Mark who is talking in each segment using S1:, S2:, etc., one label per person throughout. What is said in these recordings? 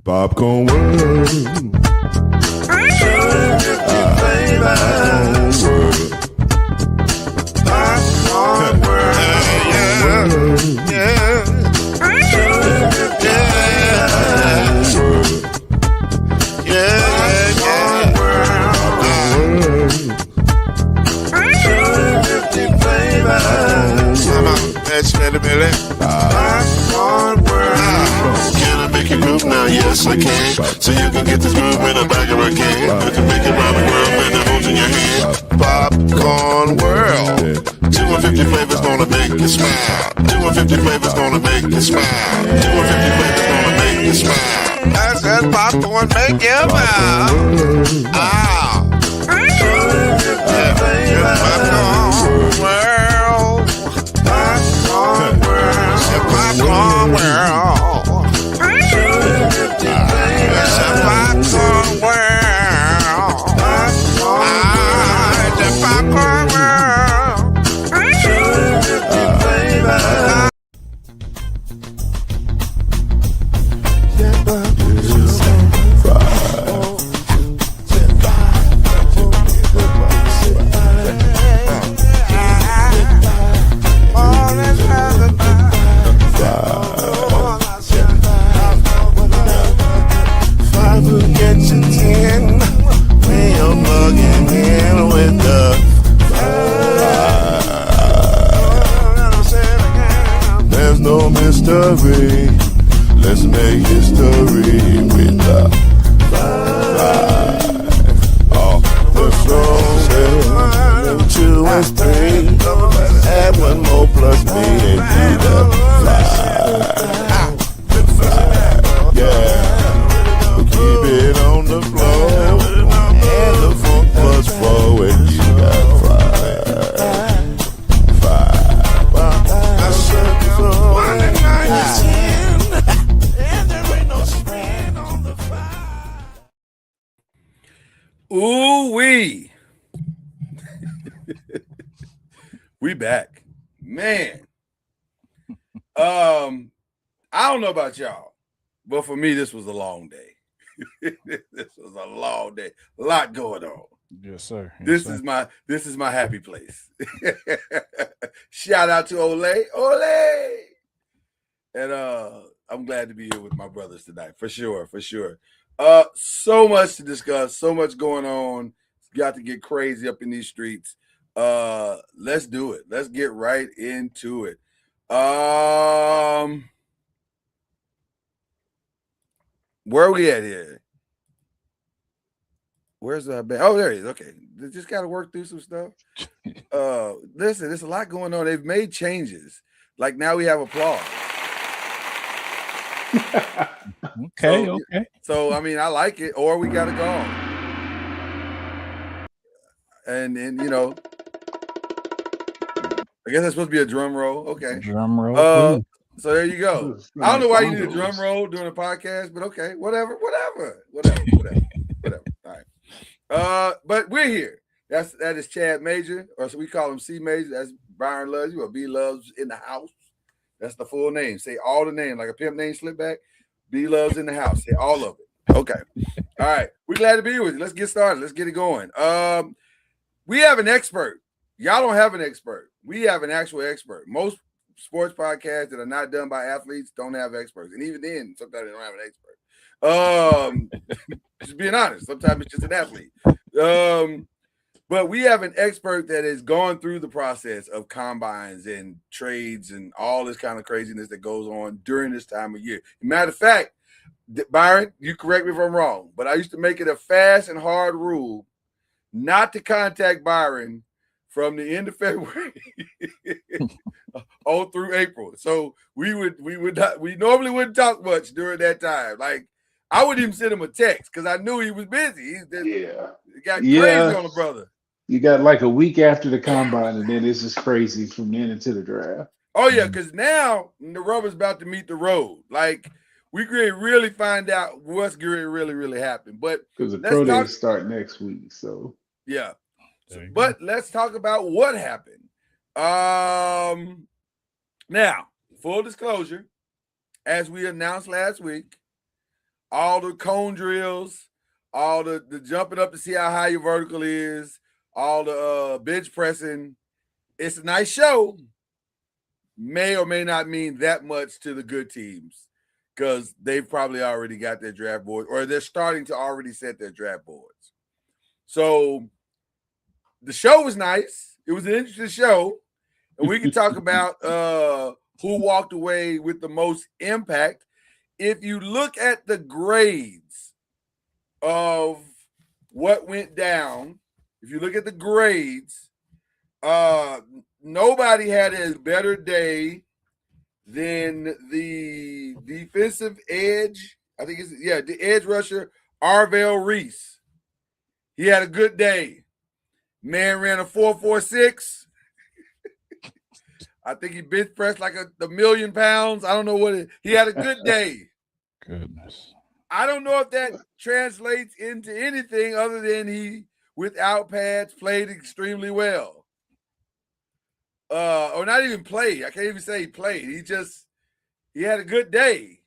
S1: Popcorn World. Popcorn World.
S2: Can I make you move now? Yes, I can. So you can get this move in the back of a can. You can make it round the world and it holds in your hand. Popcorn World. 250 flavors gonna make you smile. 250 flavors gonna make you smile. 250 flavors gonna make you smile. I said popcorn make you smile. Ah. Popcorn World. Popcorn World. Popcorn World. It's a popcorn world. It's a popcorn world.
S1: There's no mystery. Let's make history with the five. All the songs 2 and 3. Add 1 more plus me and be the five. Yeah, we keep it on the floor and the funk plus 4 and you got 5.
S3: Ooh-wee. We back. Man. I don't know about y'all, but for me, this was a long day. This was a long day. A lot going on.
S4: Yes, sir. Yes,
S3: This
S4: sir.
S3: is my happy place. Shout out to Ole. And I'm glad to be here with my brothers tonight, for sure. So much to discuss, so much going on. Got to get crazy up in these streets. Let's do it. Let's get right into it. Where are we at here? Where's that band? Oh, there he is. Okay. Just got to work through some stuff. Listen, there's a lot going on. They've made changes. Like now we have applause.
S4: Okay.
S3: So I mean, I like it. Or we got to go on. And you know, I guess that's supposed to be a drum roll. Okay.
S4: Drum roll.
S3: So there you go. I don't know why you need a drum roll during a podcast, but okay, whatever. All right. But we're here. That is Chad Major, or so we call him C Major. That's Byron Loves You, or B Loves in the house. That's the full name. Say all the name, like a pimp name slip back. B Loves in the house. Say all of it. Okay. All right. We're glad to be with you. Let's get started. Let's get it going. We have an expert. Y'all don't have an expert. We have an actual expert. Most sports podcasts that are not done by athletes don't have experts. And even then, sometimes they don't have an expert. Just being honest. Sometimes it's just an athlete. But we have an expert that has gone through the process of combines and trades and all this kind of craziness that goes on during this time of year. Matter of fact, Byron, you correct me if I'm wrong, but I used to make it a fast and hard rule not to contact Byron from the end of February all through April. So we normally wouldn't talk much during that time. Like I wouldn't even send him a text because I knew he was busy. He got crazy on the brother.
S5: You got like a week after the combine, and then it's just crazy from then into the draft.
S3: Oh yeah, because now the rubber's about to meet the road. Like we could really find out what's going to really happen. But
S5: because the pro days start next week, so
S3: yeah. But let's talk about what happened. Now, full disclosure, as we announced last week, all the cone drills, all the jumping up to see how high your vertical is, all the bench pressing. It's a nice show. May or may not mean that much to the good teams because they've probably already got their draft board or they're starting to already set their draft boards. So the show was nice. It was an interesting show. And we can talk about who walked away with the most impact. If you look at the grades of what went down, if you look at the grades, nobody had a better day than the defensive edge. I think the edge rusher, Arvell Reese. He had a good day. Man ran a 4.46. I think he bench pressed like a million pounds. I don't know what he had a good day.
S4: Goodness.
S3: I don't know if that translates into anything other than he, without pads, played extremely well. Or not even played. I can't even say he played. He had a good day.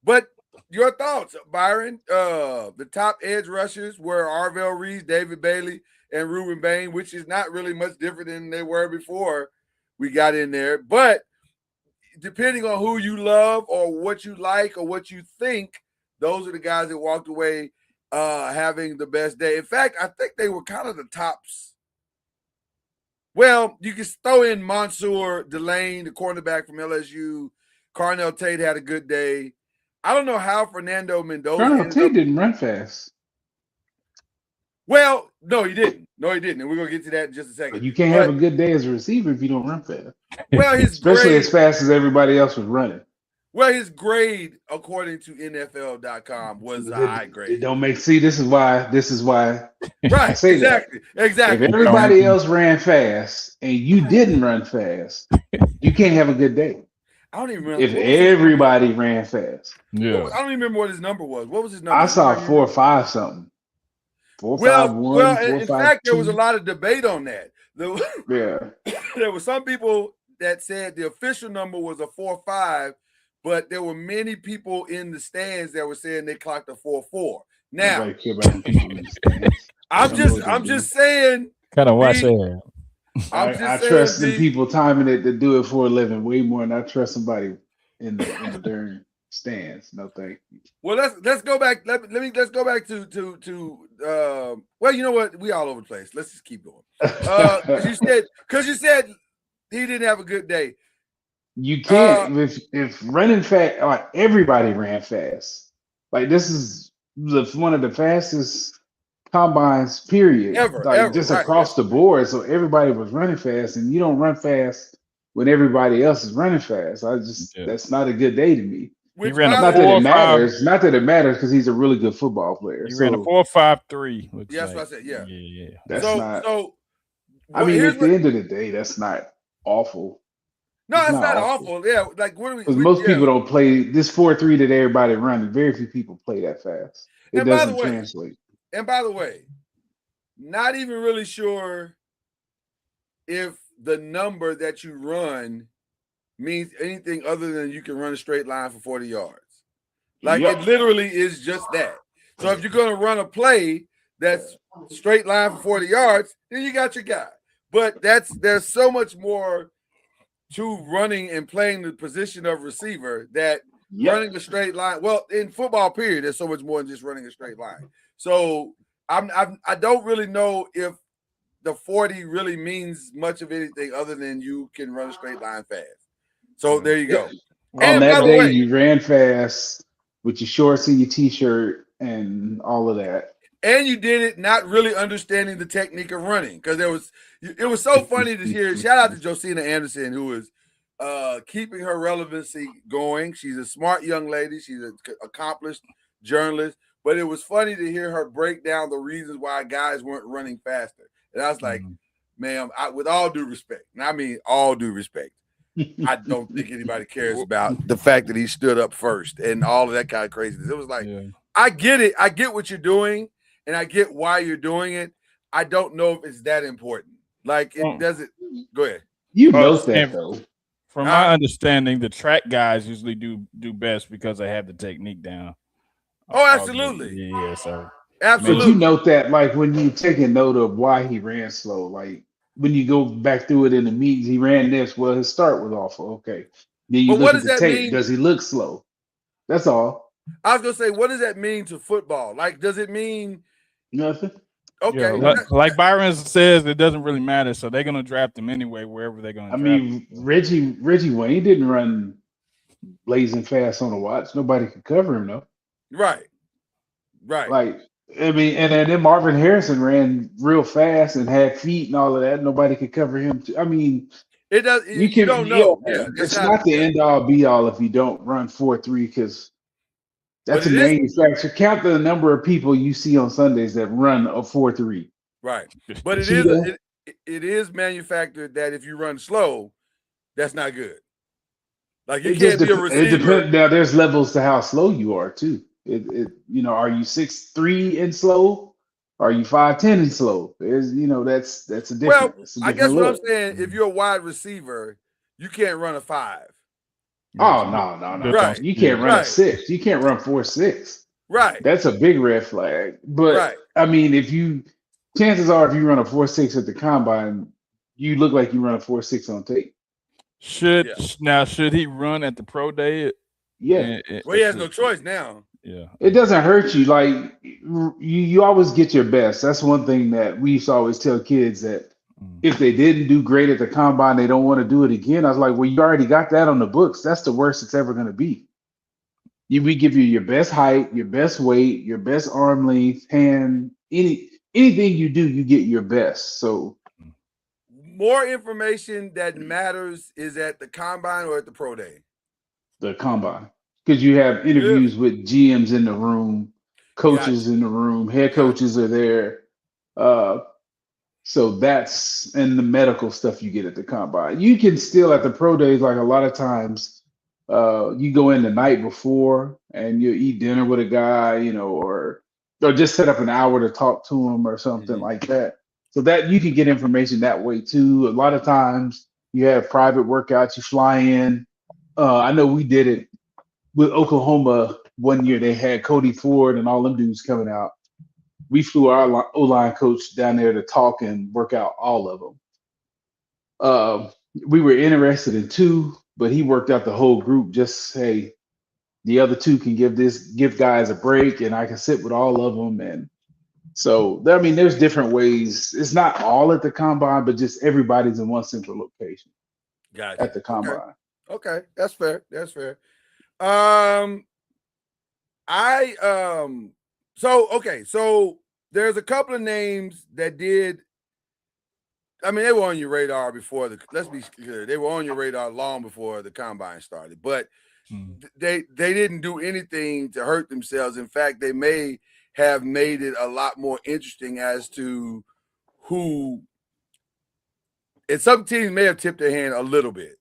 S3: But your thoughts, Byron? The top edge rushers were Arvell Reese, David Bailey, and Ruben Bain, which is not really much different than they were before we got in there. But depending on who you love or what you like or what you think, those are the guys that walked away having the best day. In fact, I think they were kind of the tops. Well, you can throw in Mansour Delane, the cornerback from LSU. Carnell Tate had a good day. I don't know how Fernando Mendoza.
S5: Carnell Tate didn't run fast.
S3: Well, no, he didn't. And we're going to get to that in just a second.
S5: But you can't have a good day as a receiver if you don't run fast.
S3: Well,
S5: especially as fast as everybody else was running.
S3: Well, his grade, according to NFL.com, was a high grade.
S5: It don't make this is why
S3: right,
S5: I say
S3: exactly.
S5: That.
S3: Exactly.
S5: If everybody else ran fast and you didn't run fast, you can't have a good day.
S3: I don't even remember.
S5: If everybody ran fast.
S4: Yeah.
S3: I don't even remember what his number was. What was his number?
S5: I saw 4 or 5 something. 4 5 1.
S3: Well,
S5: 4
S3: in
S5: 5
S3: fact,
S5: 2.
S3: there was a lot of debate on that.
S5: Yeah.
S3: There were some people that said the official number was a 4.5, but there were many people in the stands that were saying they clocked a 4.4. Now, I'm just saying.
S4: Kind of watch that.
S5: I trust the people timing it to do it for a living way more than I trust somebody in the darn stands. No thank you. Well,
S3: let's go back. Let's go back to well, you know what? We all over the place. Let's just keep going. Because you said he didn't have a good day.
S5: You can't if running fast. Like everybody ran fast. Like this is one of the fastest combines period
S3: ever
S5: across the board. So everybody was running fast, and you don't run fast when everybody else is running fast. That's not a good day to me.
S4: He ran
S5: not that it matters. Not that it matters because he's a really good football player.
S4: He ran a 4.53.
S3: Yeah, that's what I said. Yeah.
S5: That's not. I mean, at the end of the day, that's not awful.
S3: No, it's not awful. Yeah, like what do we?
S5: Because most people don't play this 4.3 that everybody running. Very few people play that fast. It doesn't translate.
S3: And by the way, not even really sure if the number that you run means anything other than you can run a straight line for 40 yards. Like it literally is just that. So if you're going to run a play that's straight line for 40 yards, then you got your guy. But there's so much more to running and playing the position of receiver that running a straight line. Well, in football period, there's so much more than just running a straight line. So I don't really know if the 40 really means much of anything other than you can run a straight line fast. So there you go.
S5: On that day, you ran fast with your shorts and your t-shirt and all of that.
S3: And you did it not really understanding the technique of running because it was so funny to hear. Shout out to Josina Anderson, who is keeping her relevancy going. She's a smart young lady. She's an accomplished journalist. But it was funny to hear her break down the reasons why guys weren't running faster. And I was like, ma'am, with all due respect, and I mean all due respect, I don't think anybody cares about the fact that he stood up first and all of that kind of craziness. It was like, I get it. I get what you're doing, and I get why you're doing it. I don't know if it's that important. Like, it doesn't – go ahead.
S5: You know that, though.
S4: From my understanding, the track guys usually do best because they have the technique down.
S3: Oh, absolutely.
S4: Yeah, so
S3: absolutely.
S5: But you note that, like, when you take a note of why he ran slow, like when you go back through it in the meetings, he ran this. Well, his start was awful. Okay. Then you
S3: But
S5: look
S3: what
S5: at
S3: does
S5: the
S3: that
S5: tape.
S3: mean?
S5: Does he look slow? That's all.
S3: I was gonna say, what does that mean to football? Like, does it mean
S5: Nothing.
S3: okay?
S4: Yeah, like Byron says, it doesn't really matter. So they're gonna draft him anyway, wherever they're gonna
S5: I
S4: draft
S5: mean,
S4: him.
S5: Reggie Wayne didn't run blazing fast on the watch. Nobody could cover him though.
S3: Right.
S5: Like, I mean, and then Marvin Harrison ran real fast and had feet and all of that. Nobody could cover him. I mean,
S3: It does.
S5: you
S3: You
S5: can,
S3: don't
S5: yeah,
S3: know. Yeah,
S5: it's not the end all be all if you don't run 4.3 because that's a
S3: But it is
S5: manufacturer. Count the number of people you see on Sundays that run a 4.3.
S3: right. But it is
S5: Cheetah.
S3: it is manufactured that if you run slow, that's not good. Like you
S5: It
S3: can't
S5: just
S3: be a
S5: it
S3: receiver.
S5: depends. Now there's levels to how slow you are too. Are you 6'3" and slow? Are you 5'10" and slow? There's that's a different.
S3: Well,
S5: It's a
S3: I guess
S5: different
S3: what I'm
S5: look.
S3: saying, if you're a wide receiver, you can't run a 5.
S5: Oh no.
S3: Right.
S5: You can't run a
S3: Right.
S5: 6. You can't run 4.6.
S3: Right.
S5: That's a big red flag. But
S3: Right.
S5: I mean, chances are if you run a 4.6 at the combine, you look like you run a 4.6 on tape.
S4: Should he run at the pro day?
S5: Yeah.
S3: Well, he has no choice now.
S4: Yeah.
S5: It doesn't hurt you. Like you always get your best. That's one thing that we used to always tell kids that if they didn't do great at the combine, they don't want to do it again. I was like, well, you already got that on the books. That's the worst it's ever going to be. We give you your best height, your best weight, your best arm length, hand, anything you do, you get your best. So
S3: more information that matters is at the combine or at the pro day?
S5: The combine. Because you have interviews with GMs in the room, coaches in the room, head coaches are there. So that's and the medical stuff you get at the combine. You can still at the pro days, like a lot of times, you go in the night before and you eat dinner with a guy, or just set up an hour to talk to him or something like that. So that you can get information that way too. A lot of times you have private workouts, you fly in. I know we did it with Oklahoma one year. They had Cody Ford and all them dudes coming out. We flew our O-line coach down there to talk and work out all of them. We were interested in 2, but he worked out the whole group. Just say the other 2 can give guys a break, and I can sit with all of them. And so, I mean, there's different ways. It's not all at the combine, but just everybody's in one central location at the combine.
S3: Okay, that's fair. That's fair. So there's a couple of names that did. I mean, they were on your radar before let's be clear, they were on your radar long before the combine started, but they didn't do anything to hurt themselves. In fact, they may have made it a lot more interesting as to who. And some teams may have tipped their hand a little bit.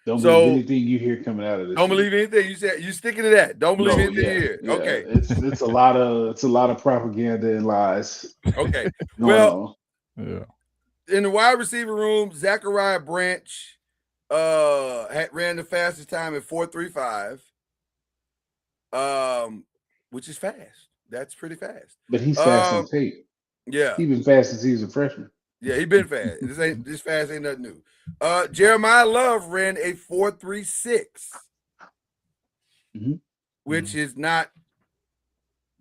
S5: Don't believe anything you hear coming out of this.
S3: Don't believe anything you said. You sticking to that. Don't believe anything you hear.
S5: Yeah.
S3: Okay.
S5: It's a lot of propaganda and lies.
S3: Okay.
S5: Well,
S4: yeah.
S3: In the wide receiver room, Zachariah Branch ran the fastest time at 4.35. Which is fast. That's pretty fast.
S5: But he's fast on tape.
S3: Yeah.
S5: He's been fast since he was a freshman.
S3: Yeah, he been fast. This fast ain't nothing new. Jeremiah Love ran a 4.36, which is not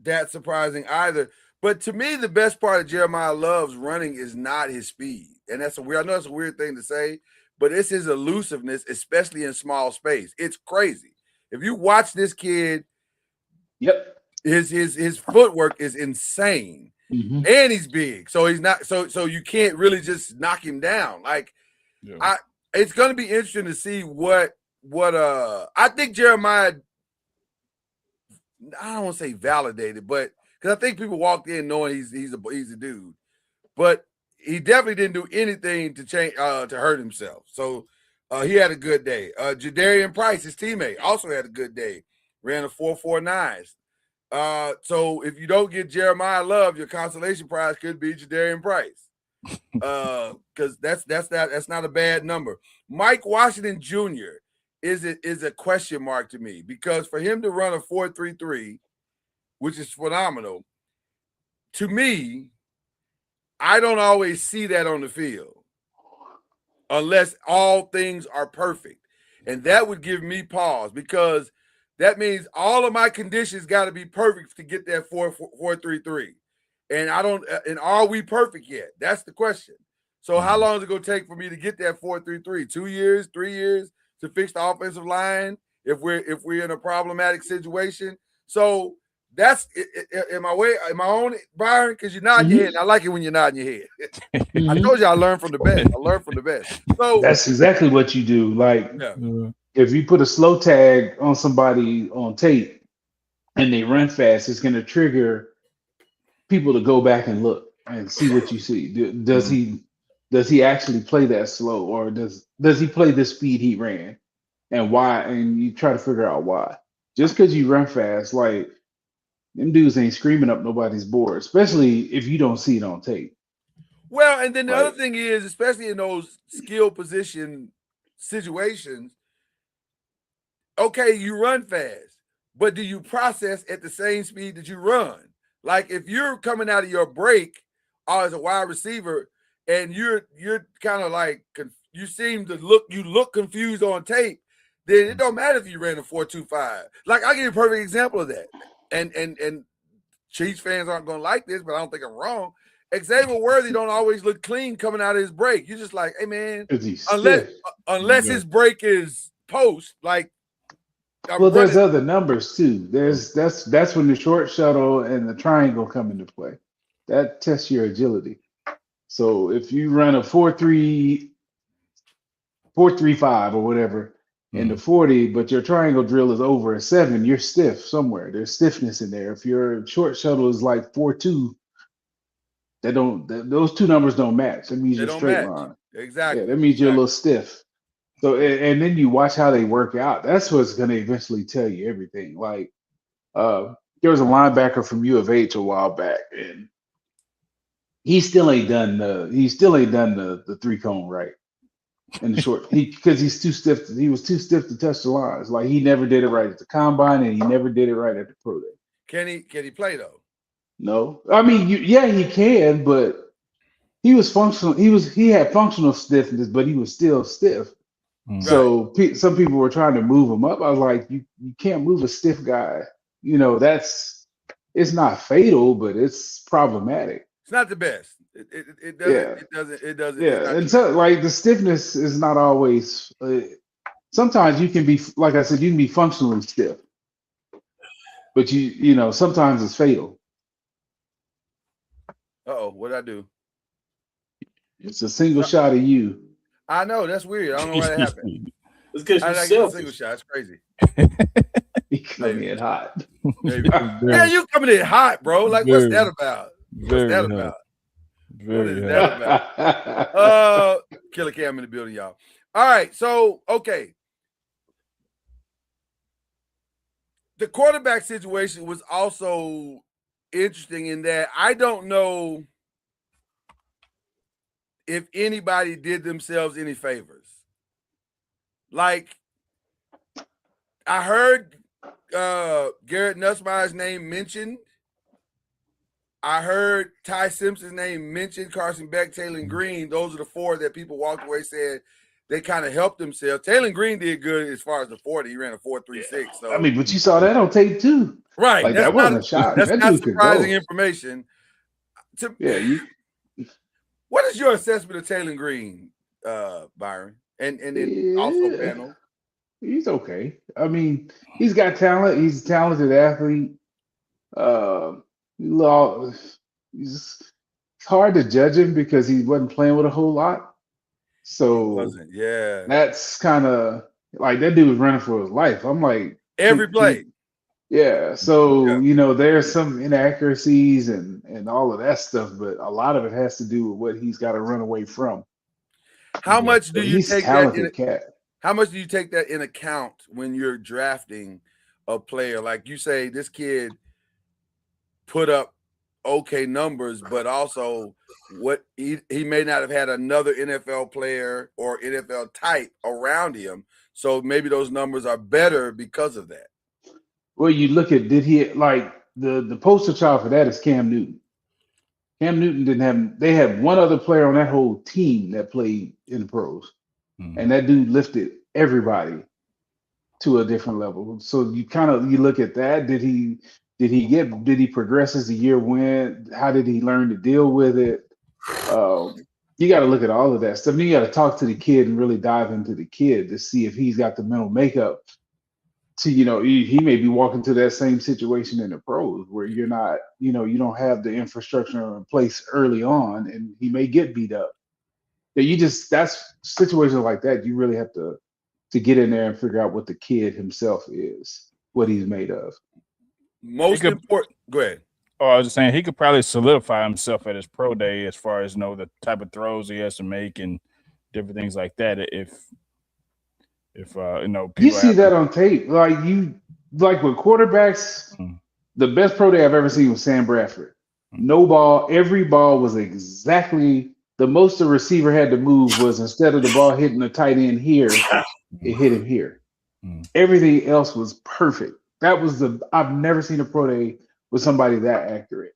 S3: that surprising either. But to me, the best part of Jeremiah Love's running is not his speed. And I know that's a weird thing to say, but it's his elusiveness, especially in small space. It's crazy. If you watch this kid, his footwork is insane. And he's big, so he's not so you can't really just knock him down. Like, it's going to be interesting to see what I think Jeremiah. I don't want to say validated, but because I think people walked in knowing he's a dude, but he definitely didn't do anything to change to hurt himself. So he had a good day. Jadarian Price, his teammate, also had a good day. Ran a 4.49. So if you don't get Jeremiah Love, your consolation prize could be Jadarian Price. because that's not a bad number. Mike Washington Jr. is a question mark to me, because for him to run a 4.33, which is phenomenal, to me, I don't always see that on the field unless all things are perfect. And that would give me pause, because that means all of my conditions got to be perfect to get that 4.33. And and are we perfect yet? That's the question. So how long is it going to take for me to get that 4.33? 2 years, 3 years to fix the offensive line if we're in a problematic situation? So that's am I on it, Byron? Because you're nodding your head. I like it when you're nodding your head. I told you I learned from the best. I learned from the best. So
S5: that's exactly what you do. Like,
S3: yeah.
S5: if you put a slow tag on somebody on tape and they run fast, it's going to trigger people to go back and look and see what you see. Does he actually play that slow, or does he play the speed he ran, and why? And you try to figure out why. Just because you run fast, like, them dudes ain't screaming up nobody's board, especially if you don't see it on tape.
S3: Well, and then the other thing is, especially in those skill position situations, okay, you run fast, but do you process at the same speed that you run? Like, if you're coming out of your break as a wide receiver and you're kind of like, you look confused on tape, then it don't matter if you ran a 4.25. Like, I'll give you a perfect example of that. And Chiefs fans aren't going to like this, but I don't think I'm wrong. Xavier Worthy don't always look clean coming out of his break. You're just like, hey, man, unless his break is post, like,
S5: there's other numbers too. That's when the short shuttle and the triangle come into play. That tests your agility. So if you run a 4.3, 4.35 or whatever in the 40, but your triangle drill is over a 7, you're stiff somewhere. There's stiffness in there. If your short shuttle is like 4.2, those two numbers don't match. That means you're straight line.
S3: Exactly.
S5: Yeah, that means you're a little stiff. So, and then you watch how they work out. That's what's going to eventually tell you everything. Like, there was a linebacker from U of H a while back, and he still ain't done the 3-cone right in the short. Because he's too stiff. He was too stiff to touch the lines. Like, he never did it right at the combine, and he never did it right at the pro day.
S3: Can he play though?
S5: No, I mean, he can, but he was functional. He had functional stiffness, but he was still stiff. So some people were trying to move him up. I was like, you can't move a stiff guy. It's not fatal, but it's problematic.
S3: It's not the best. It doesn't.
S5: Yeah, and so, like, the stiffness is not always. Sometimes you can be, like I said, you can be functionally stiff, but sometimes it's fatal.
S3: What'd I do?
S5: It's a single shot of you.
S3: I know, that's weird. I don't know why that happened.
S6: It's because
S3: I
S6: you're
S3: like a single shot. It's crazy.
S5: He coming in hot.
S3: Yeah, you coming in hot, bro. Like, what's that about? What's that about? What is that about? Killer Cam in the building, y'all. All right, so okay. The quarterback situation was also interesting in that I don't know if anybody did themselves any favors. Like, I heard Garrett Nussmeier's name mentioned. I heard Ty Simpson's name mentioned, Carson Beck, Taylor Green. Those are the four that people walked away saying they kind of helped themselves. Taylor Green did good as far as the 40. He ran a 4.36. So,
S5: I mean, but you saw that on tape too.
S3: Right.
S5: Like, that wasn't a shot.
S3: That's not surprising information. What is your assessment of Taylor Green, Byron? And then also panel?
S5: He's okay. I mean, he's got talent. He's a talented athlete. It's hard to judge him because he wasn't playing with a whole lot. So that's kind of like, that dude was running for his life. I'm like,
S3: every play.
S5: Yeah. So, there's some inaccuracies and all of that stuff, but a lot of it has to do with what he's got to run away from.
S3: How much do you take
S5: that?
S3: How much do you take that in account when you're drafting a player? Like, you say this kid put up okay numbers, but also what he may not have had another NFL player or NFL type around him. So maybe those numbers are better because of that.
S5: Well, you look at did he like the poster child for that is Cam Newton. Cam Newton didn't have. They had one other player on that whole team that played in the pros, and that dude lifted everybody to a different level. So you look at that. Did he progress as the year went? How did he learn to deal with it? You got to look at all of that stuff. Then you got to talk to the kid and really dive into the kid to see if he's got the mental makeup to, he may be walking to that same situation in the pros where you're not, you don't have the infrastructure in place early on, and he may get beat up. That's situations like that. You really have to get in there and figure out what the kid himself is, what he's made of.
S3: Most important. Go ahead.
S4: Oh, I was just saying he could probably solidify himself at his pro day as far as the type of throws he has to make and different things like that. If
S5: you see that on tape, like with quarterbacks, the best pro day I've ever seen was Sam Bradford. No ball, every ball was exactly the most the receiver had to move was instead of the ball hitting the tight end here, it hit him here. Everything else was perfect. I've never seen a pro day with somebody that accurate.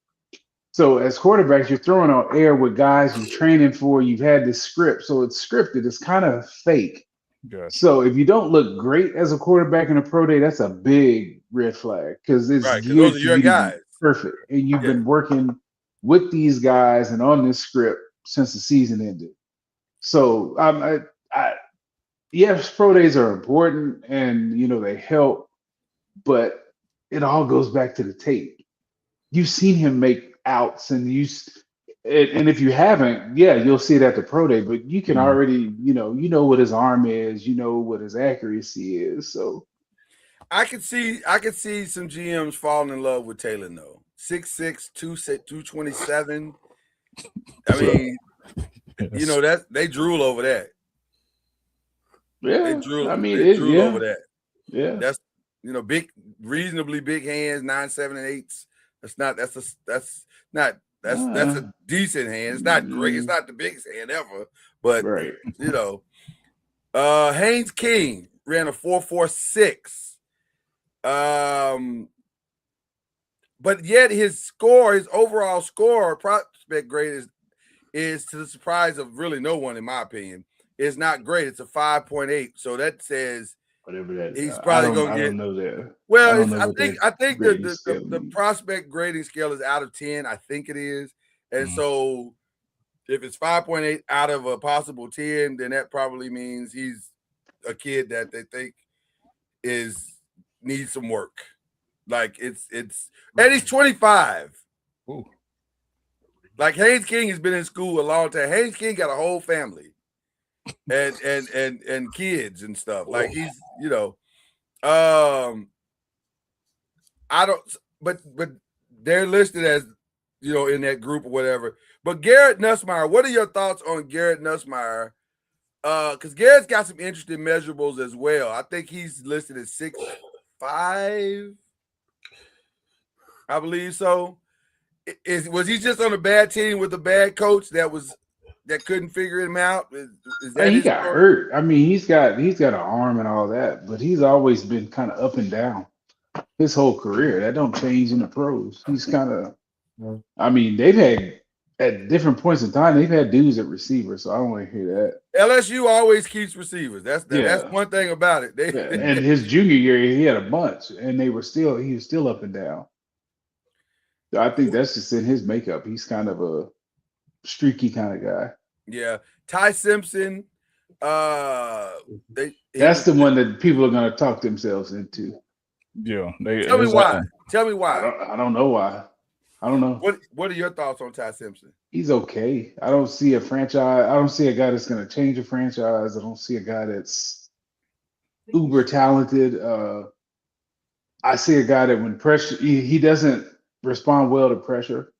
S5: So as quarterbacks, you're throwing on air with guys you're training for. You've had this script, so it's scripted. It's kind of fake.
S4: Gotcha.
S5: So if you don't look great as a quarterback in a pro day, that's a big red flag because it's
S3: right,
S5: years
S3: those are your guys.
S5: Perfect, and you've been working with these guys and on this script since the season ended. So yes, pro days are important and they help, but it all goes back to the tape. You've seen him make outs, and if you haven't, you'll see it at the pro day. But you can already, you know what his arm is, you know what his accuracy is. So
S3: I could see some GMs falling in love with Taylor though. 6'6", 227. I mean, that they drool over that.
S5: Yeah,
S3: they drool over that.
S5: Yeah,
S3: that's big, reasonably big hands, 9, 7, and 8s. That's a decent hand. It's not great. It's not the biggest hand ever, but
S5: right.
S3: Haynes King ran a 4.46. But yet his overall score, prospect grade is to the surprise of really no one, in my opinion, is not great. It's a 5.8. So that says
S5: whatever that is.
S3: He's probably going to get.
S5: I don't know that.
S3: Well, I think the prospect grading scale is out of 10. I think it is, and so if it's 5.8 out of a possible 10, then that probably means he's a kid that they think needs some work. Like and he's 25.
S4: Ooh.
S3: Like Haynes King has been in school a long time. Haynes King got a whole family and kids and stuff. Like he's, I don't, but they're listed as, in that group or whatever. But Garrett Nussmeier, what are your thoughts on Garrett Nussmeier? Because Garrett's got some interesting measurables as well. I think he's listed as 6'5", I believe so. Was he just on a bad team with a bad coach that couldn't figure him out? Is that
S5: he got hurt. I mean, he's got an arm and all that, but he's always been kind of up and down his whole career. That don't change in the pros. He's kind of. I mean, they've had at different points in time they've had dudes at receiver, so I don't want to hear that.
S3: LSU always keeps receivers. That's one thing about it.
S5: And his junior year, he had a bunch, and he was still up and down. So I think that's just in his makeup. He's kind of a streaky kind of guy.
S3: Yeah. Ty Simpson. That's
S5: the one that people are going to talk themselves into.
S4: Yeah.
S3: Tell me why.
S5: I don't know why. I don't know.
S3: What are your thoughts on Ty Simpson?
S5: He's okay. I don't see a franchise. I don't see a guy that's going to change a franchise. I don't see a guy that's uber talented. I see a guy that when pressure, he doesn't respond well to pressure.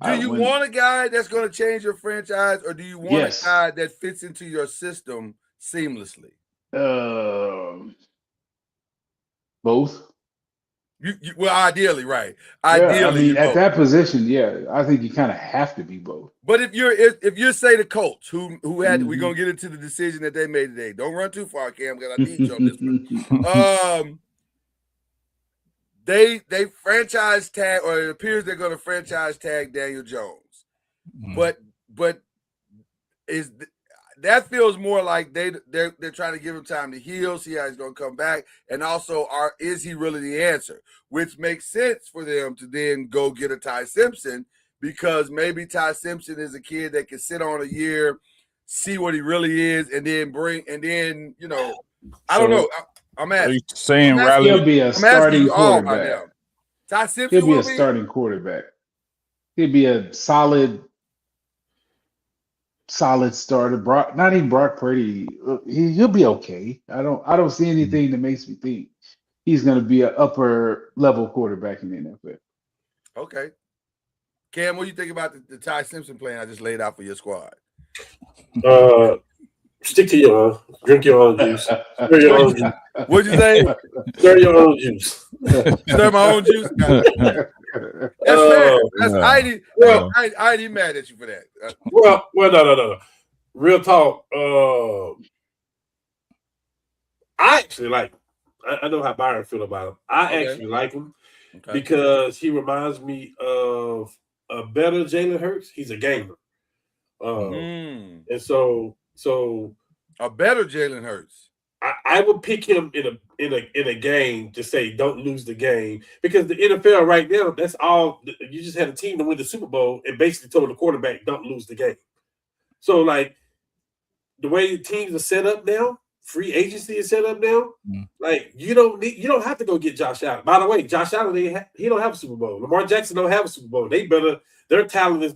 S3: Do you want a guy that's going to change your franchise, or do you want a guy that fits into your system seamlessly?
S5: Both.
S3: Well, ideally, right?
S5: Yeah,
S3: Ideally,
S5: I mean,
S3: you
S5: at
S3: both.
S5: that position, yeah, I think you kind of have to be both.
S3: But if you're say the Colts, who had
S5: Mhm.
S3: we're gonna get into the decision that they made today. Don't run too far, Cam, because I need you on this one. They franchise tag, or it appears they're gonna franchise tag Daniel Jones, but that feels more like they're trying to give him time to heal, see how he's gonna come back, and also is he really the answer? Which makes sense for them to then go get a Ty Simpson, because maybe Ty Simpson is a kid that can sit on a year, see what he really is, and then I don't know. I'm
S4: Are
S3: asking.
S4: you saying
S5: He'll be a
S3: I'm asking
S5: starting
S3: you all right
S5: quarterback.
S3: now. Ty Simpson
S5: He'll be a
S3: will be.
S5: starting quarterback. He'll be a solid starter. Not even Brock Purdy. He'll be okay. I don't see anything that makes me think he's going to be an upper level quarterback in the NFL.
S3: Okay. Cam, what do you think about the Ty Simpson plan I just laid out for your squad?
S6: Stick to your own. Drink your own juice. Stir your own juice.
S3: What'd you say?
S6: Stir your own juice.
S3: Stir my own juice. That's fair. I ain't even mad at you for that.
S6: Well, no. Real talk. I actually like him. I know how Byron feel about him. I actually like him because he reminds me of a better Jalen Hurts. He's a gamer. And so
S3: a better Jalen Hurts.
S6: I would pick him in a game to say don't lose the game, because the NFL right now, that's all. You just had a team to win the Super Bowl and basically told the quarterback don't lose the game. So like the way teams are set up now, free agency is set up now. Like you don't have to go get Josh Allen. By the way, Josh Allen he don't have a Super Bowl. Lamar Jackson don't have a Super Bowl. Their talent is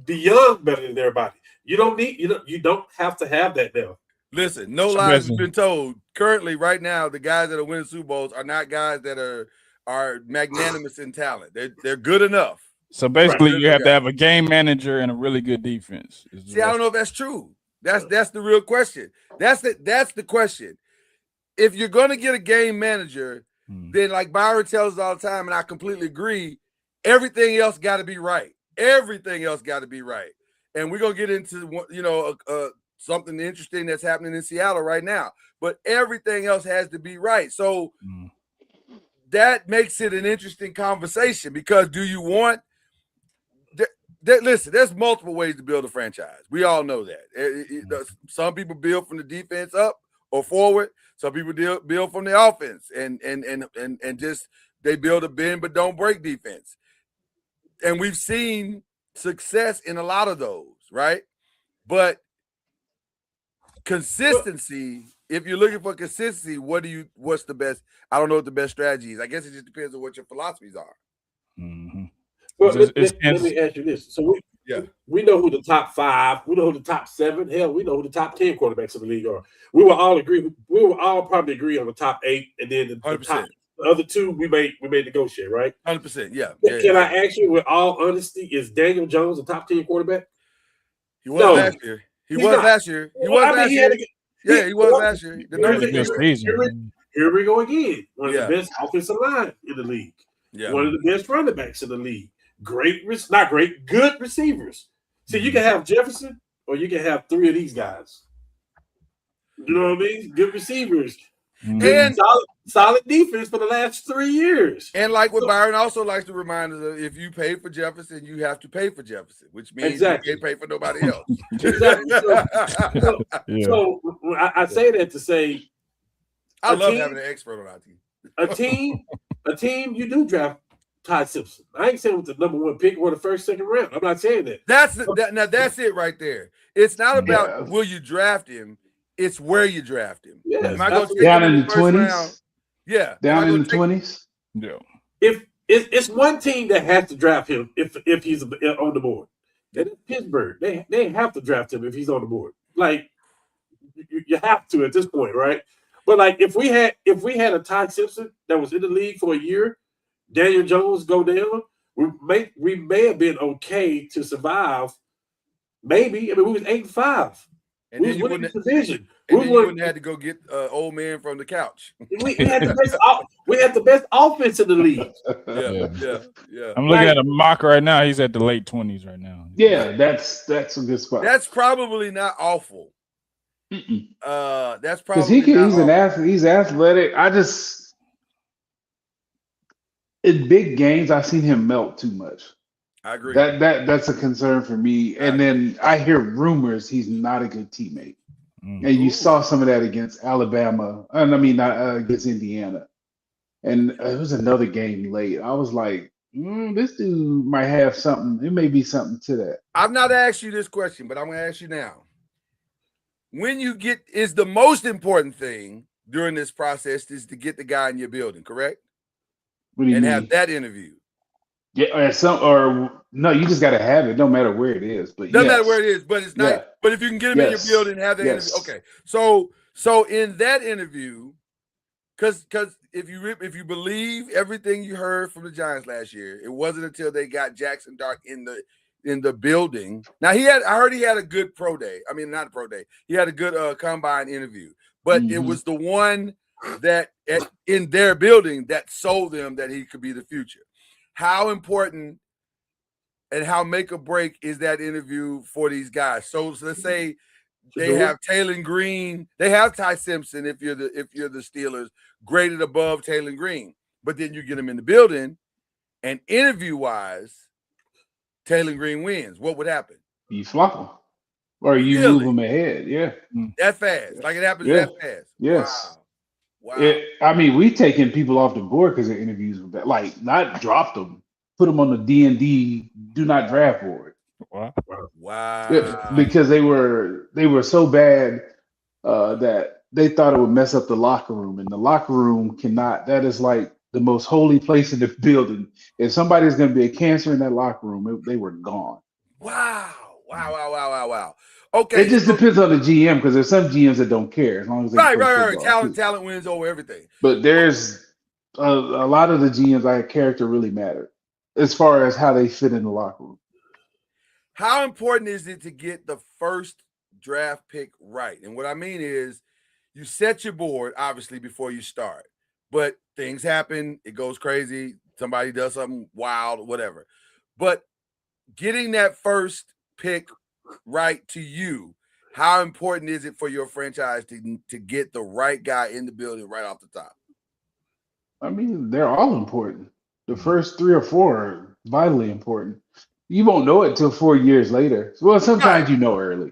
S6: beyond better than everybody. You don't have to have that now.
S3: Listen, no lies has been told. Currently, right now, the guys that are winning Super Bowls are not guys that are magnanimous in talent. They're good enough.
S4: So basically, you have to have a game manager and a really good defense.
S3: See, I don't know if that's true. That's the real question. That's the question. If you're going to get a game manager, then like Byron tells us all the time, and I completely agree, everything else got to be right. Everything else got to be right. And we're going to get into something interesting that's happening in Seattle right now. But everything else has to be right. So that makes it an interesting conversation, because do you want listen, there's multiple ways to build a franchise. We all know that. Some people build from the defense up or forward. Some people build from the offense and just they build a bend but don't break defense. And we've seen success in a lot of those, right? But consistency, if you're looking for consistency, what's the best? I don't know what the best strategy is. I guess it just depends on what your philosophies are.
S6: Well, let me ask you this. So we know who the top 5, we know who the top 7, hell, we know who the top 10 quarterbacks in the league are. We will all probably agree on the top 8, and then the other 2 we may negotiate, right?
S3: 100%, yeah.
S6: Can I ask you, with all honesty, is Daniel Jones a top 10 quarterbag?
S3: He was last year. He was last year. He was last year. Yeah, he was last year.
S6: Here we go again. One of the best offensive line in the league. Yeah. One of the best running backs in the league. Good receivers. See, you can have Jefferson, or you can have 3 of these guys. You know what I mean? Good receivers. And solid defense for the last 3 years.
S3: And like what Byron also likes to remind us of, if you pay for Jefferson, you have to pay for Jefferson, which means you can't pay for nobody else.
S6: Exactly. So I say that to say,
S3: I love having an expert on our team.
S6: A team, you do draft Ty Simpson. I ain't saying with the number 1 pick or the first, second round. I'm not saying that.
S3: Now that's it right there. It's not about will you draft him. It's where you draft him.
S6: Yeah,
S3: am I going to take
S5: down
S3: him
S5: in the 20s?
S3: Yeah,
S5: down in the 20s.
S4: Yeah.
S6: If it's one team that has to draft him if he's on the board, and it's Pittsburgh. They have to draft him if he's on the board. Like you have to at this point, right? But like if we had a Ty Simpson that was in the league for a year, Daniel Jones go down, we may have been okay to survive. Maybe. I mean, we was 8-5.
S3: And then you wouldn't
S6: division.
S3: And then you wouldn't have to go get old man from the couch.
S6: We had the best offense in the league.
S3: Yeah.
S4: I'm looking at a mock right now. He's at the late 20s right now.
S5: Yeah, that's a good spot.
S3: That's probably not awful. That's probably
S5: he's an athlete. He's athletic. In big games, I've seen him melt too much.
S3: I agree.
S5: That's a concern for me. And then I hear rumors he's not a good teammate. And you saw some of that against Alabama. And I mean, not against Indiana. And it was another game late. I was like, this dude might have something. It may be something to that.
S3: I've not asked you this question, but I'm going to ask you now. When you is the most important thing during this process is to get the guy in your building, correct?
S5: What do you mean?
S3: Have that interview.
S5: Yeah, no, you just got to have it, no matter where it is. But
S3: doesn't matter where it is, but it's nice.
S5: Yeah.
S3: But if you can get him in your building, have that interview. Okay, so in that interview, because if you believe everything you heard from the Giants last year, it wasn't until they got Jackson Dart in the building. Now I heard he had a good pro day. I mean, not a pro day. He had a good combine interview, but it was the one that in their building that sold them that he could be the future. How important and how make or break is that interview for these guys? So let's say they have Taylor Green, they have Ty Simpson if you're the Steelers graded above Taylor Green, but then you get them in the building and interview wise, Taylor Green wins. What would happen?
S5: You flop them, or you move them ahead. Yeah,
S3: that fast, like it happens that fast.
S5: Yes.
S3: Wow.
S5: I mean, we've taken people off the board because of interviews with that. Like, not dropped them, put them on the D&D do not draft board.
S3: Wow.
S5: Yeah, because they were so bad that they thought it would mess up the locker room, and the locker room cannot. That is like the most holy place in the building. If somebody's going to be a cancer in that locker room, they were gone.
S3: Wow. Okay.
S5: It just depends on the GM, because there's some GMs that don't care as long as they
S3: right. Talent wins over everything.
S5: But there's a lot of the GMs like character really matter as far as how they fit in the locker room.
S3: How important is it to get the first draft pick right? And what I mean is you set your board obviously before you start, but things happen, it goes crazy, somebody does something wild, whatever. But getting that first pick right to you, how important is it for your franchise to get the right guy in the building right off the top?
S5: I mean, they're all important. The first 3 or 4 are vitally important. You won't know it till 4 years later. Well, sometimes you know early.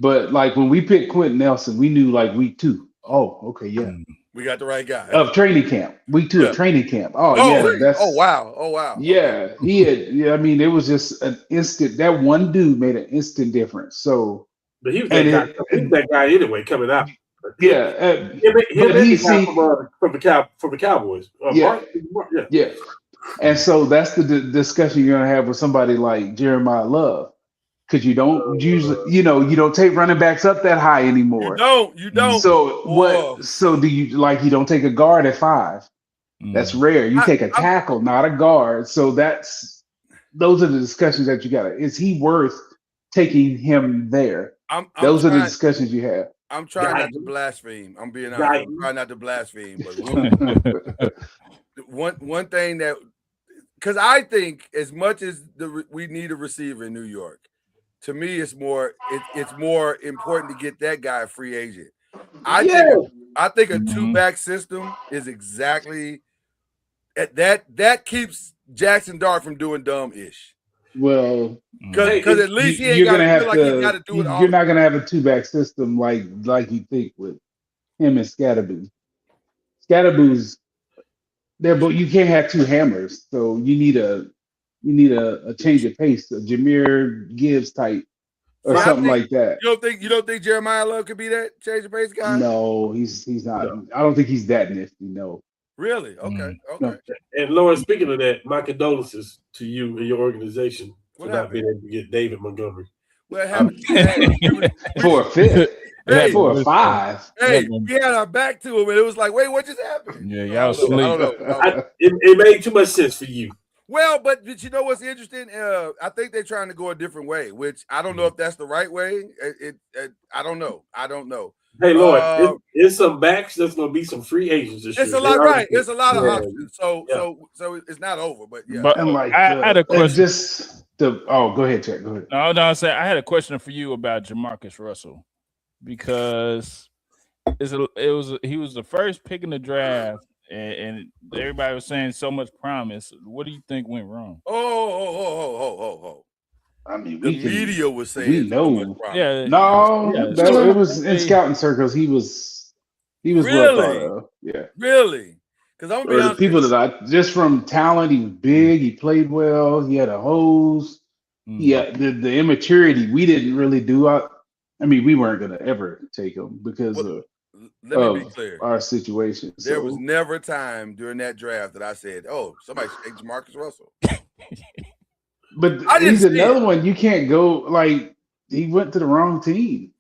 S5: But like when we picked Quentin Nelson, we knew like week 2. Oh, okay, yeah.
S3: We got the right guy.
S5: Of training camp. Week 2 of training camp. That's
S3: wow.
S5: Yeah, he had I mean, it was just an instant. That one dude made an instant difference. So
S6: but he was that guy anyway coming out.
S5: Yeah.
S6: But he's from the Cowboys.
S5: Yeah. And so that's the discussion you're gonna have with somebody like Jeremiah Love, because you don't usually, you don't take running backs up that high anymore.
S3: You don't.
S5: So what? So do you you don't take a guard at 5? That's rare. You take a tackle, not a guard. So those are the discussions that you got. Is he worth taking him there? Those are the discussions you have.
S3: I'm trying not to blaspheme. I'm being honest. I'm trying not to blaspheme, but one thing that, because I think as much as we need a receiver in New York, to me it's more important to get that guy a free agent. I think a 2-back system is exactly that keeps Jackson Dart from doing dumb-ish.
S5: Well,
S3: because at least he ain't got to feel like he's got to do it all.
S5: You're not gonna have a 2-back system like you think with him and Scatterboo. Scatterboo's there, but you can't have 2 hammers. So you need a change of pace, a Jahmyr Gibbs type or something like that.
S3: You don't think Jeremiah Love could be that change of pace guy?
S5: No, he's not. I don't think he's that nifty. No.
S3: Really? Okay.
S5: No.
S6: And Lauren, speaking of that, my condolences to you and your organization for not being able to get David Montgomery.
S3: What happened?
S5: For a 5th. For a 5.
S3: Hey, we had our back to him, and it was like, wait, what just happened?
S4: Yeah, y'all was asleep.
S3: I don't know.
S6: It made too much sense for you.
S3: Well, but you know what's interesting? I think they're trying to go a different way, which I don't know if that's the right way. I don't know.
S6: Hey, Lord, it's some backs. There's going to be some free agents this year.
S3: It's a lot, right? It's a lot of options. So it's not over, but yeah.
S4: But
S5: And like
S4: I had a question.
S5: Go ahead, Jack. Go ahead.
S4: No, I said I had a question for you about Jamarcus Russell because he was the first pick in the draft, and everybody was saying so much promise. What do you think went wrong?
S3: Oh.
S5: I mean,
S3: the media was saying
S5: we know.
S3: so much promise.
S4: Yeah,
S5: it was in scouting circles. He was well thought of. Yeah,
S3: really. Because I'm gonna be honest,
S5: people that just from talent, he was big. He played well. He had a hose. Yeah, the immaturity we didn't really do. I mean, we weren't gonna ever take him because
S3: let me be clear.
S5: Our situation.
S3: There was never a time during that draft that I said, "Oh, somebody should take Jamarcus Russell."
S5: But he's another one you can't go like he went to the wrong team.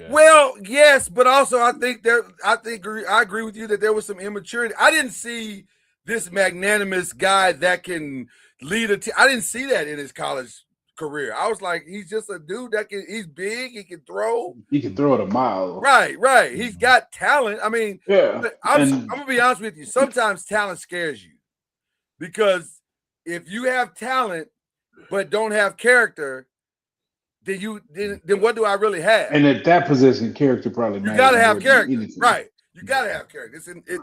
S3: Well, yes, but also I agree with you that there was some immaturity. I didn't see this magnanimous guy that can lead a team. I didn't see that in his college career. I was like, he's just a dude he's big, he can throw.
S5: He can throw it a mile.
S3: Right. He's got talent. I mean,
S5: yeah.
S3: I'm gonna be honest with you. Sometimes talent scares you because if you have talent but don't have character, then what do I really have?
S5: And at that position, character probably matters.
S3: You gotta have character, right? You gotta have character.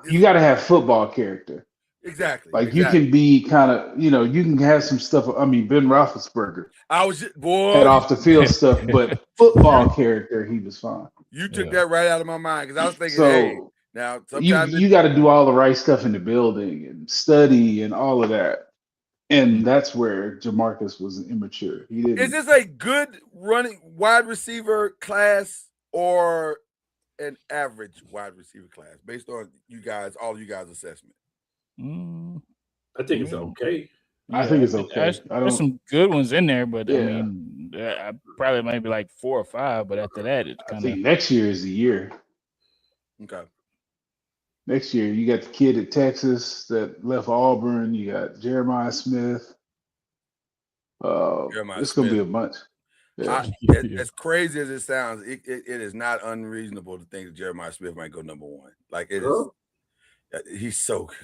S5: You gotta have football character.
S3: Exactly.
S5: Like you can be kind of, you can have some stuff. I mean, Ben Roethlisberger.
S3: Had
S5: off the field stuff, but football character, he was fine.
S3: You took that right out of my mind because I was thinking, hey, now sometimes
S5: you got to do all the right stuff in the building and study and all of that, and that's where Jamarcus was immature. He didn't.
S3: Is this a good running wide receiver class or an average wide receiver class based on all of you guys' assessment?
S6: I think it's okay.
S5: I think it's okay.
S4: There's some good ones in there, but I mean, probably maybe like 4 or 5. But after that, it's kind of.
S5: I think next year is the year.
S3: Okay.
S5: Next year, you got the kid at Texas that left Auburn. You got Jeremiah Smith. It's going to be a bunch. Yeah.
S3: As crazy as it sounds, it is not unreasonable to think that Jeremiah Smith might go number 1. Like it is. He's so good.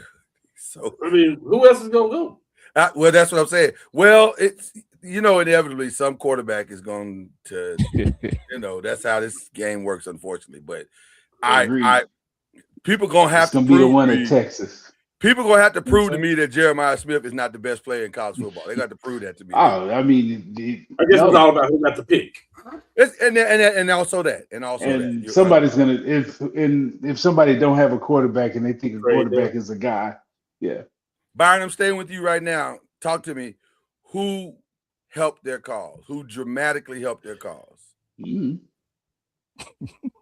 S3: So
S6: I mean, who else is gonna go?
S3: Well, that's what I'm saying. Well, it's inevitably some quarterback is going to, that's how this game works, unfortunately. But people gonna have to
S5: be the one in Texas.
S3: People gonna have to prove to me that Jeremiah Smith is not the best player in college football. They got to prove that to me.
S5: I mean,
S6: I guess it's all about who got the pick.
S3: And also that.
S5: Somebody's gonna if somebody don't have a quarterback and they think a quarterback is a guy. Yeah.
S3: Byron, I'm staying with you right now. Talk to me. Who helped their cause? Who dramatically helped their cause?
S5: I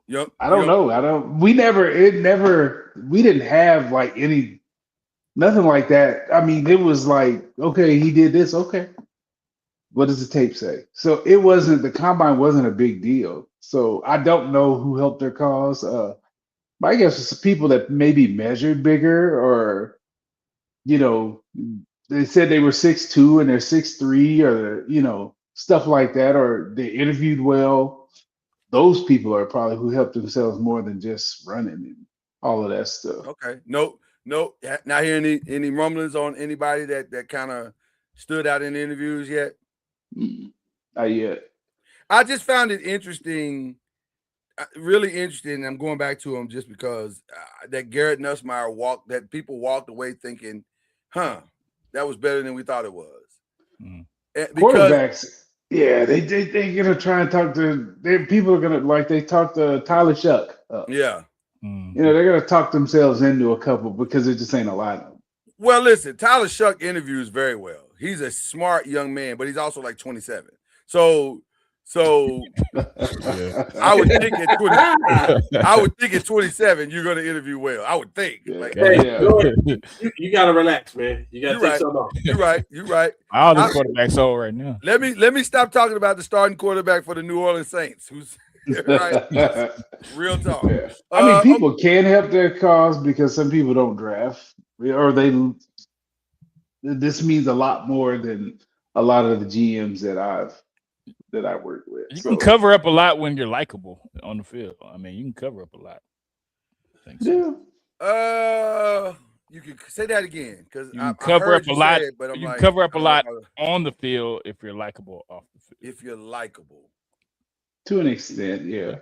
S5: don't know. We didn't have like nothing like that. I mean, it was like, okay, he did this. Okay. What does the tape say? So the combine wasn't a big deal. So I don't know who helped their cause. I guess it's people that maybe measured bigger or, they said they were 6'2" and they're 6'3" or, stuff like that, or they interviewed well. Those people are probably who helped themselves more than just running and all of that stuff.
S3: Okay. No, not hearing any rumblings on anybody that kind of stood out in interviews yet?
S5: Not yet.
S3: I just found it interesting, really interesting. I'm going back to him just because that Garrett Nussmeier people walked away thinking, that was better than we thought it was.
S5: Quarterbacks, they're gonna try and talk to people are gonna they talk to Tyler Shuck.
S3: Yeah.
S5: They're gonna talk themselves into a couple because it just ain't a lot of them.
S3: Well, listen, Tyler Shuck interviews very well. He's a smart young man, but he's also like 27. So I would think at 27 you're going to interview well. I would think.
S6: You got to relax, man. You got to take some off.
S3: You're right.
S4: All the quarterbacks old right now.
S3: Let me stop talking about the starting quarterback for the New Orleans Saints, who's right. Real talk.
S5: Yeah. I mean, people can help their cause because some people don't draft, or this means a lot more than a lot of the GMs that I work with.
S4: You can cover up a lot when you're likable. on the field. I mean, you can cover up a lot. I think
S5: Yeah.
S4: so.
S3: You can say that again because
S4: You can
S3: I
S4: cover
S3: heard
S4: up
S3: you
S4: a lot.
S3: say it, but I'm
S4: You
S3: like,
S4: can cover up a
S3: I don't know
S4: lot
S3: how to-
S4: on the field if you're likable off the field.
S3: if you're likable.
S5: To an extent, yeah.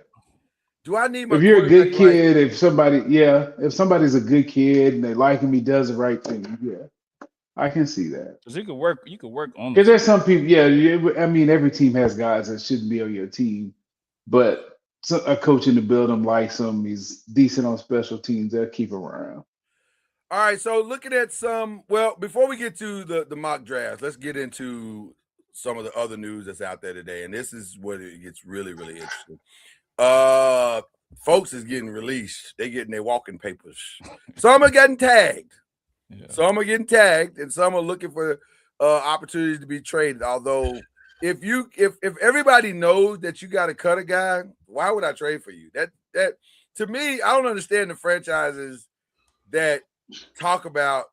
S3: Do I need my
S5: If you're a good
S3: quarterback like?
S5: kid, if somebody's a good kid and they like him, he does the right thing. Yeah, I can see that.
S4: Because you could work on the
S5: Because there's
S4: field.
S5: some people, I mean, every team has guys that shouldn't be on your team, but a coach in the building likes him. He's decent on special teams. They'll keep him around.
S3: All right, so looking at some. Well, before we get to the mock drafts, let's get into some of the other news that's out there today, and this is where it gets really, really interesting. Folks is getting released. They getting their walking papers. Some are getting tagged.
S4: Yeah.
S3: Some are getting tagged, and some are looking for opportunities to be traded. Although, if everybody knows that you got to cut a guy, why would I trade for you? That to me, I don't understand the franchises that talk about,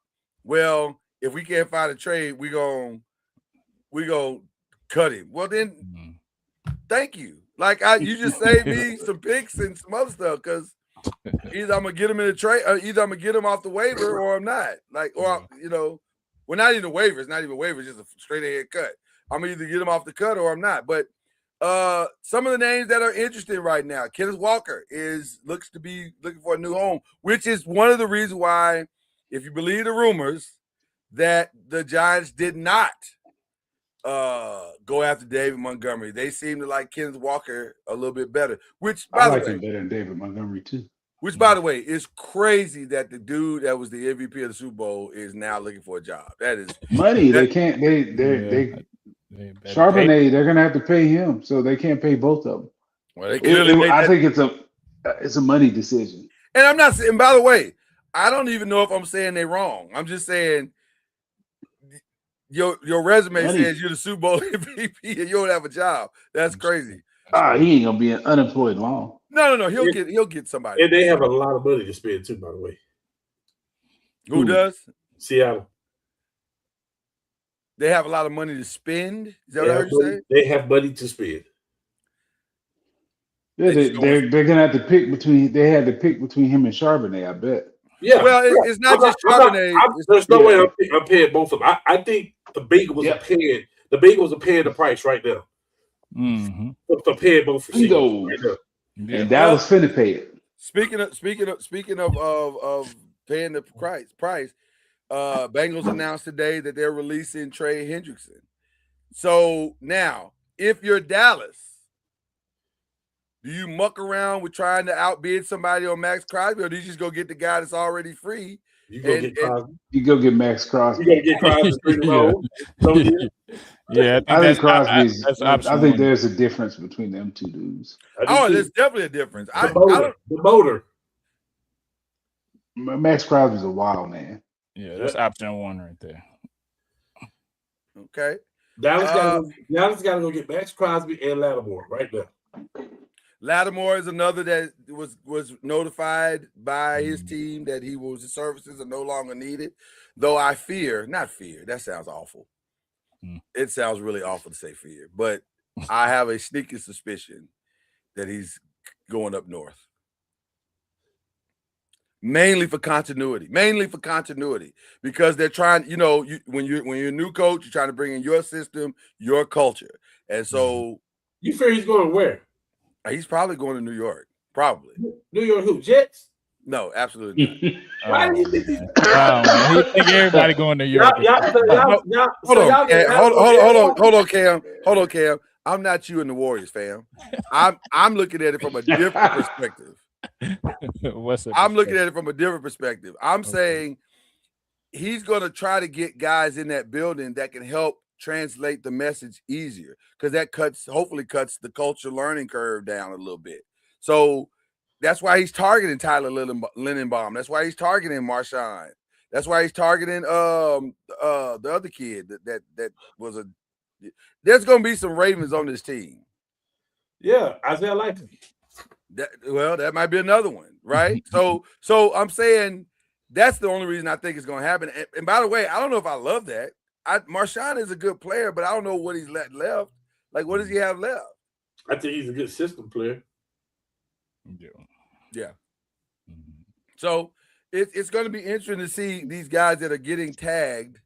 S3: well, if we can't find a trade, we gonna cut him. Well, then, thank you. Like you just saved me some picks and some other stuff because either I'm gonna get him in a trade, or either I'm gonna get him off the waiver, or I'm not. Like, or we're not even a waiver. It's not even a waiver. It's just a straight ahead cut. I'm gonna either get him off the cut or I'm not. But some of the names that are interesting right now, Kenneth Walker looks to be looking for a new home, which is one of the reasons why, if you believe the rumors, that the Giants did not go after David Montgomery. They seem to like Kenneth Walker a little bit better. Which, by
S5: I
S3: the
S5: like
S3: way,
S5: him better than David Montgomery too.
S3: Which, by the way, is crazy that the dude that was the MVP of the Super Bowl is now looking for a job. That is
S5: money. They can't. Charbonnet. They're gonna have to pay him, so they can't pay both of them.
S3: Well, they clearly
S5: I think it's a money decision.
S3: And I'm not saying. By the way, I don't even know if I'm saying they're wrong. I'm just saying your resume says you're the Super Bowl MVP and you don't have a job. That's crazy.
S5: He ain't gonna be unemployed long.
S3: No. He'll get somebody.
S6: And they have a lot of money to spend too, by the way.
S3: Who does?
S6: Seattle.
S3: They have a lot of money to spend. Is that what I heard you say?
S6: They have money to spend.
S5: Yeah, they're gonna have to pick between. They had to pick between him and Charbonnet, I bet.
S6: Yeah.
S3: Well, it's not just Charbonnet.
S6: There's no way I'm paying both of them. I think the Bengals are paying. The Bengals are paying the price right now.
S4: Mm-hmm.
S6: They're paying both receivers right now.
S5: And Dallas finna pay it.
S3: Speaking of paying the price, Bengals announced today that they're releasing Trey Hendrickson. So now, if you're Dallas, do you muck around with trying to outbid somebody on Max Crosby, or do you just go get the guy that's already free?
S6: You go get Crosby.
S5: You go get Max Crosby.
S6: You go get Crosby.
S4: Yeah,
S5: I think Crosby's.
S4: I
S5: think there's a difference between them two dudes.
S3: There's definitely a difference.
S6: The motor.
S5: Max Crosby's a wild man.
S4: Yeah, that's option one right there.
S3: Okay.
S6: Dallas got to go get Max Crosby and Lattimore right now.
S3: Lattimore is another that was notified by his team that his services are no longer needed. Though not fear. That sounds awful. It sounds really awful to say fear, but I have a sneaky suspicion that he's going up north. Mainly for continuity, because they're trying, when you're a new coach, you're trying to bring in your system, your culture. And so
S6: you fear he's going where?
S3: He's probably going to New York. Probably.
S6: New York who? Jets?
S3: No, absolutely not.
S6: Why do you think these?
S4: He think everybody going to Europe?
S3: Hold on, Cam. I'm not you and the Warriors, fam. I'm looking at it from a different perspective. I'm looking at it from a different perspective. I'm saying he's going to try to get guys in that building that can help translate the message easier, because that hopefully cuts the culture learning curve down a little bit. So that's why he's targeting Tyler Lindenbaum. That's why he's targeting Marshawn. That's why he's targeting the other kid that was there's going to be some Ravens on this team.
S6: Yeah, Isaiah Likely.
S3: That might be another one, right? So I'm saying that's the only reason I think it's going to happen. And by the way, I don't know if I love that. Marshawn is a good player, but I don't know what he's left. Like, what does he have left?
S6: I think he's a good system player.
S3: Yeah. So it's going to be interesting to see these guys that are getting tagged.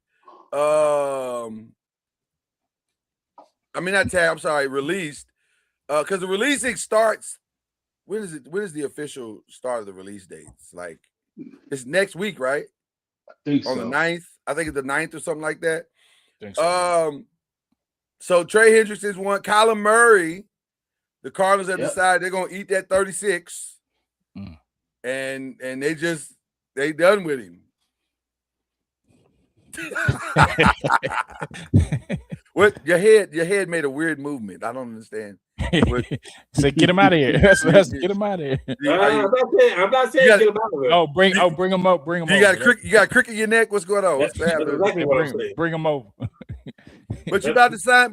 S3: I mean, not tagged. I'm sorry, released. Because the releasing starts. When is it? When is the official start of the release dates? Like, it's next week, right?
S5: I think
S3: On
S5: so.
S3: the 9th. I think it's the 9th or something like that.
S4: Think so.
S3: So Trey Hendrickson's one. Kyler Murray, the Cardinals have
S5: Yep.
S3: decided they're gonna eat that 36, and they done with him. What your head made a weird movement. I don't understand.
S4: Say get him out of here. That's get him out of here.
S6: I'm not saying get him out of here.
S4: Oh, bring him up. Bring him
S3: you
S4: over.
S3: You got a crick in your neck. What's going on? What's happening?
S6: Exactly what I'm saying.
S4: Bring him over.
S3: But you about to sign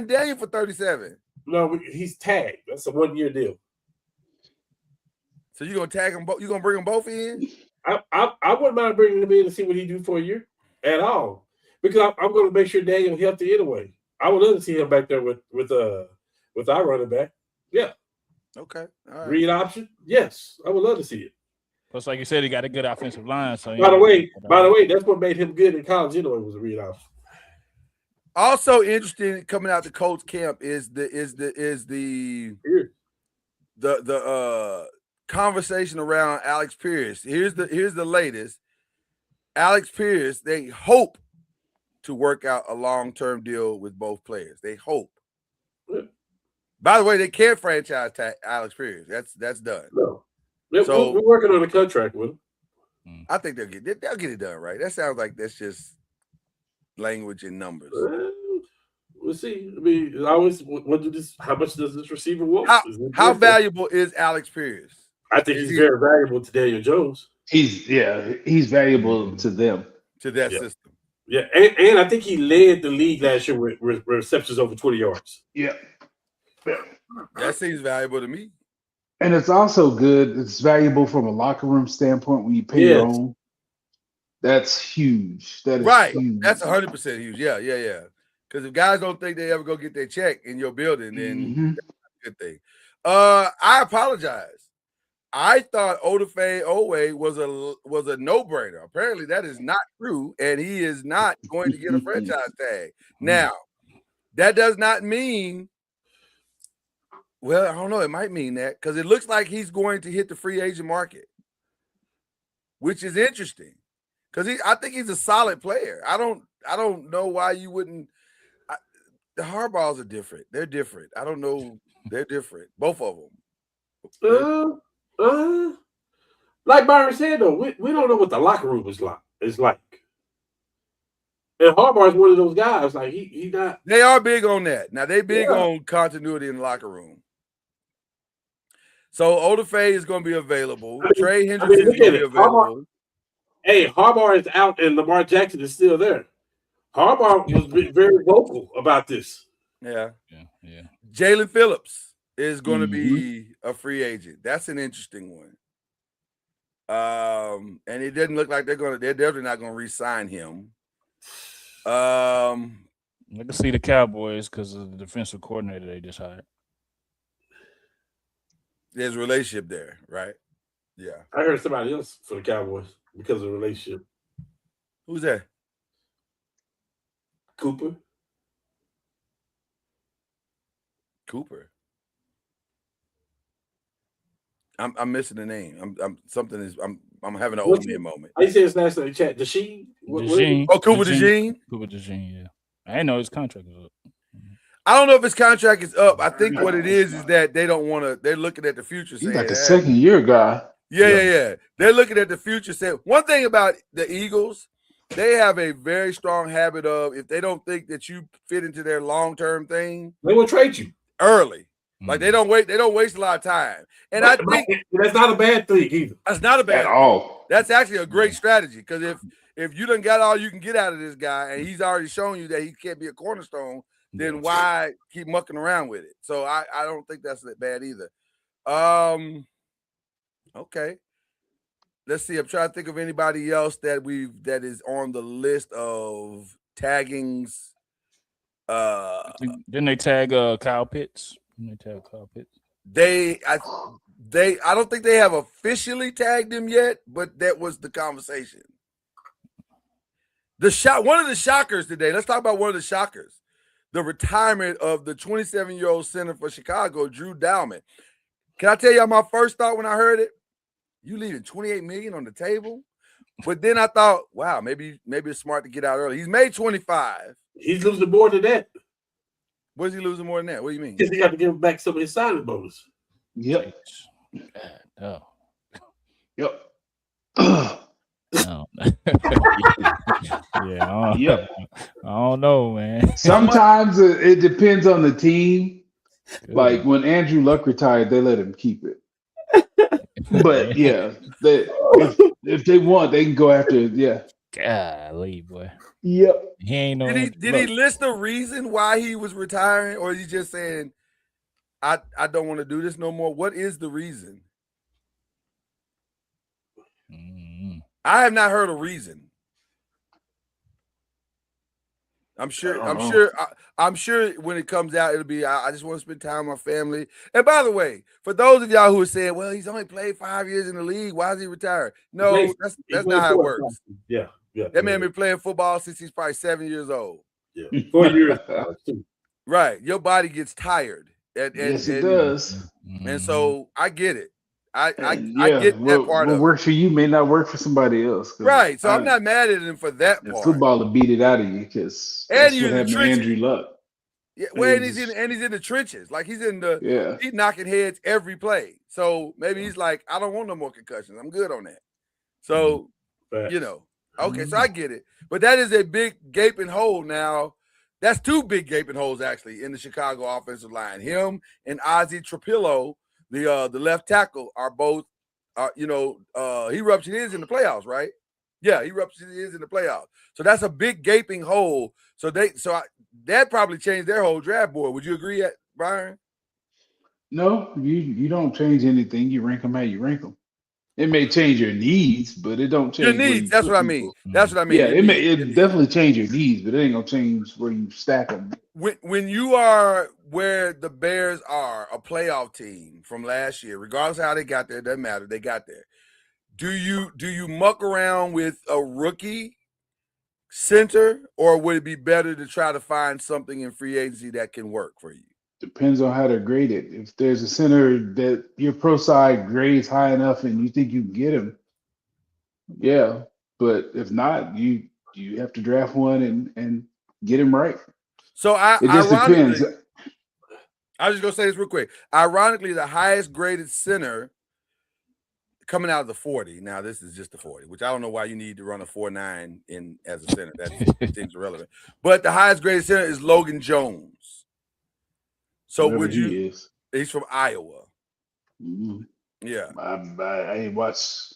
S3: Daniel for 37.
S6: No, he's tagged. That's a 1-year deal.
S3: So you gonna tag them both? You gonna bring them both in?
S6: I wouldn't mind bringing him in to see what he do for a year at all, because I'm going to make sure Daniel healthy anyway. I would love to see him back there with our running back. Yeah.
S3: Okay. All right.
S6: Read option. Yes, I would love to see it.
S4: Plus, like you said, he got a good offensive line. So
S6: By the way, that's what made him good in college anyway, was a read option.
S3: Also interesting coming out the Colts camp is the conversation around Alex Pierce. Here's the latest. Alex Pierce, they hope to work out a long-term deal with both players. They hope.
S6: Yeah.
S3: By the way, they can't franchise tag Alex Pierce. That's done.
S6: No.
S3: So
S6: we're working on a contract with him.
S3: I think they'll get it done, right? That sounds like that's just language and numbers.
S6: We'll see. I mean, I always wonder how much does this receiver want?
S3: How valuable is Alex Pierce?
S6: I think he's very valuable to Daniel Jones.
S5: He's valuable to them.
S3: To that system.
S6: Yeah, and I think he led the league last year with receptions over 20 yards.
S5: Yeah.
S3: That seems valuable to me.
S5: And it's also good. It's valuable from a locker room standpoint when you pay your own. That's huge. That is
S3: right.
S5: Huge.
S3: That's 100% huge. Yeah. Because if guys don't think they ever go get their check in your building, then that's a good thing. I apologize. I thought Odafe Owe was a no-brainer. Apparently, that is not true, and he is not going to get a franchise tag. Now, that does not mean. Well, I don't know. It might mean that because it looks like he's going to hit the free agent market, which is interesting because I think he's a solid player. I don't know why you wouldn't. The Harbaughs are different. They're different. I don't know. They're different. Both of them.
S6: Like Byron said though, we don't know what the locker room is like. And Harbaugh is one of those guys. Like he not.
S3: They are big on that. Now they big on continuity in the locker room. So Odafe is going to be available. Trey Hendrickson is going to be available.
S6: Harbaugh is out and Lamar Jackson is still there. Harbaugh was very vocal about this.
S3: Yeah. Jalen Phillips is going to be a free agent. That's an interesting one. And it doesn't look like they're definitely not going to re-sign him.
S4: I can see the Cowboys because of the defensive coordinator they just hired.
S3: There's a relationship there, right? Yeah.
S6: I heard somebody else for the Cowboys because of the relationship.
S3: Who's that?
S6: Cooper.
S3: I'm missing the name. I'm having an old man moment.
S6: I say his last name in the chat. Desheen?
S3: Oh, Cooper DeJean?
S4: Cooper DeJean, yeah. I didn't know his contract was up.
S3: I don't know if his contract is up. I think what it is that they don't want to. They're looking at the future.
S5: He's like a second-year guy.
S3: Yeah. They're looking at the future. Saying one thing about the Eagles, they have a very strong habit of if they don't think that you fit into their long-term thing,
S6: they will trade you
S3: early. Like they don't wait. They don't waste a lot of time. And I think
S6: that's not a bad thing either.
S3: That's not a bad
S5: at all.
S3: That's actually a great strategy because if you done got all you can get out of this guy and he's already shown you that he can't be a cornerstone, then why keep mucking around with it? So I don't think that's that bad either. Okay. Let's see. I'm trying to think of anybody else that is on the list of taggings. Didn't
S4: they tag Kyle Pitts? Didn't they tag Kyle Pitts?
S3: I don't think they have officially tagged him yet, but that was the conversation. One of the shockers today. Let's talk about one of the shockers. The retirement of the 27-year-old center for Chicago, Drew Dalman. Can I tell y'all my first thought when I heard it? You leaving $28 million on the table? But then I thought, wow, maybe it's smart to get out early. He's made 25.
S6: He's losing more than that.
S3: What is he losing more than that? What do you mean?
S6: Because he got to give back some of his signing bonus.
S5: Yep.
S4: Oh.
S5: Yep.
S4: No. Yeah. I don't know, man.
S5: Sometimes it depends on the team. Like when Andrew Luck retired, they let him keep it. But yeah, if they want, they can go after it. Yeah.
S4: Golly, boy.
S5: Yep.
S4: He ain't no.
S3: Did he list a reason why he was retiring, or is he just saying, I don't want to do this no more? What is the reason?
S4: Mm-hmm.
S3: I have not heard a reason. I'm sure when it comes out, it'll be, I just want to spend time with my family. And by the way, for those of y'all who are saying, well, he's only played 5 years in the league, why is he retired? No, that's not how it works.
S6: Yeah.
S3: That man been playing football since he's probably 7 years old.
S6: Yeah. 4 years.
S3: Right. Your body gets tired.
S5: Yes, it does.
S3: And so I get it. I get that part
S5: what
S3: of it.
S5: works for you may not work for somebody else.
S3: Right. So I'm not mad at him for that part.
S5: Football will beat it out of you because that's what happened to Andrew Luck.
S3: Yeah, well, he's in the trenches. Like he's knocking heads every play. So maybe he's like, I don't want no more concussions. I'm good on that. So, okay, so I get it. But that is a big gaping hole now. That's two big gaping holes actually in the Chicago offensive line. Him and Ozzie Trapillo, the left tackle, are both he ruptured his in the playoffs, right? Yeah, he ruptured his in the playoffs. So that's a big gaping hole. So that probably changed their whole draft board. Would you agree, Brian?
S5: No, you don't change anything. You rank them how you rank them. It may change your needs, but it don't change
S3: your needs. That's what I mean. That's what I mean.
S5: Yeah, it definitely change your needs, but it ain't gonna change where you stack them.
S3: When you are where the Bears are, a playoff team from last year, regardless of how they got there, it doesn't matter. They got there. Do you muck around with a rookie center, or would it be better to try to find something in free agency that can work for you?
S5: Depends on how they're graded. If there's a center that your pro side grades high enough and you think you can get him, yeah. But if not, you have to draft one and get him right.
S3: So
S5: it just depends.
S3: I was just gonna say this real quick. Ironically, the highest graded center coming out of the 40. Now this is just the 40, which I don't know why you need to run a 4.9 in as a center. That seems irrelevant. But the highest graded center is Logan Jones. So he's from Iowa.
S5: Mm-hmm.
S3: Yeah.
S5: I watched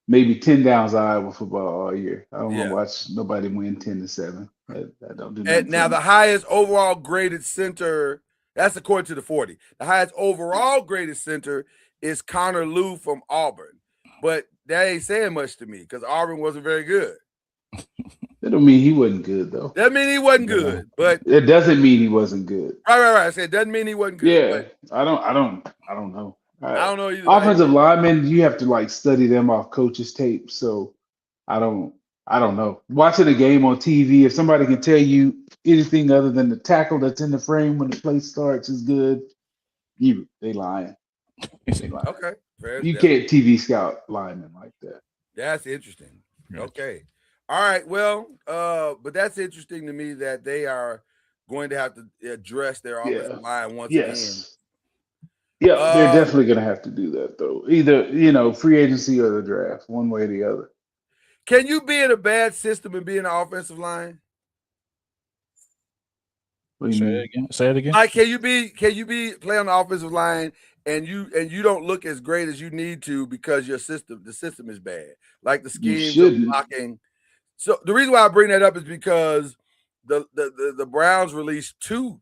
S5: maybe 10 downs of Iowa football all year. I don't want to watch nobody win 10-7. I don't do that.
S3: Now the highest overall graded center, that's according to the 40. The highest overall graded center is Connor Lew from Auburn. But that ain't saying much to me because Auburn wasn't very good.
S5: That don't mean he wasn't good, though.
S3: That mean he wasn't good, but
S5: it doesn't mean he wasn't good.
S3: Right. I said it doesn't mean he wasn't good.
S5: Yeah, I don't know.
S3: I don't know either.
S5: Offensive linemen, you have to study them off coaches' tape. So I don't know. Watching a game on TV, if somebody can tell you anything other than the tackle that's in the frame when the play starts is good, they lying.
S3: Okay.
S5: You can't TV scout linemen like that.
S3: That's interesting. Okay. All right. Well, but that's interesting to me that they are going to have to address their offensive line once again.
S5: Yeah, they're definitely going to have to do that, though. Either, free agency or the draft, one way or the other.
S3: Can you be in a bad system and be in the offensive line?
S5: What do you mean?
S4: Say it again.
S3: Like, can you be play on the offensive line and you don't look as great as you need to because the system is bad, like the schemes of blocking. So the reason why I bring that up is because the Browns released 2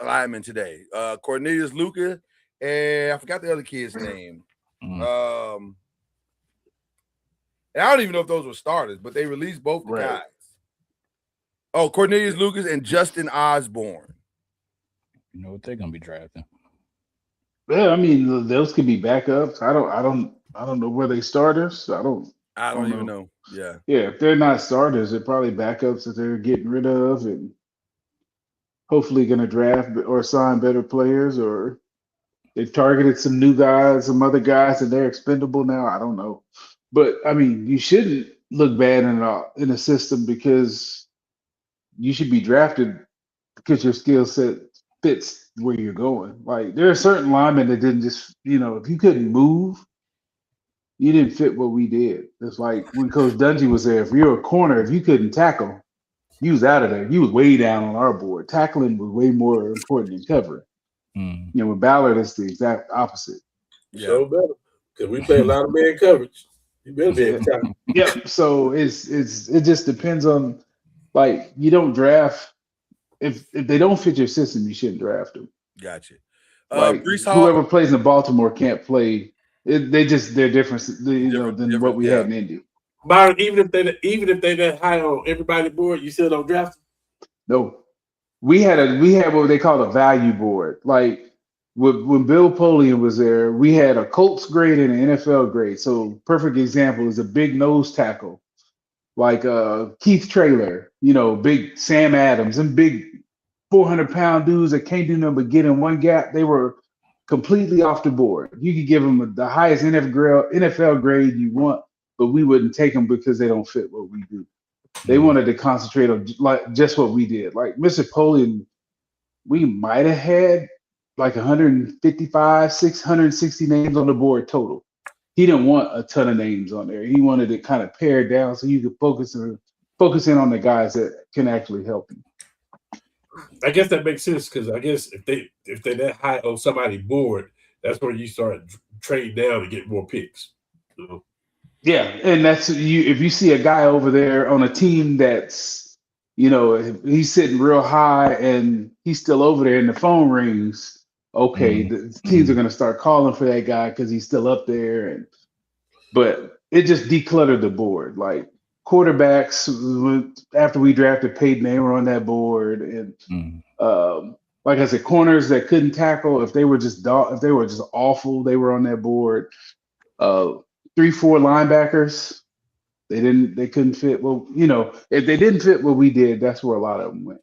S3: linemen today, Cornelius Luca, and I forgot the other kid's name. And I don't even know if those were starters, but they released both the guys. Oh, Cornelius Lucas and Justin Osborne.
S4: You know what they're gonna be drafting?
S5: Yeah, I mean those could be backups. I don't know where they starters.
S3: I
S5: I
S3: don't
S5: don't
S3: even
S5: know.
S3: know. Yeah.
S5: Yeah, if they're not starters, they're probably backups that they're getting rid of and hopefully going to draft or sign better players, or they've targeted some new guys, some other guys, and they're expendable now. I don't know, but I mean, you shouldn't look bad in a system because you should be drafted because your skill set fits where you're going. Like there are certain linemen that didn't just, if you couldn't move, you didn't fit what we did. It's like when Coach Dungy was there. If you're a corner, if you couldn't tackle, you was out of there. You was way down on our board. Tackling was way more important than covering.
S4: Mm.
S5: With Ballard, it's the exact opposite.
S3: Yeah.
S6: So better because we play a lot of man coverage. You better be able to tackle.
S5: Yep. So it just depends on, like, you don't draft if they don't fit your system, you shouldn't draft them.
S3: Gotcha.
S5: Like
S3: Brees Hall.
S5: whoever plays in Baltimore can't play. They're different, than what we had in Indy.
S6: Byron, even if they that high on everybody's board, you still don't draft them?
S5: No, we had what they called a value board. Like when Bill Polian was there, we had a Colts grade and an NFL grade. So perfect example is a big nose tackle, like Keith Traylor, big Sam Adams, and big 400-pound dudes that can't do nothing but get in one gap. They were completely off the board. You could give them the highest NFL grade you want, but we wouldn't take them because they don't fit what we do. They wanted to concentrate on like just what we did. Like Mr. Polian, we might have had like 155, 660 names on the board total. He didn't want a ton of names on there. He wanted it kind of pared down so you could focus in on the guys that can actually help you.
S6: I guess that makes sense because I guess if they're that high on somebody's board, that's where you start trading down to get more picks.
S5: Yeah, and that's if you see a guy over there on a team that's, he's sitting real high and he's still over there and the phone rings, okay, the teams are going to start calling for that guy because he's still up there. But it just decluttered the board. Like quarterbacks, after we drafted Peyton, they were on that board, and like I said, corners that couldn't tackle, if they were just awful, they were on that board. 3-4 linebackers, they couldn't fit. Well, if they didn't fit what we did, that's where a lot of them went.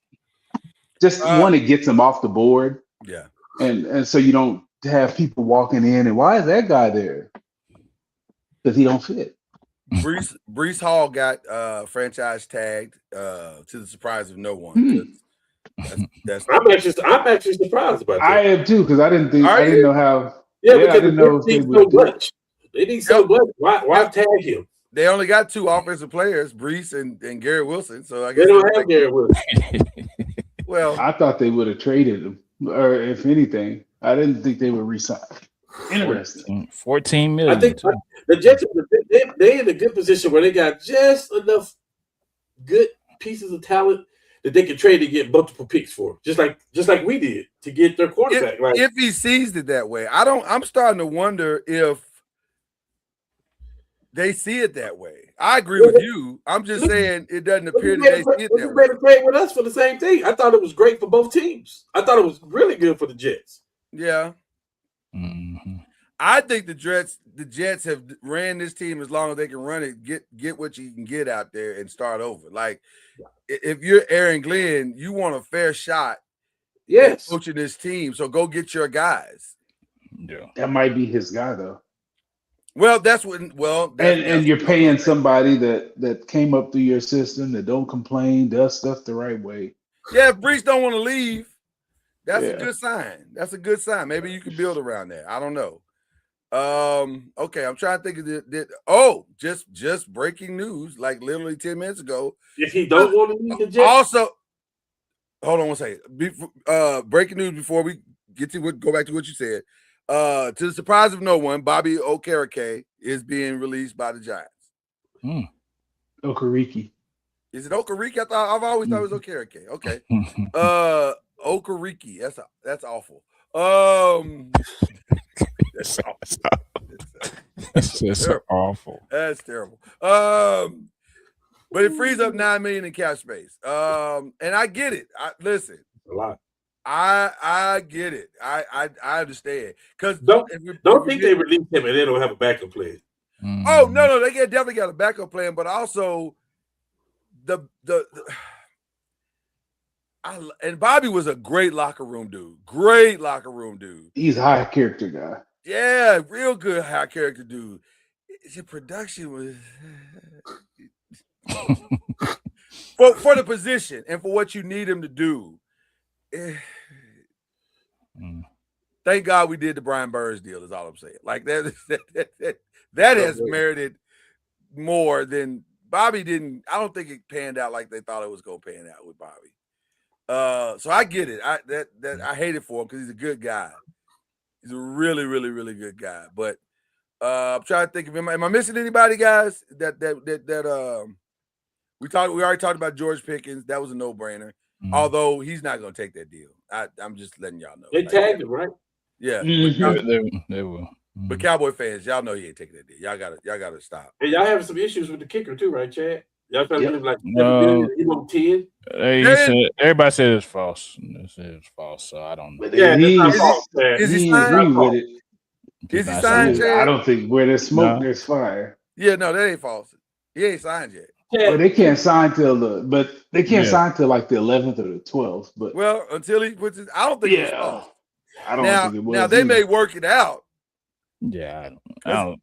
S5: Just one, it gets them off the board.
S3: Yeah.
S5: And so you don't have people walking in and why is that guy there? Because he don't fit.
S3: Brees Hall got franchise tagged to the surprise of no one. That's
S6: I'm actually surprised about that.
S5: I am too, because I didn't know how.
S6: Yeah, because
S5: I didn't know if they would do it.
S6: They need so much. Why tag him?
S3: They only got 2 offensive players, Brees and Garrett Wilson. So I guess
S6: they don't have Garrett Wilson.
S3: Well,
S5: I thought they would have traded him, or if anything, I didn't think they would resign. Interesting.
S4: 14 million.
S6: I think the Jets they're in a good position where they got just enough good pieces of talent that they can trade to get multiple picks for, just like we did to get their quarterback.
S3: If he sees it that way, I'm starting to wonder if they see it that way. I agree with you. I'm just saying it doesn't appear that they see it that way.
S6: Trade with us for the same thing. I thought it was great for both teams. I thought it was really good for the Jets.
S3: Yeah. Mm-hmm. I think the Jets have ran this team as long as they can run it, get what you can get out there and start over. Like if you're Aaron Glenn, you want a fair shot at coaching this team. So go get your guys.
S4: Yeah.
S5: That might be his guy though.
S3: Well, and
S5: you're paying somebody that came up through your system that don't complain, does stuff the right way.
S3: Yeah, if Brees don't want to leave, that's a good sign. That's a good sign. Maybe you can build around that. I don't know. Okay, I'm trying to think of just breaking news, like literally 10 minutes ago.
S6: If he don't want to leave the Jets.
S3: Also, hold on one second. Breaking news before we go back to what you said. To the surprise of no one, Bobby Okereke is being released by the Giants.
S5: Okereke.
S3: Is it Okereke? I've always thought it was Okereke. Okay. Okereke. That's awful. That's
S4: awful.
S3: That's terrible. But it frees up $9 million in cap space. And I get it. Listen.
S6: A lot.
S3: I get it. I understand. Because
S6: don't think they released him and they don't have a backup plan.
S3: Oh no, they definitely got a backup plan, but also and Bobby was a great locker room dude. Great locker room dude.
S5: He's a high character guy.
S3: Yeah, real good high character dude. His production was for the position and for what you need him to do. Thank God we did the Brian Burns deal. Is all I'm saying. Like that has merited more than Bobby didn't. I don't think it panned out like they thought it was going to pan out with Bobby. So I get it. I hate it for him because he's a good guy. He's a really, really, really good guy. But I'm trying to think of him. Am I missing anybody, guys? We already talked about George Pickens. That was a no-brainer. Although he's not going to take that deal. I'm just letting y'all know.
S6: They tagged him, right?
S3: Yeah,
S4: they will.
S3: But Cowboy fans, y'all know he ain't taking that deal. Y'all gotta stop.
S6: And y'all having some issues with the kicker too, right, Chad? Y'all trying to give him like
S4: No.
S6: 10?
S4: Everybody said it's false. They said it's false, so I don't know.
S6: Yeah,
S3: is he
S5: agree with it?
S3: Is he signed, Chad?
S5: I don't think where there's smoke, there's fire.
S3: Yeah, no, that ain't false. He ain't signed yet.
S5: Well, they can't sign till sign till like the 11th or the 12th. But
S3: until he puts his, I don't think it's false.
S5: I don't think it was.
S3: Now they may work it out.
S4: Yeah, I don't.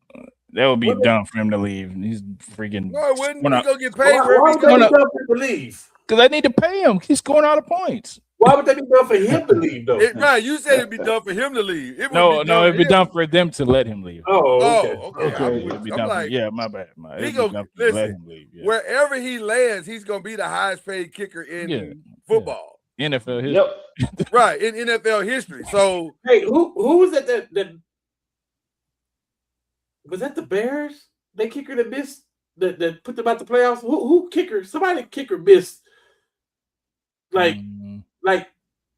S4: That would be dumb for him to leave. He's freaking.
S3: No, it wouldn't. He's gonna get paid.
S6: Why would they be dumb for him to leave?
S4: Because they need to pay him. He's scoring all the points.
S6: Why would they be dumb for him to leave though?
S3: Right, you said it'd be dumb for him to leave.
S4: It'd be dumb for them to let him leave.
S3: Okay.
S4: It'd be dumb my bad.
S3: He gonna let him leave. Yeah. Wherever he lands, he's gonna be the highest paid kicker in football.
S4: NFL history.
S3: Yep. Right, in NFL history. So
S6: hey, who was that was that the Bears? They kicker that missed that put them out the playoffs? Who kicker? Somebody kicker missed. Like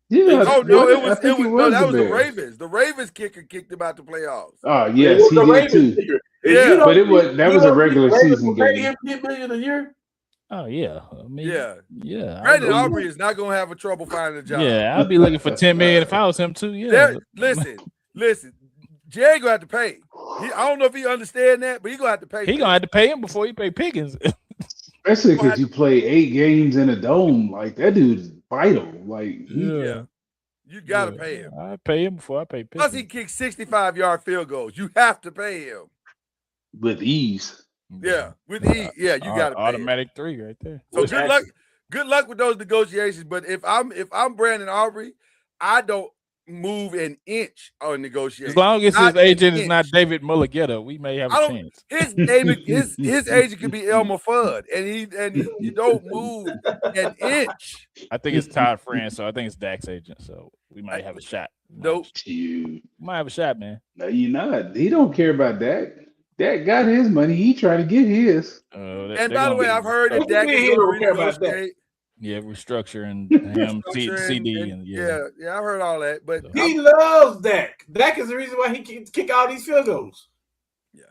S5: yeah.
S3: Oh no, it was the Ravens. The Ravens kicker kicked them out the playoffs.
S5: Oh yes, he did too.
S6: Kicker.
S3: Yeah,
S5: but that was a regular season game.
S6: $10 million a year.
S4: Oh yeah, yeah.
S3: Brandon Aubrey is not gonna have a trouble finding a job.
S4: Yeah, I'd be looking for $10 million if I was him too. Yeah.
S3: Listen. Jay gonna have to pay. I don't know if he understand that, but he gonna have to pay.
S4: He gonna have to pay him before he pay Pickens.
S5: Especially because you play 8 games in a dome. Like that dude's vital. Like
S3: you gotta pay him.
S4: I pay him before I pay Pickens.
S3: Plus he kicks 65-yard field goals. You have to pay him
S5: with ease.
S3: Yeah, with ease. Yeah, you got to
S4: automatic 3 right there.
S3: So good luck with those negotiations. But if I'm Brandon Aubrey, I don't move an inch on negotiations.
S4: As long as his agent is not David Mulligetta, we may have a chance.
S3: His agent could be Elmer Fudd, and you don't move an inch.
S4: I think it's Todd France, so I think it's Dak's agent. So we might have a shot.
S3: Nope.
S4: We might have a shot, man.
S5: No, you're not. He don't care about Dak. Dak got his money. He trying to get his.
S3: And by the way, I've heard that Dak is going to renegotiate.
S4: Yeah, restructuring him, CD, and
S3: I've heard all that. But
S6: he loves Dak. Dak is the reason why he can kick all these field goals.
S3: Yeah.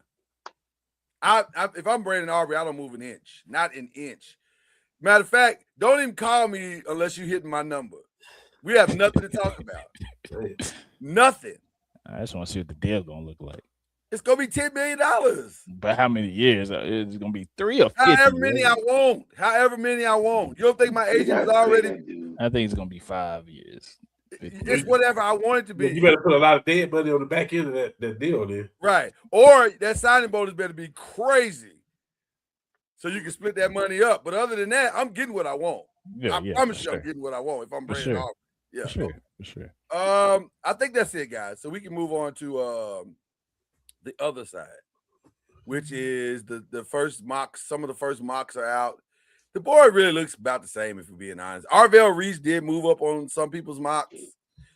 S3: If I'm Brandon Aubrey, I don't move an inch, not an inch. Matter of fact, don't even call me unless you're hitting my number. We have nothing to talk about. Nothing.
S4: I just want to see what the deal gonna look like.
S3: It's gonna be $10 million.
S4: But how many years? It's gonna be 3 or 50.
S3: However many I want. You don't think my agent is already?
S4: I think it's gonna be 5 years.
S3: It's whatever I want it to be.
S6: You better put a lot of dead money on the back end of that deal there.
S3: Right. Or that signing bonus better be crazy. So you can split that money up. But other than that, I'm getting what I want. I promise you I'm getting what I want if I'm Brandon Aubrey. Yeah.
S4: For sure.
S3: I think that's it, guys. So we can move on to the other side, which is the first mocks. Some of the first mocks are out. The board really looks about the same, if we're being honest. Arvell Reese did move up on some people's mocks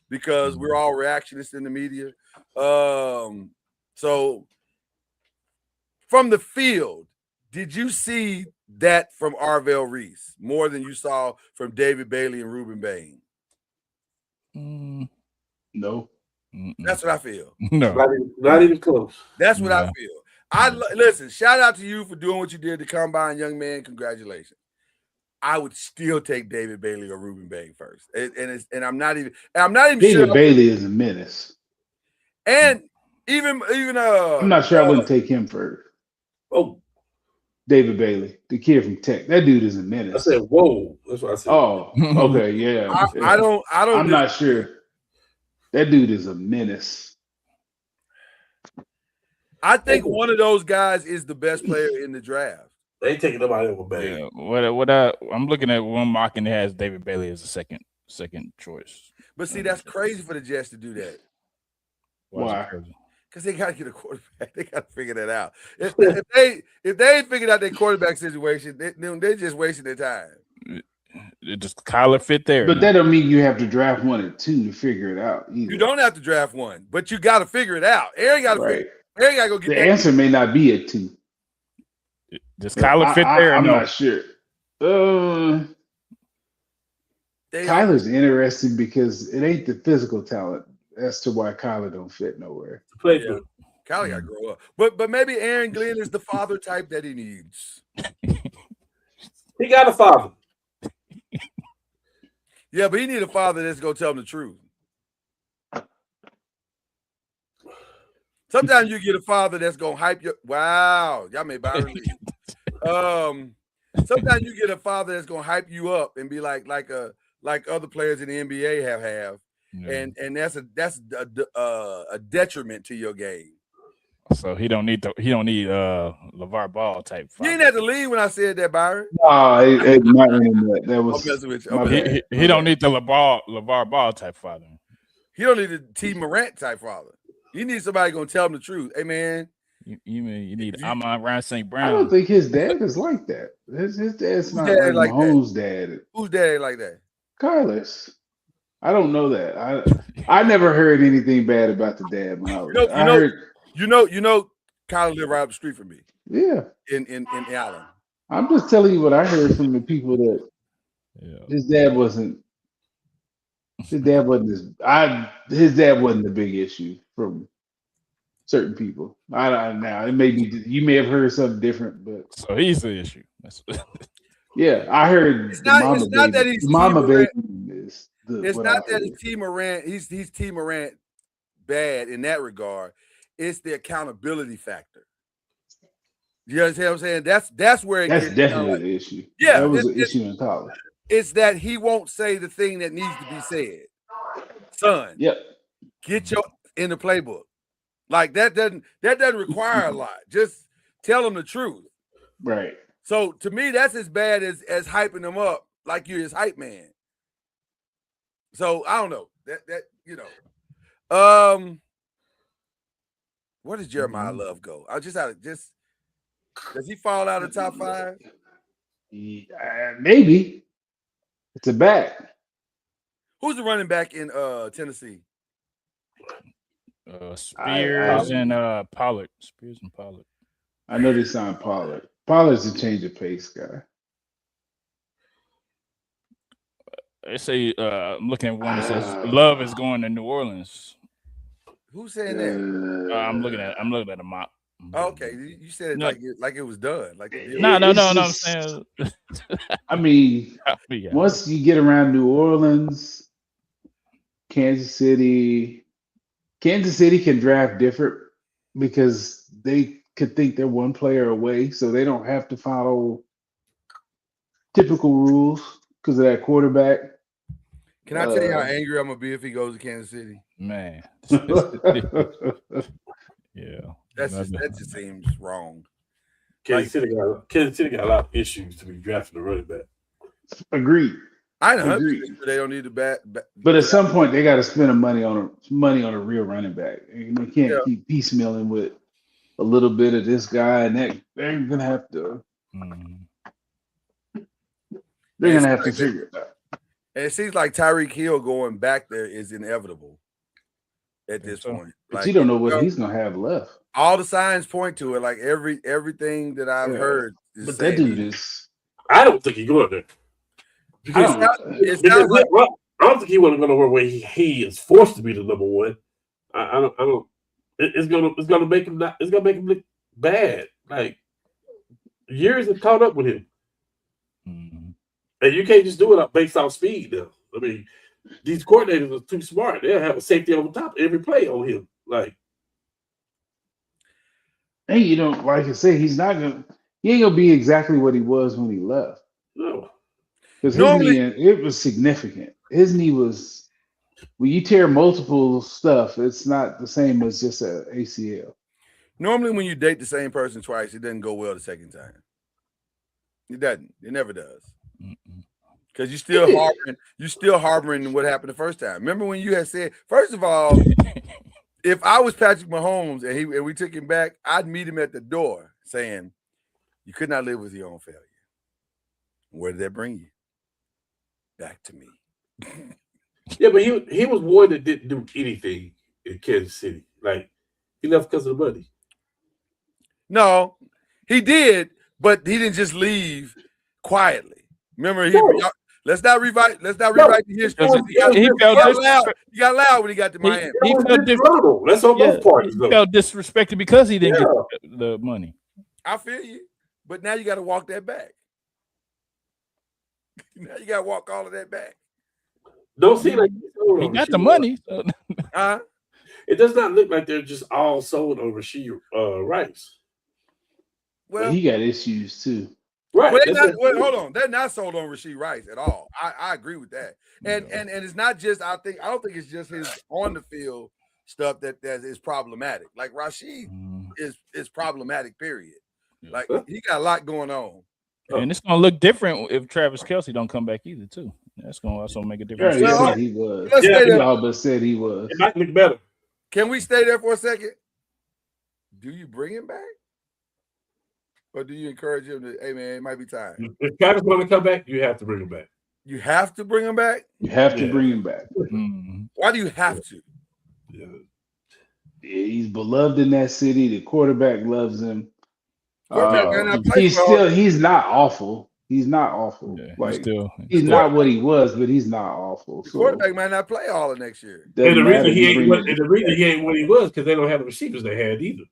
S3: because we're all reactionists in the media. So from the field, did you see that from Arvell Reese more than you saw from David Bailey and Ruben Bain?
S5: No.
S3: That's what I feel.
S4: No,
S6: not even close.
S3: That's what I feel. Listen. Shout out to you for doing what you did to Combine, young man. Congratulations. I would still take David Bailey or Ruben Bain first. And I'm not even
S5: David
S3: sure.
S5: Bailey is a menace.
S3: And even
S5: I'm not sure I wouldn't take him first.
S6: Oh,
S5: David Bailey, the kid from Tech. That dude is a menace.
S6: I said, whoa. That's what I said.
S5: Oh, okay, yeah.
S3: I don't.
S5: I'm not sure. That dude is a menace.
S3: I think one of those guys is the best player in the draft.
S6: They ain't taking nobody over Bailey.
S4: Yeah, I'm looking at one mock and it has David Bailey as a second choice.
S3: But see, that's crazy for the Jets to do that.
S5: Why?
S3: Because they got to get a quarterback. They got to figure that out. If they ain't figured out their quarterback situation, they're just wasting their time.
S4: It just Kyler fit there.
S5: But that don't mean you have to draft 1 and 2 to figure it out either.
S3: You don't have to draft 1, but you got to figure it out. Aaron got to figure. Aaron got to go get
S5: the answer may not be a 2.
S4: Does Kyler fit there?
S5: I'm not sure. Kyler's interesting because it ain't the physical talent as to why Kyler don't fit nowhere.
S3: Kyler got to grow up. But maybe Aaron Glenn is the father type that he needs.
S6: He got a father.
S3: Yeah, but he need a father that's going to tell him the truth. Sometimes you get a father that's going to hype you. Wow. Y'all made Byron leave. Sometimes you get a father that's going to hype you up and be like other players in the NBA have. Yeah. And that's a detriment to your game.
S4: So he don't need LeVar Ball type.
S3: You didn't have to leave when I said that, Byron.
S5: No, it not in that. That was
S4: he don't need the LeVar Ball type father.
S3: He don't need the T. Morant type father. You need somebody gonna tell him the truth. Hey man,
S4: you need Amon-Ra St. Brown.
S5: I don't think his dad is like that. His dad's not like Mahomes' dad.
S3: Whose dad ain't like that?
S5: Kyler's. I don't know that. I never heard anything bad about the dad when I was.
S3: You know, Kyler lived right up the street from me.
S5: Yeah,
S3: in Allen.
S5: I'm just telling you what I heard from the people that his dad wasn't. His dad wasn't the big issue from certain people. Now it may be you may have heard something different, but
S4: so he's the issue.
S5: Yeah, I heard.
S3: It's not that he's
S5: Mama baby.
S3: It's not that he's T. Morant. He's T. Morant bad in that regard. It's the accountability factor. You understand what I'm saying? That's where
S5: that's definitely the issue.
S3: Yeah,
S5: that was an issue in college.
S3: It's that he won't say the thing that needs to be said. Son, get your in the playbook. Like that doesn't require a lot. Just tell him the truth.
S5: Right.
S3: So to me, that's as bad as hyping him up like you're his hype man. So I don't know. That you know. Where does Jeremiah Love go? Does he fall out of top 5?
S5: Maybe. It's a back.
S3: Who's the running back in Tennessee?
S4: Spears and Pollard. Spears and Pollard.
S5: I know they signed Pollard. Pollard's a change of pace guy.
S4: They say I'm looking at one that says Love is going to New Orleans.
S3: Who's saying that?
S4: I'm looking at a mock.
S3: Okay, you said it like it was done. Like
S4: no. I'm saying.
S5: I mean, once you get around New Orleans, Kansas City can draft different because they could think they're one player away, so they don't have to follow typical rules because of that quarterback.
S3: Can I tell you how angry I'm gonna be if he goes to Kansas City?
S4: Man. Yeah.
S3: That just seems wrong.
S6: Kansas City got a lot of issues to be drafting a running back.
S5: Agreed.
S3: I know. They don't need the bat.
S5: But at some point, they got to spend money on a real running back. They can't keep piecemealing with a little bit of this guy and that. They're gonna have to. They're gonna have to figure it out.
S3: And it seems like Tyreek Hill going back there is inevitable at this point.
S5: But you don't know what he's gonna have left.
S3: All the signs point to it. Like everything that I've heard.
S5: But that dude is.
S6: I don't think he's going there. Because I don't think he wasn't going to work where he is forced to be the number one. I don't. It's gonna make him not. It's gonna make him look bad. Like years have caught up with him. And you can't just do it based off speed, though. I mean, these coordinators are too smart. They'll have a safety over top every play on him. Like,
S5: and like I said, he ain't gonna be exactly what he was when he left.
S6: no.
S5: Because his
S3: Normally-
S5: knee, it was significant. His knee was, when you tear multiple stuff, it's not the same as just a ACL.
S3: Normally, when you date the same person twice, it doesn't go well the second time. It doesn't. It never does. Because you're still harboring what happened the first time. Remember when you had said, first of all, if I was Patrick Mahomes and we took him back, I'd meet him at the door saying, "You could not live with your own failure." Where did that bring you? Back to me.
S6: Yeah, but he was one that didn't do anything in Kansas City. Like, he left because of the money.
S3: No, he did, but he didn't just leave quietly. Remember, let's not rewrite the history. He got loud when he got to Miami.
S6: He felt disrespected. That's on both parties.
S4: He felt disrespected because he didn't get the money.
S3: I feel you, but now you got to walk that back. Now you got to walk all of that back.
S6: Don't see like
S4: he got the money. So.
S6: It does not look like they're just all sold on Rashee Rice.
S3: Well,
S5: he got issues too.
S6: Right.
S3: Hold on. They're not sold on Rashee Rice at all. I agree with that. And it's not just I don't think it's just his on the field stuff that is problematic. Like Rashee is problematic, period. Like he got a lot going on.
S4: And it's gonna look different if Travis Kelce don't come back either, too. That's gonna also make a difference.
S5: Yeah, he was. But said he was.
S6: It might look better.
S3: Can we stay there for a second? Do you bring him back? Or do you encourage him to, hey man, it might be time?
S6: If Travis want to come back, you have to bring him back.
S3: You have to bring him back?
S5: You have to bring him back.
S4: Mm-hmm.
S3: Why do you have to?
S5: Yeah, he's beloved in that city. The quarterback loves him. He's not awful. He's not awful. Yeah, he's not what he was, but he's not awful.
S3: The quarterback might not play all of next year.
S6: And the reason he ain't what he was because they don't have the receivers they had either.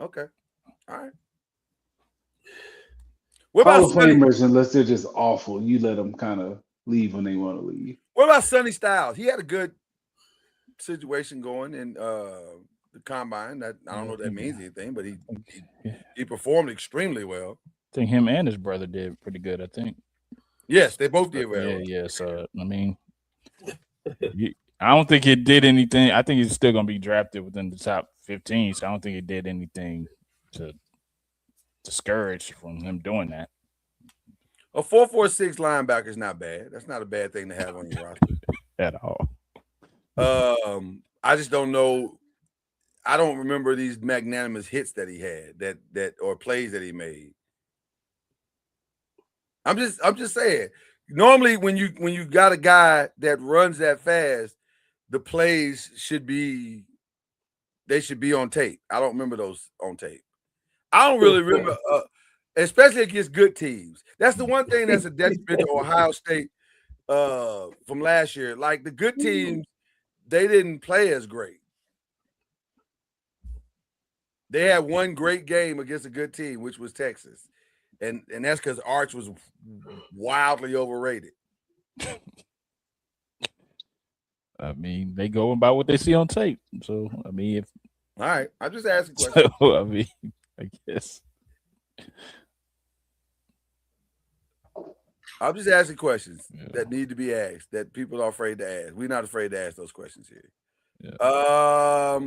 S3: Okay. All right.
S5: What about Hall of Famers, unless they're just awful, you let them kind of leave when they want to leave.
S3: What about Sonny Styles? He had a good situation going in the combine. That I don't know if that means anything, but he performed extremely well.
S4: I think him and his brother did pretty good. I think.
S3: Yes, they both did well.
S4: Yeah. So I mean, I don't think it did anything. I think he's still going to be drafted within the top 15. So I don't think it did anything to discourage from him doing that.
S3: A 4.46 linebacker is not bad. That's not a bad thing to have on your roster
S4: at all.
S3: I just don't know. I don't remember these magnanimous hits that he had that or plays that he made. I'm just saying. Normally, when you got a guy that runs that fast, the plays should be on tape. I don't remember those on tape. I don't really remember, especially against good teams. That's the one thing that's a detriment to Ohio State from last year. Like the good teams, they didn't play as great. They had one great game against a good team, which was Texas. And that's because Arch was wildly overrated.
S4: I mean, they go about what they see on tape. So, I mean,
S3: all right, I'm just asking questions.
S4: So, I mean, I guess.
S3: I'm just asking questions that need to be asked that people are afraid to ask. We're not afraid to ask those questions here. Yeah.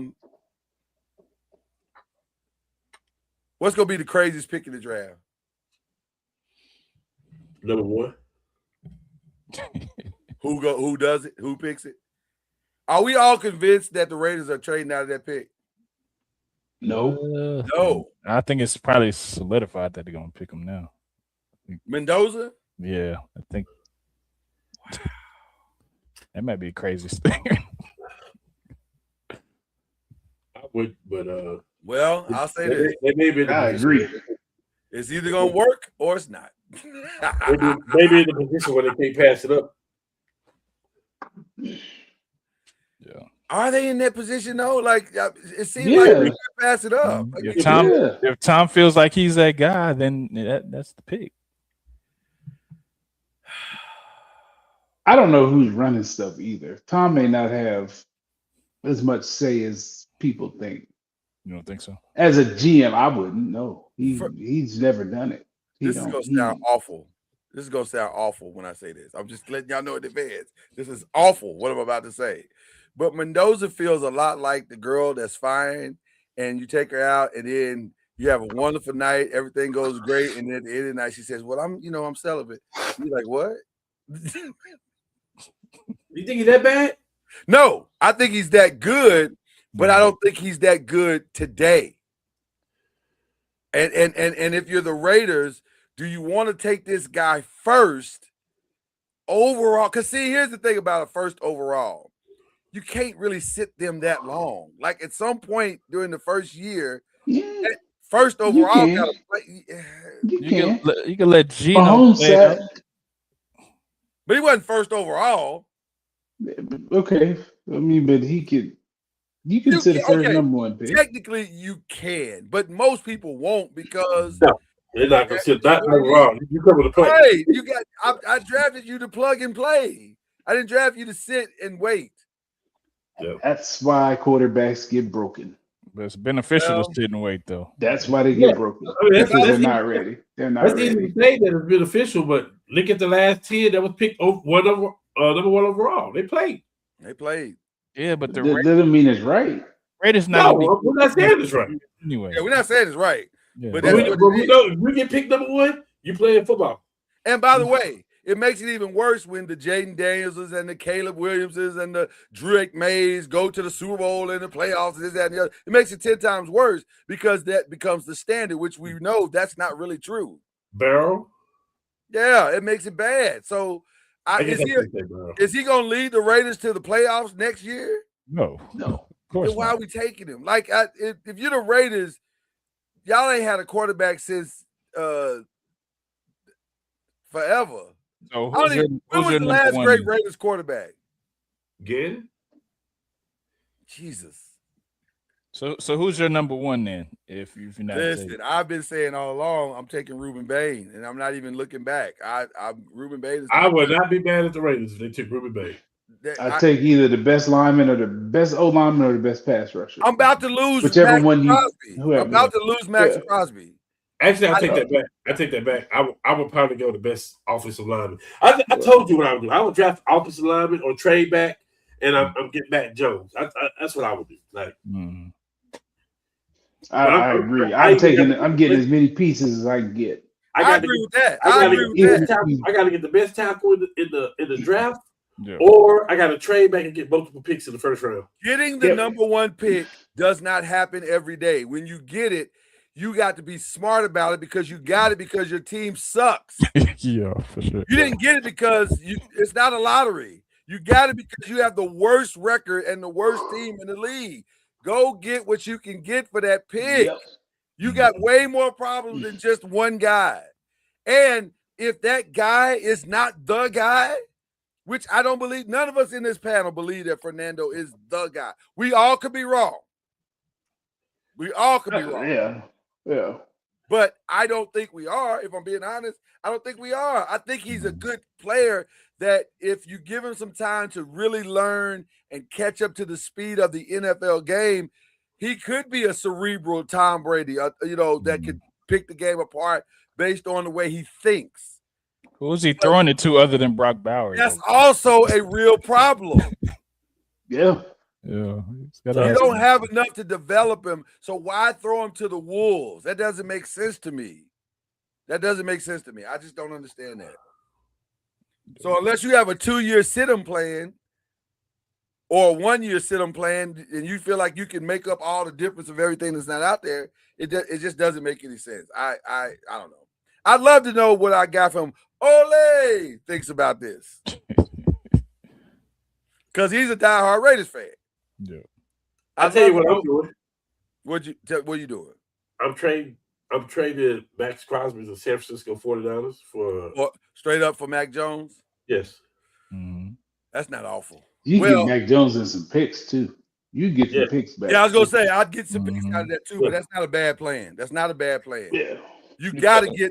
S3: What's gonna be the craziest pick in the draft?
S6: Number one.
S3: Who does it? Who picks it? Are we all convinced that the Raiders are trading out of that pick?
S5: No.
S3: No.
S4: I think it's probably solidified that they're gonna pick him now.
S3: Mendoza?
S4: Yeah, I think that might be the craziest thing.
S6: I would, but
S3: well, I'll say this.
S5: I agree.
S3: It's either gonna work or it's not.
S6: maybe in the position where they can't pass it up.
S4: Yeah.
S3: Are they in that position though? Like it seems like they can pass it up. Like,
S4: if Tom feels like he's that guy, then that's the pick.
S5: I don't know who's running stuff either. Tom may not have as much say as people think.
S4: You don't think so?
S5: As a GM, I wouldn't know.
S3: For-
S5: He's never done it.
S3: This is gonna sound awful. This is gonna sound awful when I say this. I'm just letting y'all know in advance. This is awful. What I'm about to say, but Mendoza feels a lot like the girl that's fine, and you take her out, and then you have a wonderful night. Everything goes great, and then at the end of the night, she says, "Well, I'm celibate." You're like, "What?"
S6: You think he's that bad?
S3: No, I think he's that good, but I don't think he's that good today. And if you're the Raiders, do you want to take this guy first overall? Because see, here's the thing about a first overall. You can't really sit them that long. Like at some point during the first year, first overall gotta play.
S4: You can let Geno play.
S3: But he wasn't first overall.
S5: Okay. I mean, but he could. You consider first number one pick.
S3: Technically, you can, but most people won't because
S6: they're not consider that overall. You cover the play.
S3: Right. You got. I drafted you to plug and play. I didn't draft you to sit and wait.
S6: Yeah.
S5: That's why quarterbacks get broken.
S4: But it's beneficial to sit and wait, though.
S5: That's why they get broken.
S6: I mean,
S5: because they're not ready. They're not
S6: that's
S5: ready.
S6: easy to say that it's beneficial, but look at the last 10 that was picked number one overall. They played.
S4: Yeah, but
S5: that doesn't mean it's right.
S4: Raiders not.
S6: No, we're not saying it's right.
S4: Anyway,
S3: yeah, we're not saying it's right.
S4: Yeah.
S3: But that's
S6: we know if you get picked number one, you playing football.
S3: And by the way, it makes it even worse when the Jaden Danielses and the Caleb Williamses and the Drake Mays go to the Super Bowl and the playoffs and this, that, and the other. It makes it 10 times worse because that becomes the standard, which we know that's not really true.
S6: Barrel?
S3: Yeah, it makes it bad. So is he going to lead the Raiders to the playoffs next year?
S4: No.
S3: Then why are we taking him? Like, if you're the Raiders, y'all ain't had a quarterback since forever.
S4: So
S3: when was the last great Raiders quarterback?
S6: Again?
S3: Jesus.
S4: So who's your number one then? If you're not
S3: listen, I've been saying all along, I'm taking Ruben Bain, and I'm not even looking back. Ruben Bain.
S6: I would not be mad at the Raiders if they took Ruben Bain.
S5: I take either the best lineman or the best O lineman or the best pass rusher.
S3: I'm about to lose
S5: whichever
S3: Max
S5: one
S3: Crosby. I'm about to lose Max Crosby.
S6: Actually, I take that back. I take that back. I would probably go the best offensive lineman. I told you what I would do. I would draft offensive lineman or trade back, and I'm getting back Jones. That's what I would do. Like,
S5: I agree. I'm getting as many pieces as I can get.
S3: I agree with that.
S6: I got to get the best tackle in the draft, or I got to trade back and get multiple picks in the first round.
S3: Getting the number one pick does not happen every day. When you get it, you got to be smart about it because you got it because your team sucks.
S4: Yeah, for sure.
S3: You didn't get it because it's not a lottery. You got it because you have the worst record and the worst team in the league. Go get what you can get for that pick. Yep. You got way more problems than just one guy. And if that guy is not the guy, which I don't believe, none of us in this panel believe that Fernando is the guy. We all could be wrong. We all could be wrong.
S5: Yeah.
S3: But I don't think we are. If I'm being honest, I don't think we are. I think he's a good player that if you give him some time to really learn and catch up to the speed of the NFL game, he could be a cerebral Tom Brady, that could pick the game apart based on the way he thinks.
S4: Who's he throwing it to other than Brock Bowers?
S3: That's also a real problem.
S5: Yeah.
S4: You
S3: don't have enough to develop him, so why throw him to the Wolves? That doesn't make sense to me. I just don't understand that. So unless you have a 2-year sit-em plan or a 1-year sit-em plan, and you feel like you can make up all the difference of everything that's not out there, it just doesn't make any sense. I don't know. I'd love to know what our guy from Ole thinks about this, because he's a diehard Raiders fan.
S4: Yeah,
S6: I'll tell you what I'm doing.
S3: What you doing?
S6: I'm trading Max Crosby to San Francisco 49ers for
S3: straight up for Mac Jones.
S6: Yes,
S3: that's not awful.
S5: You get Mac Jones and some picks too. You get some picks back.
S3: Yeah, I was gonna say I'd get some picks out of that too, but that's not a bad plan. Yeah, you got to get.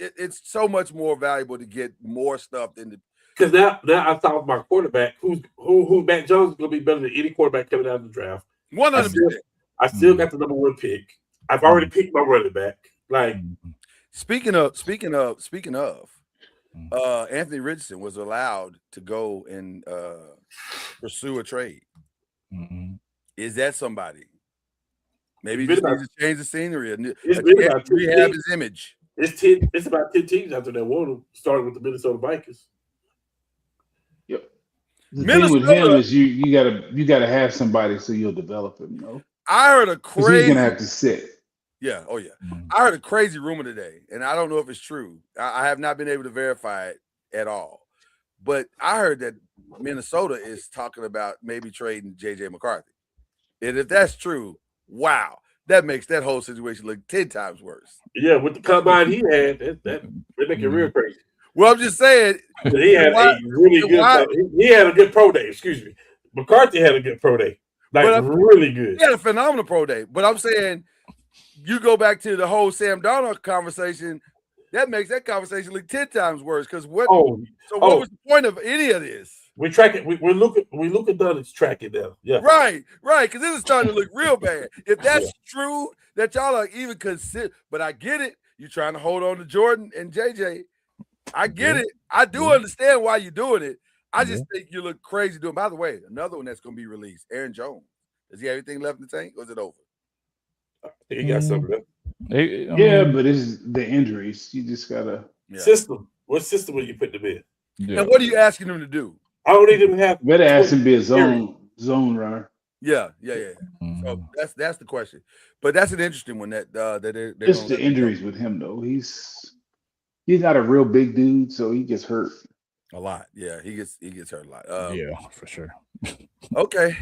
S3: It's so much more valuable to get more stuff than
S6: Because now I thought my quarterback, who Mac Jones is going to be better than any quarterback coming out of the draft.
S3: 100%.
S6: I still got the number one pick. I've already picked my running back. Like
S3: speaking of, Anthony Richardson was allowed to go and pursue a trade. Is that somebody? Maybe he just needs to change the scenery. Rehab his image.
S6: It's about 10 teams out there that want him, starting with the Minnesota Vikings.
S5: Yep. The thing with him is you gotta have somebody so you'll develop him. No,
S3: I heard a crazy.
S5: He's gonna have to sit.
S3: Yeah. Oh yeah. I heard a crazy rumor today, and I don't know if it's true. I have not been able to verify it at all, but I heard that Minnesota is talking about maybe trading JJ McCarthy, and if that's true, wow, that makes that whole situation look 10 times worse.
S6: Yeah, with the combine he had, they make it real crazy.
S3: Well, I'm just saying
S6: he had a really good. He had a good pro day. Excuse me, McCarthy had a good pro day, really good.
S3: He had a phenomenal pro day. But I'm saying, you go back to the whole Sam Darnold conversation, that makes that conversation look 10 times worse. Because what was the point of any of this?
S6: We track it. We're looking done. It's tracking now. Yeah,
S3: right. Because this is starting to look real bad. If that's true, that y'all are even consider. But I get it. You're trying to hold on to Jordan and JJ. I get it. I do understand why you're doing it. I just think you look crazy doing. By the way, another one that's going to be released, Aaron Jones. Does he have anything left in the tank, or is it over?
S6: He got something left.
S5: But it's the injuries. You just gotta
S6: system. What system will you put them in?
S3: Yeah. And what are you asking them to do?
S6: I don't need them to have.
S5: Better ask him to be a zone runner.
S3: Yeah. So that's the question. But that's an interesting one that they're
S5: just the injuries with him though. He's not a real big dude, so he gets hurt
S3: a lot. Yeah, he gets hurt a lot.
S4: Yeah, for sure.
S3: Okay.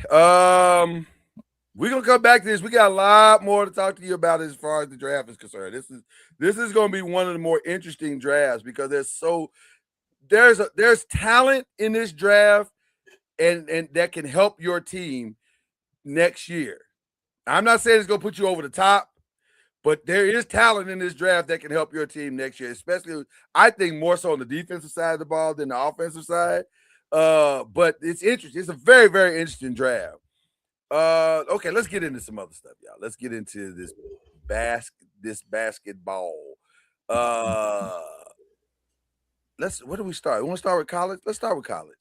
S3: We're gonna come back to this. We got a lot more to talk to you about as far as the draft is concerned. This is gonna be one of the more interesting drafts because there's talent in this draft and that can help your team next year. I'm not saying it's gonna put you over the top, but there is talent in this draft that can help your team next year, especially I think more so on the defensive side of the ball than the offensive side. But it's interesting. It's a very, very interesting draft. Okay, let's get into some other stuff, y'all. Let's get into this basketball. Where do we start? We want to start with college? Let's start with college.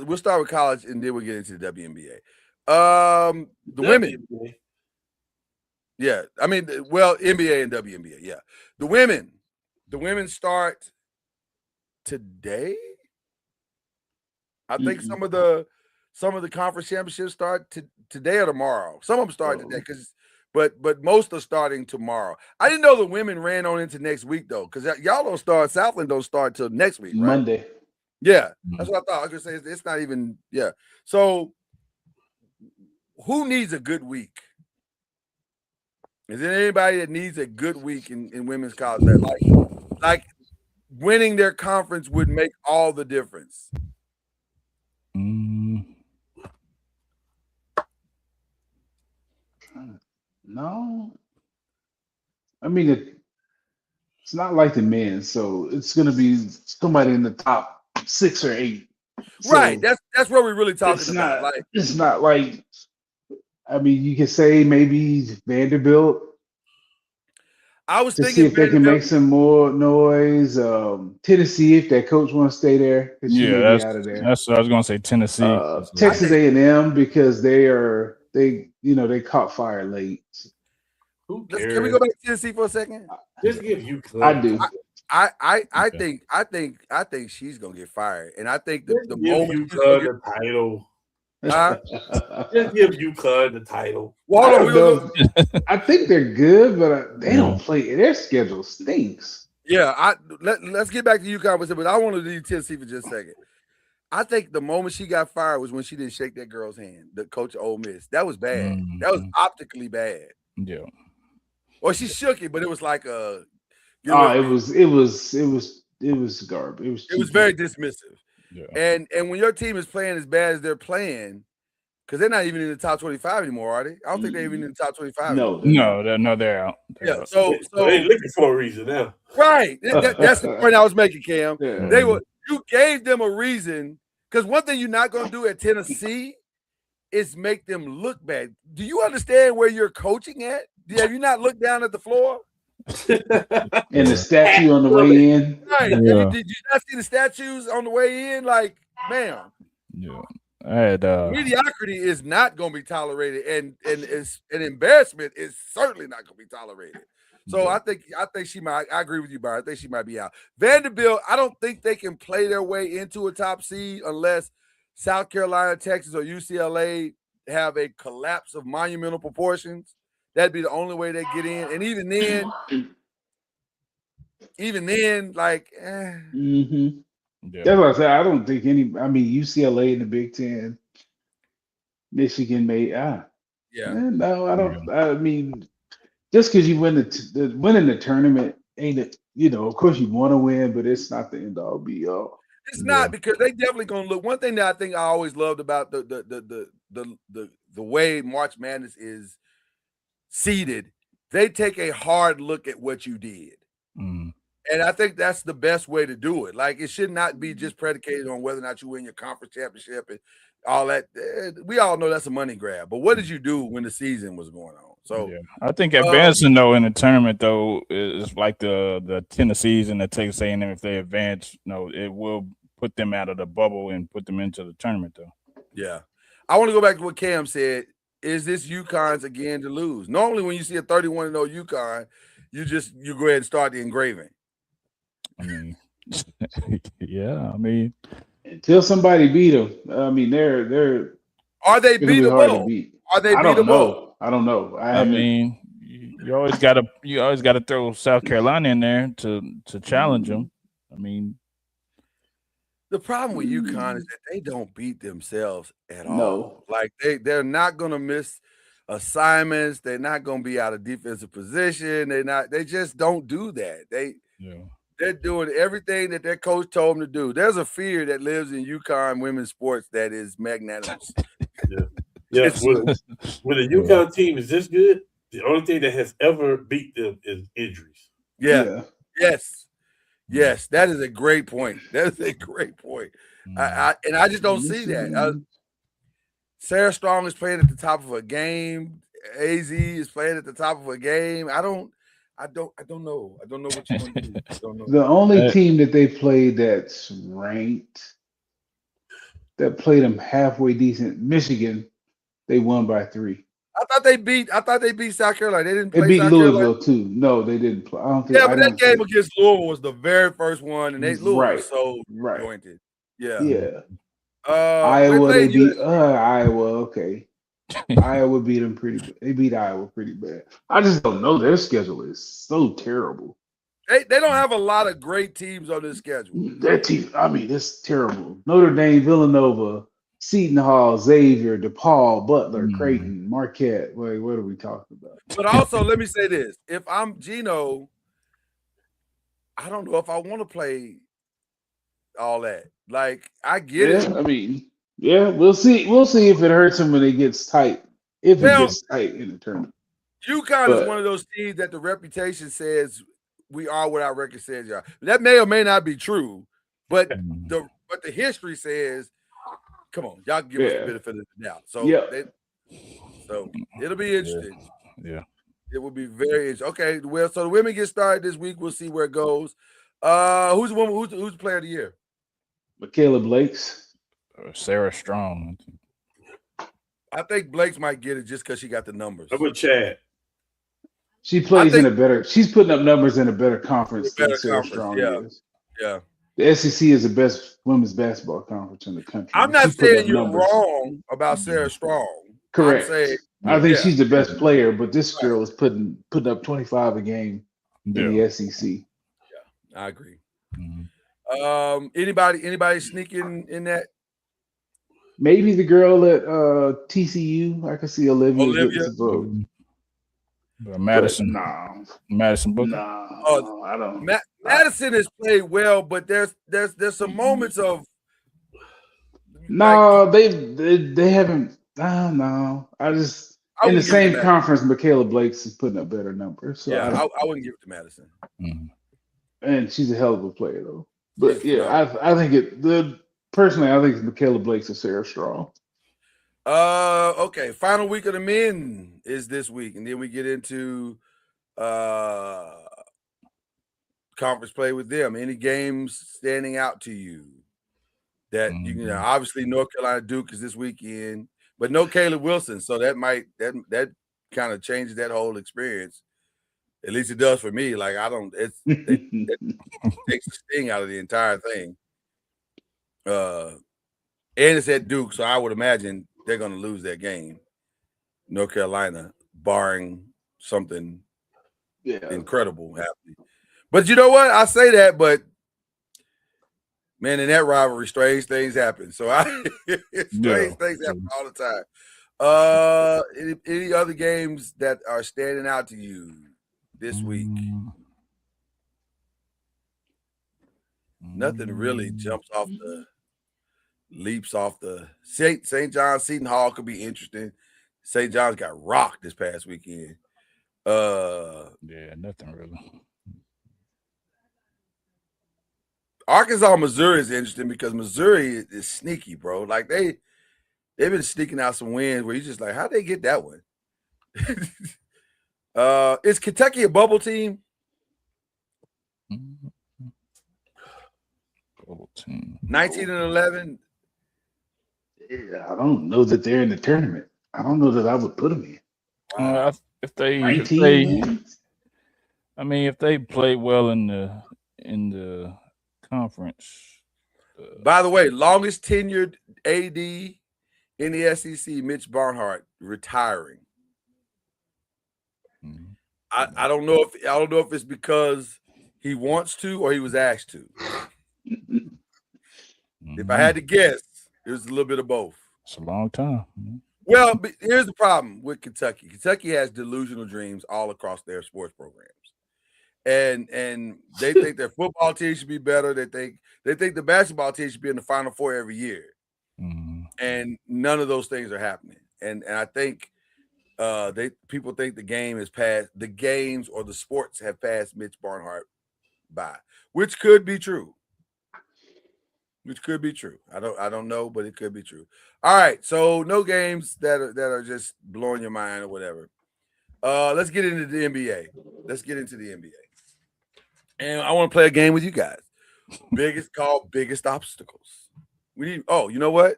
S3: We'll start with college and then we'll get into the WNBA. The women. Yeah, I mean, well, NBA and WNBA. Yeah, the women start today. I think some of the conference championships start today or tomorrow. Some of them start today but most are starting tomorrow. I didn't know the women ran on into next week though, because y'all don't start. Southland don't start till next week, right?
S5: Monday.
S3: Yeah, that's what I thought. I was gonna say it's not even. Yeah. So, who needs a good week? Is there anybody that needs a good week in women's college? That like winning their conference would make all the difference.
S5: No, I mean it's not like the men, so it's going to be somebody in the top 6 or 8. So
S3: right, that's what we're really talking about.
S5: It's not like, I mean, you could say maybe Vanderbilt.
S3: I was thinking
S5: see if they can make some more noise. Tennessee, if that coach wants to stay there,
S4: that's
S5: out of there.
S4: That's what I was going to say. Tennessee,
S5: Texas A&M, because they caught fire late.
S3: Can we go back to Tennessee for a second?
S6: Just give you.
S5: I do.
S3: I think she's gonna get fired, and I think the moment
S6: the title. Just give UConn the title.
S3: Well,
S5: I think they're good, but they don't play. Their schedule stinks.
S3: Yeah, let's get back to UConn, but I want to do Tennessee for just a second. I think the moment she got fired was when she didn't shake that girl's hand, the coach of Ole Miss. That was bad. That was optically bad.
S4: Yeah.
S3: Well, she shook it, but it was like a.
S5: It was garbage.
S3: It was very dismissive. Yeah. And when your team is playing as bad as they're playing, because they're not even in the top 25 anymore, are they? I don't think they're even in the top 25
S5: No,
S3: anymore.
S4: They're out. They're
S3: Yeah,
S4: out.
S3: so
S6: they looking for a reason now.
S3: right. That's the point I was making, Cam.
S5: Yeah.
S3: You gave them a reason, because one thing you're not going to do at Tennessee is make them look bad. Do you understand where you're coaching at? Have you not looked down at the floor?
S5: And the statue on the way in.
S3: Right.
S4: Yeah.
S3: Did you not see the statues on the way in? Like, man.
S4: Yeah. I had
S3: Mediocrity is not going to be tolerated, and it's an embarrassment is certainly not going to be tolerated. So I think she might. I agree with you, Byron. I think she might be out. Vanderbilt, I don't think they can play their way into a top seed unless South Carolina, Texas, or UCLA have a collapse of monumental proportions. That'd be the only way they get in. And even then, like,
S5: Mm-hmm.
S4: yeah.
S5: That's what I said. I don't think UCLA in the Big Ten, Michigan may. No, I don't. I mean, just because you win winning the tournament ain't it? Of course you want to win, but it's not the end all be all.
S3: It's not, because they definitely gonna look. One thing that I think I always loved about the way March Madness is seeded, they take a hard look at what you did. And I think that's the best way to do it. Like, it should not be just predicated on whether or not you win your conference championship and all that. We all know that's a money grab. But what did you do when the season was going on? So
S4: I think advancing though in the tournament though is like the Tennessees and the Texas A&M. If they advance, it will put them out of the bubble and put them into the tournament though.
S3: Yeah, I want to go back to what Cam said. Is this UConn's again to lose? Normally, when you see a 31-0 UConn, you go ahead and start the engraving.
S4: I mean, yeah. I mean,
S5: until somebody beat them, I mean, they're
S3: are they beatable?
S5: Hard to beat.
S3: Are they beatable?
S5: I don't know.
S4: I mean, you always gotta throw South Carolina in there to challenge them. I mean,
S3: the problem with UConn is that they don't beat themselves at all.
S5: No.
S3: Like, they're not gonna miss assignments. They're not gonna be out of defensive position. They just don't do that. They're doing everything that their coach told them to do. There's a fear that lives in UConn women's sports that is magnanimous.
S6: Yeah. When a UConn team is this good, the only thing that has ever beat them is injuries.
S3: Yeah. Yes. That is a great point. That is a great point. I just don't see that. Sarah Strong is playing at the top of a game. AZ is playing at the top of a game. I don't know. I don't know what you're going to do. I don't know.
S5: The only team that they played that's ranked, that played them halfway decent, Michigan, they won by 3.
S3: I thought they beat South Carolina. They didn't play.
S5: They beat
S3: South
S5: Louisville
S3: Carolina.
S5: too. No, they didn't play. I don't think.
S3: Yeah, but that game against Louisville was the very first one, and Louisville was so
S5: right.
S3: jointed. Yeah.
S5: Iowa, they beat Iowa. Okay. Iowa beat them They beat Iowa pretty bad. I just don't know. Their schedule is so terrible.
S3: They don't have a lot of great teams on this schedule.
S5: That team, I mean, it's terrible. Notre Dame, Villanova, Seton Hall, Xavier, DePaul, Butler, Creighton, Marquette. Wait, what are we talking about?
S3: But also, let me say this. If I'm Gino, I don't know if I want to play all that. Like, I get it.
S5: I mean, we'll see. We'll see if it hurts him when it gets tight. If it gets tight in the tournament.
S3: UConn is one of those teams that the reputation says we are what our record says you are. That may or may not be true, but the history says, come on, y'all give us the benefit of the doubt. So, so it'll be interesting.
S4: Yeah.
S3: It will be very interesting. Okay, well, so the women get started this week. We'll see where it goes. Who's the woman? Who's the player of the year?
S5: Michaela Blake's.
S4: Sarah Strong.
S3: I think Blake's might get it just because she got the numbers.
S6: I'm with Chad.
S5: She plays in a better. She's putting up numbers in a better conference than Sarah Strong is.
S3: Yeah.
S5: The SEC is the best women's basketball conference in the country.
S3: I'm not saying you're wrong about Sarah Strong.
S5: Correct. I think she's the best player, but this girl is putting up 25 a game in the SEC.
S3: Yeah, I agree. Anybody sneaking in that?
S5: Maybe the girl at TCU. I can see Olivia. Getting some vote.
S4: Madison. Madison Booker.
S5: I don't.
S3: Madison has played well, but there's some moments of.
S5: No, they haven't. No. I
S3: I
S5: in the
S3: wouldn't give it to
S5: same
S3: Madison.
S5: conference, Michaela Blake's is putting up better numbers. So
S3: Yeah, I wouldn't give it to Madison.
S5: and she's a hell of a player though. But
S3: She's
S5: yeah,
S3: phenomenal.
S5: I think personally, I think Michaela Blake's or Sarah Strong.
S3: Okay. Final week of the men is this week, and then we get into conference play with them. Any games standing out to you that you can? Obviously, North Carolina Duke is this weekend, but no Caleb Wilson, so that kind of changes that whole experience. At least it does for me. Like I don't. It takes the sting out of the entire thing. And it's at Duke, so I would imagine they're going to lose that game. North Carolina, barring something incredible happening. But you know what? I say that, but man, in that rivalry, strange things happen. So strange things happen all the time. Any other games that are standing out to you this week? Nothing really leaps off the St. John's Seton Hall could be interesting. St. John's got rocked this past weekend.
S4: Yeah, nothing really.
S3: Arkansas, Missouri is interesting because Missouri is sneaky, bro. Like they've been sneaking out some wins where you're just like, how'd they get that one? Is Kentucky a bubble team?
S4: Bubble team.
S3: 19-11.
S5: Yeah, I don't know that they're in the tournament. I don't know that I would put them in.
S4: If they
S5: 19 wins?
S4: I mean, if they play well in the conference.
S3: By the way, longest tenured AD in the SEC, Mitch Barnhart, retiring. I don't know if it's because he wants to or he was asked to. If I had to guess, it was a little bit of both.
S4: It's a long time.
S3: Well, but here's the problem with Kentucky. Kentucky has delusional dreams all across their sports programs. And they think their football team should be better. They think the basketball team should be in the Final Four every year. And none of those things are happening. And I think people think the games or the sports have passed Mitch Barnhart by, which could be true. I don't know, but it could be true. All right, so no games that are just blowing your mind or whatever. Let's get into the NBA. And I want to play a game with you guys. Biggest obstacles. You know what?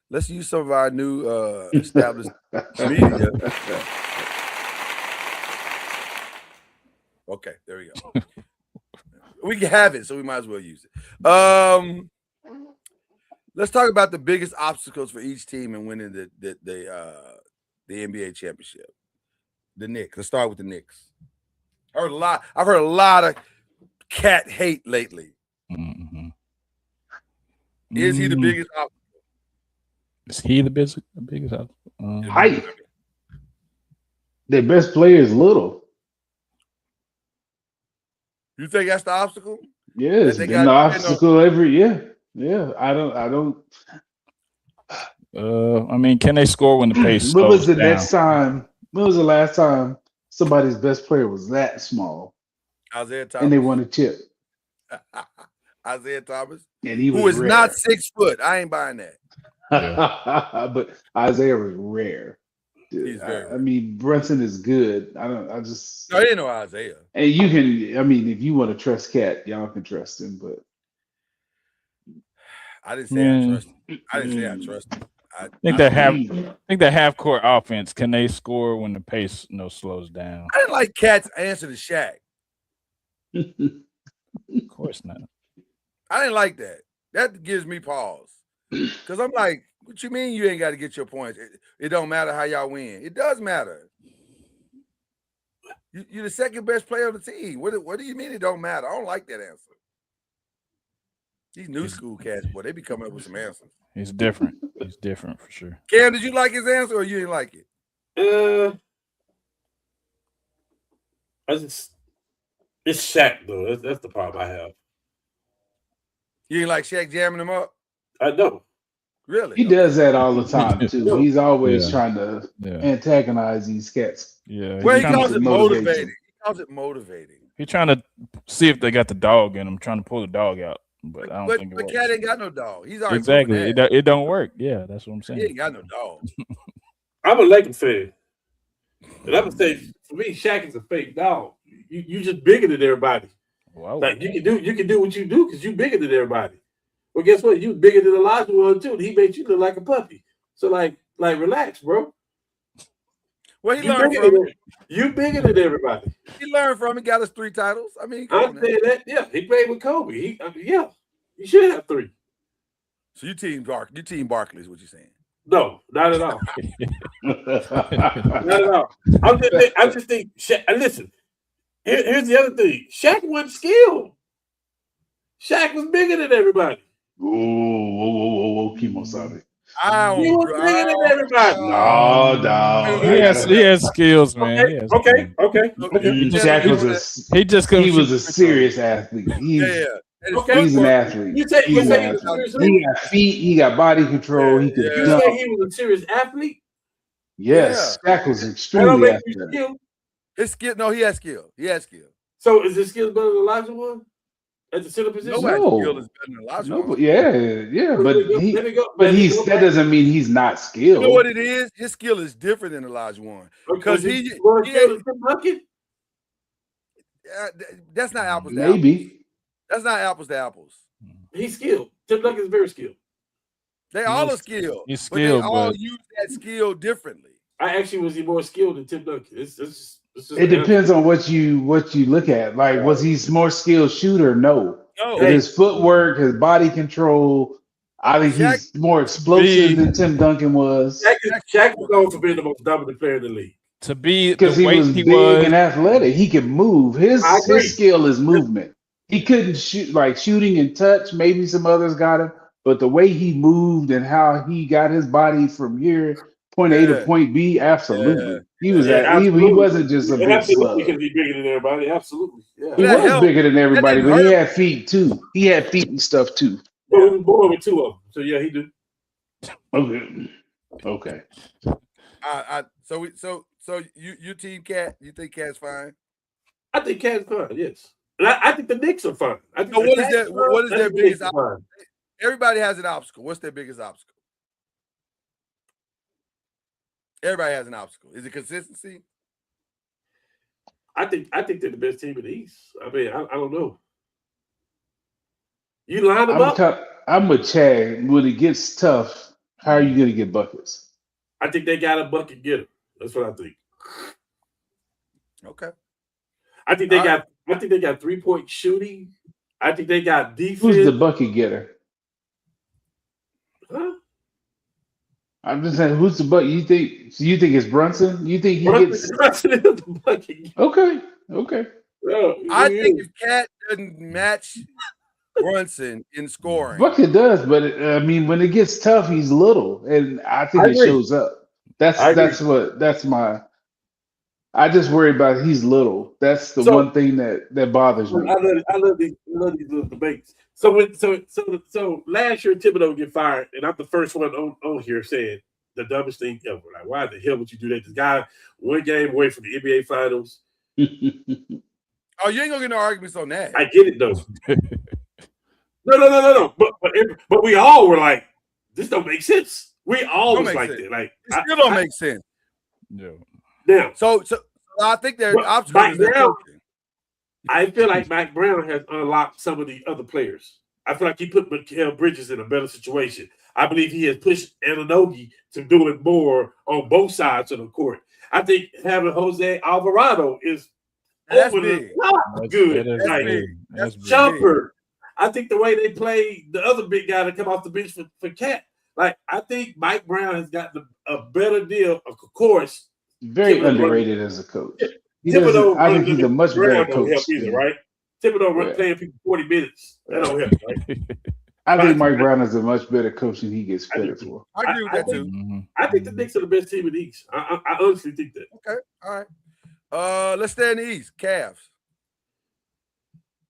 S3: Let's use some of our new established media. Okay, there we go. We can have it, so we might as well use it. Let's talk about the biggest obstacles for each team in winning the NBA championship. The Knicks. Let's start with the Knicks. I've heard a lot of cat hate lately. Is he the biggest obstacle?
S4: Is he the biggest obstacle?
S5: Height. Their best player is little.
S3: You think that's the obstacle?
S5: Yeah, it's been the obstacle every year. Yeah, I don't.
S4: I mean, can they score when the pace
S5: When was the
S4: slows down?
S5: next time? When was the last time somebody's best player was that small?
S3: Isaiah Thomas.
S5: And they won a chip.
S3: Isaiah Thomas.
S5: And he was
S3: who is
S5: rare.
S3: not 6 foot. I ain't buying that.
S5: But Isaiah was rare.
S3: He's very rare.
S5: I mean, Brunson is good.
S3: No, I didn't know Isaiah.
S5: And you can, I mean, if you want to trust Cat, y'all can trust him, but
S3: I didn't say I trust him. I didn't say I trust him.
S4: I think that half court offense, can they score when the pace slows down?
S3: I didn't like Cat's answer to Shaq.
S4: Of course not.
S3: I didn't like that. That gives me pause. Because I'm like, what you mean you ain't got to get your points? It don't matter how y'all win. It does matter. You're the second best player on the team. What do you mean it don't matter? I don't like that answer. These new school cats, boy, they be coming up with some answers.
S4: He's different. He's different for sure.
S3: Cam, did you like his answer or you didn't like it?
S6: It's Shaq though. That's the problem I have.
S3: You didn't like Shaq jamming him up?
S6: I know.
S3: Really?
S5: He does that all the time too. He's always trying to
S4: Yeah.
S5: antagonize these cats.
S4: Yeah.
S3: Well, he
S5: trying
S3: calls
S5: to
S3: it
S5: motivate
S3: motivating.
S5: them.
S3: He calls it motivating.
S4: He's trying to see if they got the dog in him, trying to pull the dog out. But I don't think it
S3: But
S4: works.
S3: Cat ain't got no dog. He's already
S4: Exactly.
S3: proven that.
S4: It don't work. Yeah, that's what I'm saying.
S3: He ain't got no dog.
S6: I'm a Lakers fan. And I'm gonna say, for me, Shaq is a fake dog. You just bigger than everybody.
S4: Wow.
S6: Like you can do what you do because you bigger than everybody. Well, guess what? You bigger than Elijah one too. And he made you look like a puppy. So like relax, bro.
S3: Well, he learned from it.
S6: You bigger than everybody.
S3: He learned from it. Got us 3 titles. I mean,
S6: I'm saying that. Yeah, he played with Kobe. Yeah, he should have 3.
S3: So you team Barkley is what you're saying?
S6: No, not at all. Not at all. I just think. Shaq, listen, here's the other thing. Shaq wasn't skilled. Shaq was bigger than everybody.
S5: Whoa, Kimosabe.
S6: He was bigger than everybody.
S5: No, dog.
S4: He has skills, man.
S6: Okay.
S5: Shaq was a serious athlete. He's an athlete.
S6: You say he was a serious athlete?
S5: He got feet. He got body control. He could
S6: You
S5: jump.
S6: say he was a serious athlete?
S5: Yes, Shaq was
S6: That don't
S5: extremely
S6: make you
S5: athletic.
S6: skilled.
S3: His skill. No, he has skill. He has skill.
S6: So is his skills better than Elijah one at the center position?
S3: Nobody's
S5: No.
S3: skill is better than Elijah.
S5: No,
S3: one.
S5: but yeah,
S6: But
S5: that doesn't mean he's not skilled.
S3: You know what it is? His skill is different than Elijah one because he that's not apples to apples.
S5: Maybe
S3: That's not apples to apples.
S6: He's skilled. Tim Duncan is very skilled.
S3: They all are skilled.
S4: He's skilled,
S3: but they all use that skill differently.
S6: I actually was more skilled than Tim Duncan. It's just
S5: it depends on what you look at. Like, was he more skilled shooter? No. But his footwork, his body control. I think he's more explosive than Tim Duncan was.
S6: Shaq was known for being the most dominant player in the league.
S4: To be
S5: because he was big and athletic, he could move. His skill is movement. He couldn't shoot, like shooting and touch. Maybe some others got him, but the way he moved and how he got his body from here, point A to point B, absolutely. He was he wasn't just a big slug.
S6: He could be bigger than everybody. Absolutely, yeah.
S5: He was bigger than everybody, but he had feet too. He had feet and stuff too.
S6: But he was born with 2 of them, so yeah, he did.
S5: Okay.
S3: So you team Cat? You think Cat's fine?
S6: I think Cat's fine. Yes, and I think the Knicks are fine. I think
S3: what is their biggest obstacle? Everybody has an obstacle. What's their biggest obstacle? Everybody has an obstacle. Is it consistency?
S6: I think they're the best team in the East. I mean, I don't know. You line them up.
S5: I'm with Chad. When it gets tough, how are you going to get buckets?
S6: I think they got a bucket getter. That's what I think.
S3: Okay.
S6: I think they got 3-point shooting. I think they got defense.
S5: Who's the bucket getter?
S6: Huh?
S5: I'm just saying, who's the bucket? You think it's Brunson? You think he gets
S6: Brunson is the bucket?
S5: Okay.
S3: I think if Cat doesn't match Brunson in scoring,
S5: Bucket does, but I mean, when it gets tough, he's little, and I think it shows up. That's my. I just worry about he's little. That's the one thing that bothers me.
S6: I love these little debates. So last year Thibodeau would get fired, and I'm the first one on here saying the dumbest thing ever. Like, why the hell would you do that? This guy 1 game away from the NBA Finals.
S3: Oh, you ain't gonna get no arguments on that.
S6: I get it though. No. But we all were like, this don't make sense. We all was like that. Like,
S3: it still don't make sense.
S4: No.
S6: Now,
S3: so I think there's obstacles.
S6: I feel like Mike Brown has unlocked some of the other players. I feel like he put Mikal Bridges in a better situation. I believe he has pushed Anunoby to do it more on both sides of the court. I think having Jose Alvarado is good. That's jumper. I think the way they play the other big guy to come off the bench for Cat, like I think Mike Brown has gotten a better deal. Of course,
S5: very underrated as a coach. I think he's a much better coach.
S6: Either, right? Thibodeau playing people 40 minutes. That don't help, right?
S5: I think Mike Brown is a much better coach than he gets credit for.
S3: I agree with that too.
S6: I think the Knicks are the best team in the East. I honestly think that.
S3: Okay, all right. Let's stay in the East. Cavs.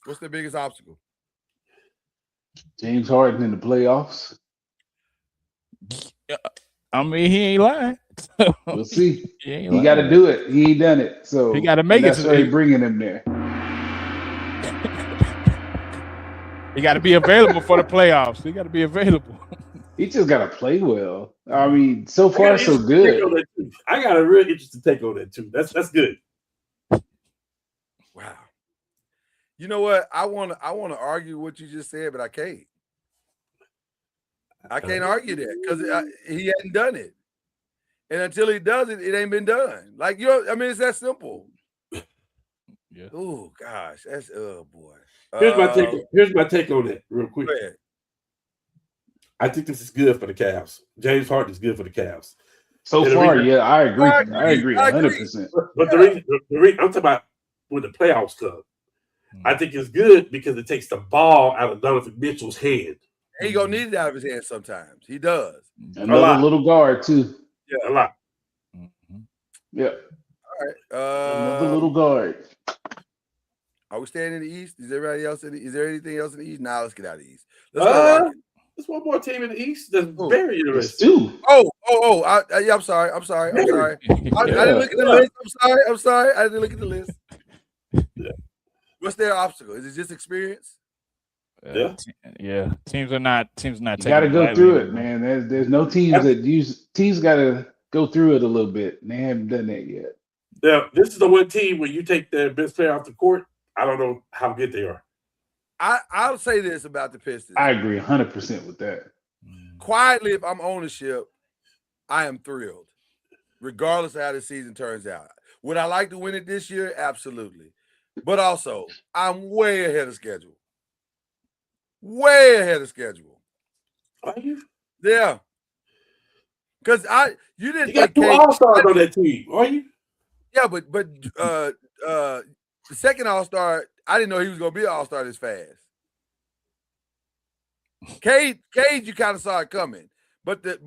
S3: What's their biggest obstacle?
S5: James Harden in the playoffs.
S4: I mean, he ain't lying.
S5: We'll see.
S4: He
S5: He got to do it. He ain't done it. So
S4: He gotta make it
S5: that's
S4: to
S5: why
S4: the-
S5: they bringing him there.
S4: He got to be available for the playoffs. He got to be available.
S5: He just got to play well. I mean, so
S6: I got
S5: far
S6: an
S5: so
S6: interesting take on
S5: good.
S6: that too. I got a real interesting take on that too. That's good.
S3: Wow. You know what? I want to argue what you just said, but I can't. I can't argue that because he hadn't done it, and until he does it, it ain't been done. Like I mean, it's that simple.
S4: Yeah.
S3: Oh gosh, that's boy.
S6: Here's my take on that, real quick.
S3: Go ahead.
S6: I think this is good for the Cavs. James Harden is good for the Cavs.
S5: So
S6: And the
S5: far,
S6: reason-
S5: yeah, I agree.
S3: I
S5: I agree
S3: agree.
S5: 100%.
S6: But the reason I'm talking about when the playoffs come, I think it's good because it takes the ball out of Donovan Mitchell's head.
S3: He gonna need it out of his hands sometimes. He does.
S5: Another
S6: lot.
S5: little guard too.
S6: A lot.
S5: Yep.
S3: All right.
S5: Another little guard.
S3: Are we staying in the East? Is everybody else is there anything else in the East? Nah, let's get out of the East. Let's go Rockets.
S6: There's one more team in the East that's very
S5: It's
S6: interesting.
S5: two.
S3: Yeah, I'm sorry. I didn't look at the list. I'm sorry. I didn't look at the list.
S6: Yeah.
S3: What's their obstacle? Is it just experience?
S4: Yeah. Teams are not.
S5: You
S4: taking
S5: got to go
S4: lightly
S5: through it,
S4: anymore.
S5: man. There's no teams that teams got to go through it a little bit. And they haven't done that yet.
S6: Now, this is the one team where you take their best player off the court. I don't know how good they are.
S3: I'll say this about the Pistons.
S5: I agree 100% with that.
S3: Quietly, if I'm ownership, I am thrilled, regardless of how the season turns out. Would I like to win it this year? Absolutely. But also, I'm way ahead of schedule. Way ahead of schedule.
S6: Are you?
S3: Yeah. Because you didn't
S6: You got
S3: take
S6: two All-Stars on that team, are you?
S3: Yeah, but the second All-Star, I didn't know he was gonna be an All-Star this fast. Cade, you kind of saw it coming, but
S6: the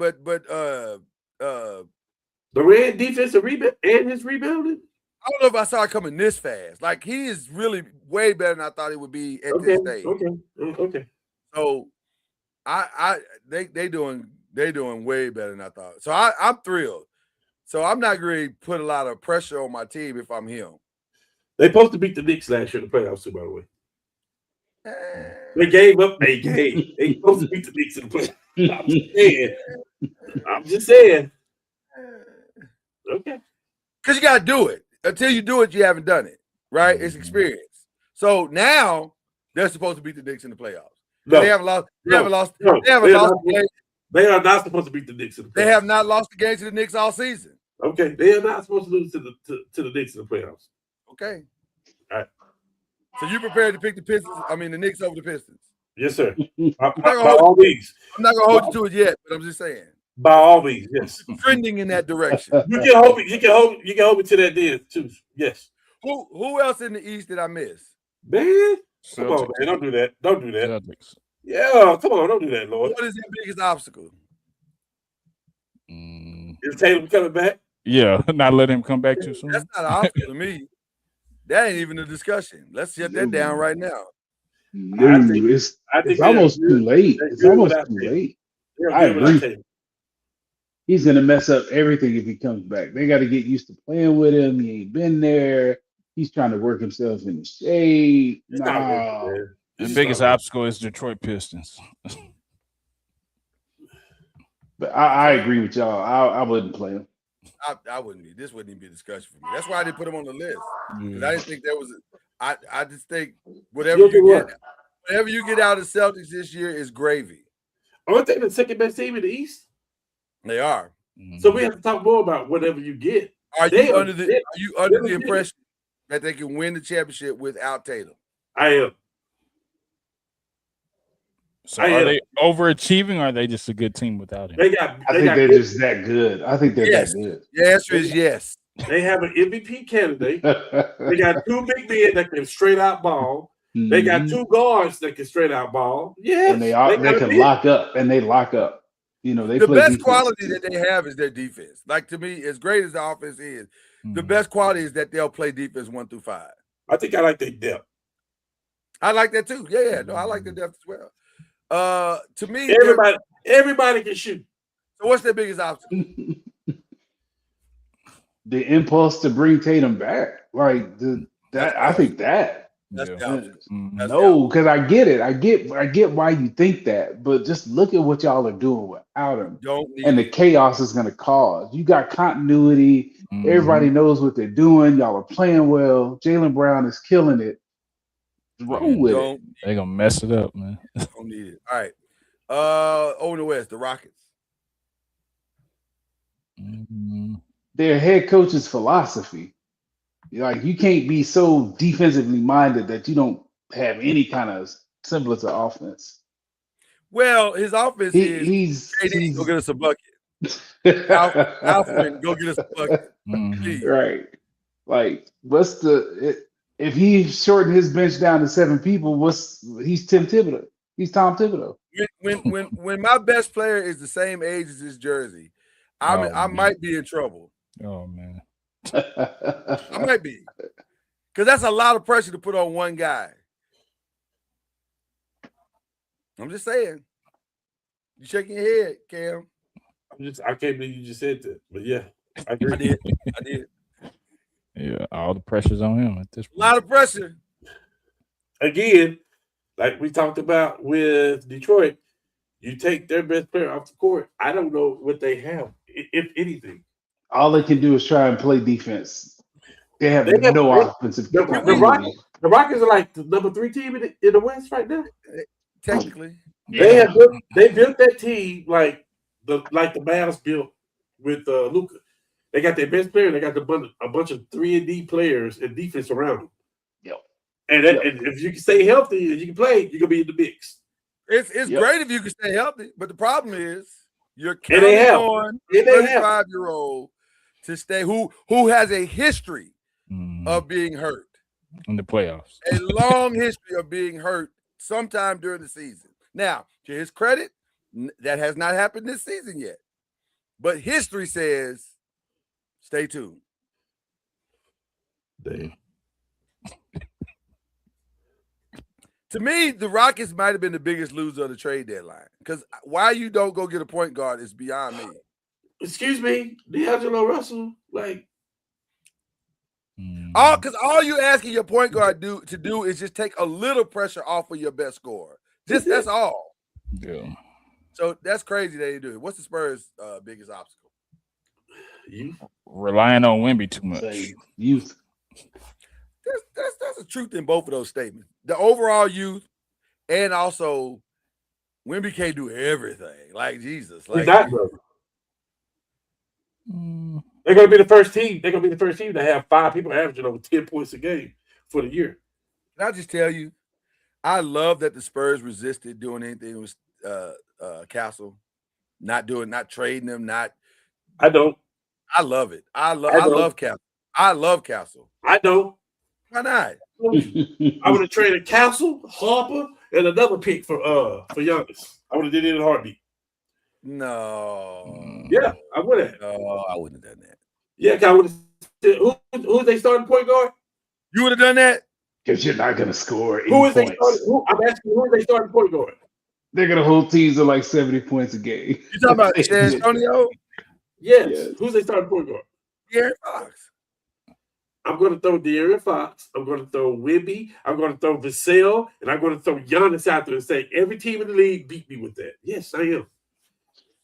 S6: red defensive rebound and his rebounding.
S3: I don't know if I saw it coming this fast. Like he is really way better than I thought he would be at this stage.
S6: Okay.
S3: So they doing way better than I thought. So I'm thrilled. So I'm not going to put a lot of pressure on my team if I'm him.
S6: They supposed to beat the Knicks last year in the playoffs too, by the way. They gave up a game. They supposed to beat the Knicks in the playoffs. I'm just saying. Okay.
S3: Because you got to do it. Until you do it, you haven't done it. Right? It's experience. So now they're supposed to beat the Knicks in the playoffs.
S6: No.
S3: They haven't lost. They haven't lost.
S6: No.
S3: They haven't lost the game.
S6: They are not supposed to beat the Knicks in the playoffs.
S3: They have not lost the game to the Knicks all season.
S6: Okay. They are not supposed to lose to the Knicks in the playoffs.
S3: Okay.
S6: All right.
S3: So you prepared to pick the Knicks over the Pistons?
S6: Yes, sir.
S3: I'm
S6: by all means.
S3: I'm not gonna hold you to it yet, but I'm just saying.
S6: By all means, yes.
S3: Trending in that direction.
S6: You can hold me to that then too. Yes.
S3: Who else in the East did I miss?
S6: Man, come on, man. Don't do that. Don't do that.
S4: Celtics.
S6: Yeah, come on, don't do that, Lord.
S3: What is their biggest obstacle?
S6: Is Tatum coming back?
S4: Yeah, not letting him come back too soon.
S3: That's not an obstacle to me. That ain't even a discussion. Let's shut that down right now.
S5: No, it's almost too late. It's almost too late. I agree. He's gonna mess up everything if he comes back. They got to get used to playing with him. He ain't been there. He's trying to work himself in the shade.
S4: The biggest obstacle is Detroit Pistons.
S5: But I agree with y'all. I wouldn't play him.
S3: I wouldn't be. This wouldn't even be a discussion for me. That's why I didn't put him on the list. Because I didn't think there was I just think whatever you get out of Celtics this year is gravy.
S6: Aren't they the second best team in the East?
S3: They are.
S6: So we have to talk more about whatever you get.
S3: Are you under the impression that they can win the championship without Tatum?
S6: I am.
S4: So are they overachieving or are they just a good team without him?
S5: I think they're just that good. I think they're that good.
S3: The answer is yes.
S6: They have an MVP candidate. They got two big men that can straight out ball. They got two guards that can straight out ball. Yeah,
S5: and they can lock up, and they lock up. You know,
S3: the best quality that they have is their defense. Like to me, as great as the offense is, the best quality is that they'll play defense 1 through 5.
S6: I think I like their depth.
S3: I like that too. Yeah. No, I like the depth as well. To me,
S6: everybody can shoot.
S3: So what's their biggest obstacle?
S5: The impulse to bring Tatum back, like I think that.
S3: That's
S4: Yeah.
S3: the obstacle. That's the
S5: No, because I get it. I get why you think that, but just look at what y'all are doing without him
S3: Don't need
S5: and the
S3: it.
S5: chaos is going to cause. You got continuity. Everybody knows what they're doing. Y'all are playing well. Jaylen Brown is killing it. Roll with it.
S4: They're gonna mess it up, man.
S3: Don't need it. All right. Over in the West, the Rockets.
S5: Their head coach's philosophy. Like you can't be so defensively minded that you don't have any kind of semblance of offense.
S3: Well, his offense is
S5: He's
S3: go get us a bucket. Alfred, go get us a bucket.
S5: Right. Like, if he shortened his bench down to 7 people, he's Tim Thibodeau. He's Tom Thibodeau.
S3: When my best player is the same age as his jersey, I might be in trouble.
S4: Oh man.
S3: I might be. Because that's a lot of pressure to put on one guy. I'm just saying. You shaking your head, Cam.
S6: I can't believe you just said that. But yeah, I agree.
S3: I did.
S4: Yeah, all the pressure's on him at this point.
S3: A lot of pressure.
S6: Again, like we talked about with Detroit, you take their best player off the court. I don't know what they have, if anything.
S5: All they can do is try and play defense. They have no offensive capability.
S6: The Rockets are like the number 3 team in the West right now.
S3: Technically,
S6: they built that team like the Mavs built with Luka. They got their best player. They got a bunch of 3-and-D players and defense around them.
S5: Yep.
S6: And if you can stay healthy and you can play, you're gonna be in the mix.
S3: It's great if you can stay healthy, but the problem is you're counting on a 35-year-old to stay who has a history of being hurt
S4: in the playoffs.
S3: A long history of being hurt sometime during the season. Now, to his credit, that has not happened this season yet. But history says, stay tuned.
S6: Damn.
S3: To me, the Rockets might have been the biggest loser of the trade deadline. Because why you don't go get a point guard is beyond me.
S6: Excuse me, D'Angelo Russell, like.
S3: Because all you asking your point guard to do is just take a little pressure off of your best scorer. That's all.
S4: Yeah.
S3: So that's crazy they do it. What's the Spurs' biggest obstacle?
S6: Youth.
S4: Relying on Wemby too much.
S5: Youth.
S3: That's a truth in both of those statements. The overall youth, and also Wemby can't do everything. Like Jesus, like
S6: he's not, bro. They're gonna be the first team. They're gonna be the first team to have 5 people averaging over 10 points a game for the year.
S3: Can I just tell you, I love that the Spurs resisted doing anything with Castle, not trading him.
S6: I don't.
S3: I love it. I love Castle. I love Castle.
S6: I don't.
S3: Why not?
S6: I would have traded Castle, Harper, and another pick for Giannis. I would have did it in a heartbeat.
S3: No.
S6: Yeah, I would have.
S3: No, I wouldn't have done that.
S6: Yeah, I would have. Who's they starting point guard?
S3: You would have done that?
S5: Because you're not going to score 8
S6: Who is
S5: points.
S6: I'm asking who is they starting point guard?
S5: They're going to hold teams to like 70 points a game.
S3: You talking about San Antonio?
S6: Yes. Who's they starting point guard?
S3: De'Aaron Fox.
S6: I'm going to throw De'Aaron Fox. I'm going to throw Wemby. I'm going to throw Vassell. And I'm going to throw Giannis out there and say, every team in the league beat me with that. Yes, I am.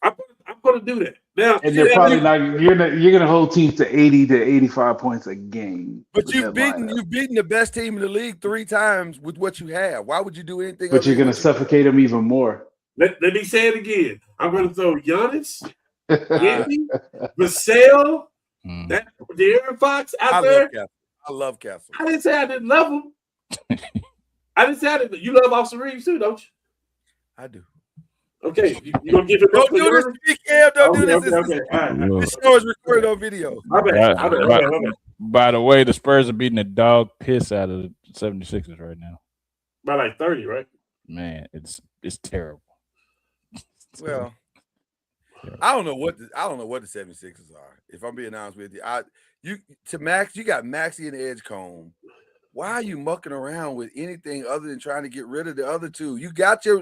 S6: I'm going to do that. Now,
S5: and they're probably not. You're going to hold teams to 80 to 85 points a game.
S3: But you've beaten the best team in the league 3 times with what you have. Why would you do anything?
S5: But you're going to suffocate them even more.
S6: Let me say it again. I'm going to throw Giannis, Wemby, Vassell, that De'Aaron Fox out there.
S3: I love Castle.
S6: I didn't say I didn't love him. I didn't say I didn't. You love Austin Reeves too, don't you?
S3: I do.
S6: Okay, you gonna give it?
S3: Don't do this to me, Cam. Don't do this.
S6: Okay. All right.
S3: This show is recorded on video.
S4: By the way, the Spurs are beating the dog piss out of the 76ers right now.
S6: By like 30, right?
S4: Man, it's terrible.
S3: Well, I don't know what the 76ers are. If I'm being honest with you, you got Maxey and Edgecombe why are you mucking around with anything other than trying to get rid of the other two? You got your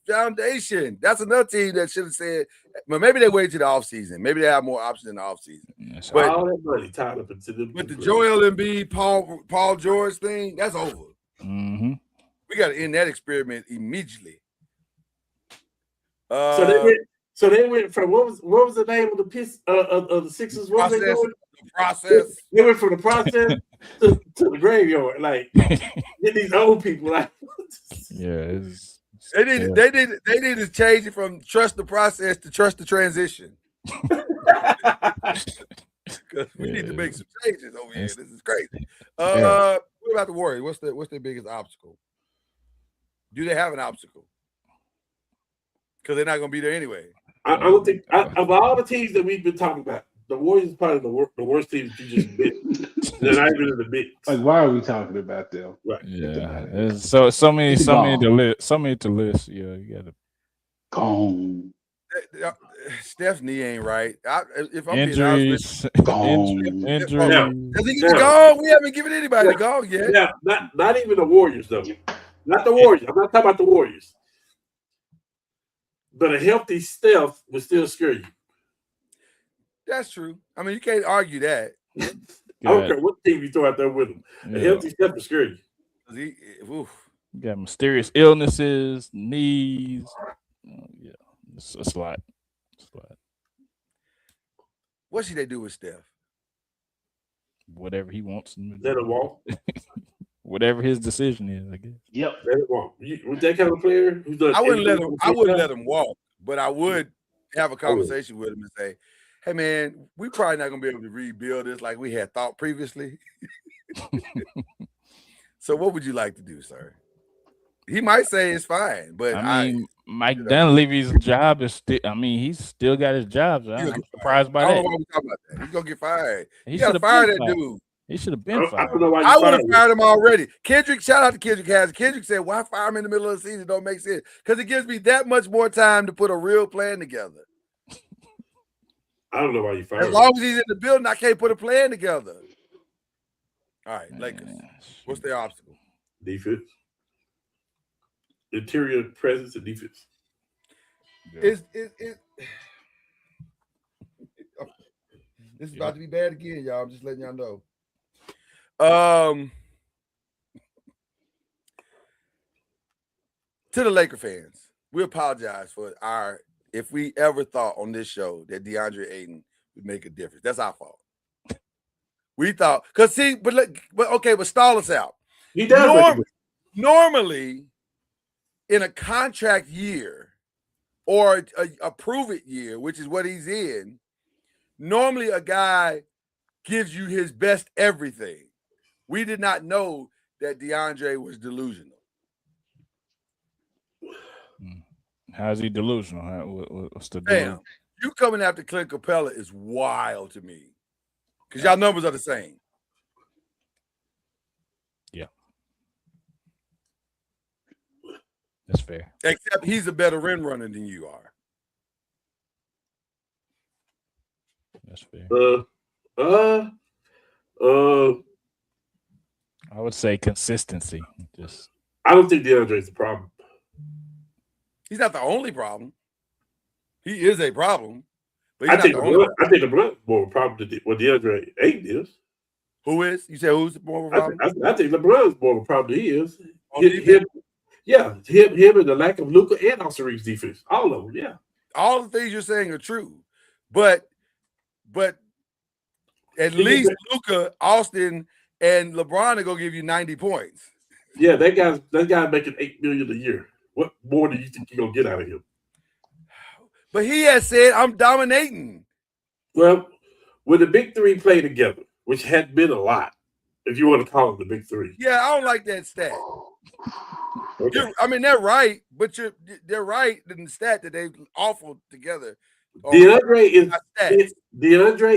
S3: foundation. That's another team that should have said, well, maybe they wait to the offseason. Maybe they have more options in the offseason.
S6: But all that money tied up into the
S3: with the Joel Embiid, Paul George thing, that's over.
S4: Mm-hmm.
S3: We got to end that experiment immediately.
S6: So they went from what was the name of the Sixers? What was they doing?
S3: The process.
S6: They went from the process to the graveyard. Like get these old people. Like
S4: yeah,
S3: they need to change it from trust the process to trust the transition. Because we need to make some changes over here. This is crazy. What about the Warriors? What's their biggest obstacle? Do they have an obstacle? Because they're not going to be there anyway.
S6: I don't think of all the teams that we've been talking about, the Warriors is probably the worst team you just bit. They're not even in the mix.
S5: Like, why are we talking about them?
S6: Right.
S4: Yeah. There's so many to list. Yeah, you got to
S5: gone.
S3: Steph's knee ain't right. If I'm
S4: injuries, injuries.
S3: Does he get gone? We haven't given anybody the gone yet.
S6: Yeah, not even the Warriors though. Not the Warriors. I'm not talking about the Warriors. But a healthy Steph would still scare you.
S3: That's true. I mean, you can't argue that.
S6: I don't care what team you throw out there with him. A healthy Steph would scare you.
S4: You got mysterious illnesses, knees. Yeah, it's a lot.
S3: What should they do with Steph?
S4: Whatever he wants.
S6: Let him walk.
S4: Whatever his decision is, I guess.
S6: Yep, let him walk. With that kind of player,
S3: I wouldn't let him walk, but I would have a conversation with him and say, "Hey, man, we probably not gonna be able to rebuild this like we had thought previously. So, what would you like to do, sir?" He might say it's fine, but
S4: I mean, Mike Dunleavy's job is still. I mean, he's still got his job. So I'm surprised by that.
S3: I don't know why we talking about that. He's gonna get fired. He got to fire that dude.
S4: He should have been fired.
S3: I would have fired him already. Kendrick, shout out to Kendrick Has. Kendrick said, "Why fire him in the middle of the season? Don't make sense because it gives me that much more time to put a real plan together."
S6: I don't know why you fired him.
S3: As long as he's in the building, I can't put a plan together. All right, Lakers. What's their obstacle?
S6: Defense. Interior presence and defense.
S3: This is about to be bad again, y'all. I'm just letting y'all know. To the Laker fans, we apologize for if we ever thought on this show that DeAndre Ayton would make a difference. That's our fault. We thought, but stall us out.
S6: He does.
S3: Normally, in a contract year or a prove-it year, which is what he's in, normally a guy gives you his best everything. We did not know that DeAndre was delusional.
S4: How's he delusional? What's the
S3: deal? You coming after Clint Capella is wild to me because y'all numbers are the same.
S4: Yeah. That's fair.
S3: Except he's a better rim runner than you are.
S4: That's fair. I would say consistency.
S6: I don't think DeAndre's the problem.
S3: He's not the only problem. He is a problem. But
S6: I think the Blunt is more of a problem than what DeAndre Ayton is.
S3: Who is? You said who's more of a problem?
S6: I think LeBron is more of a problem than he is. Him and the lack of Luka and Austin Reeves defense. All of them, yeah.
S3: All the things you're saying are true. But at least Luka, Austin, and LeBron are gonna give you 90 points.
S6: Yeah, that guy's making $8 million a year. What more do you think you're gonna get out of him?
S3: But he has said, "I'm dominating."
S6: Well, when the big three play together, which had been a lot, if you want to call them the big three.
S3: Yeah, I don't like that stat.
S6: Okay.
S3: They're right, but they're right in the stat that they've awful together.
S6: DeAndre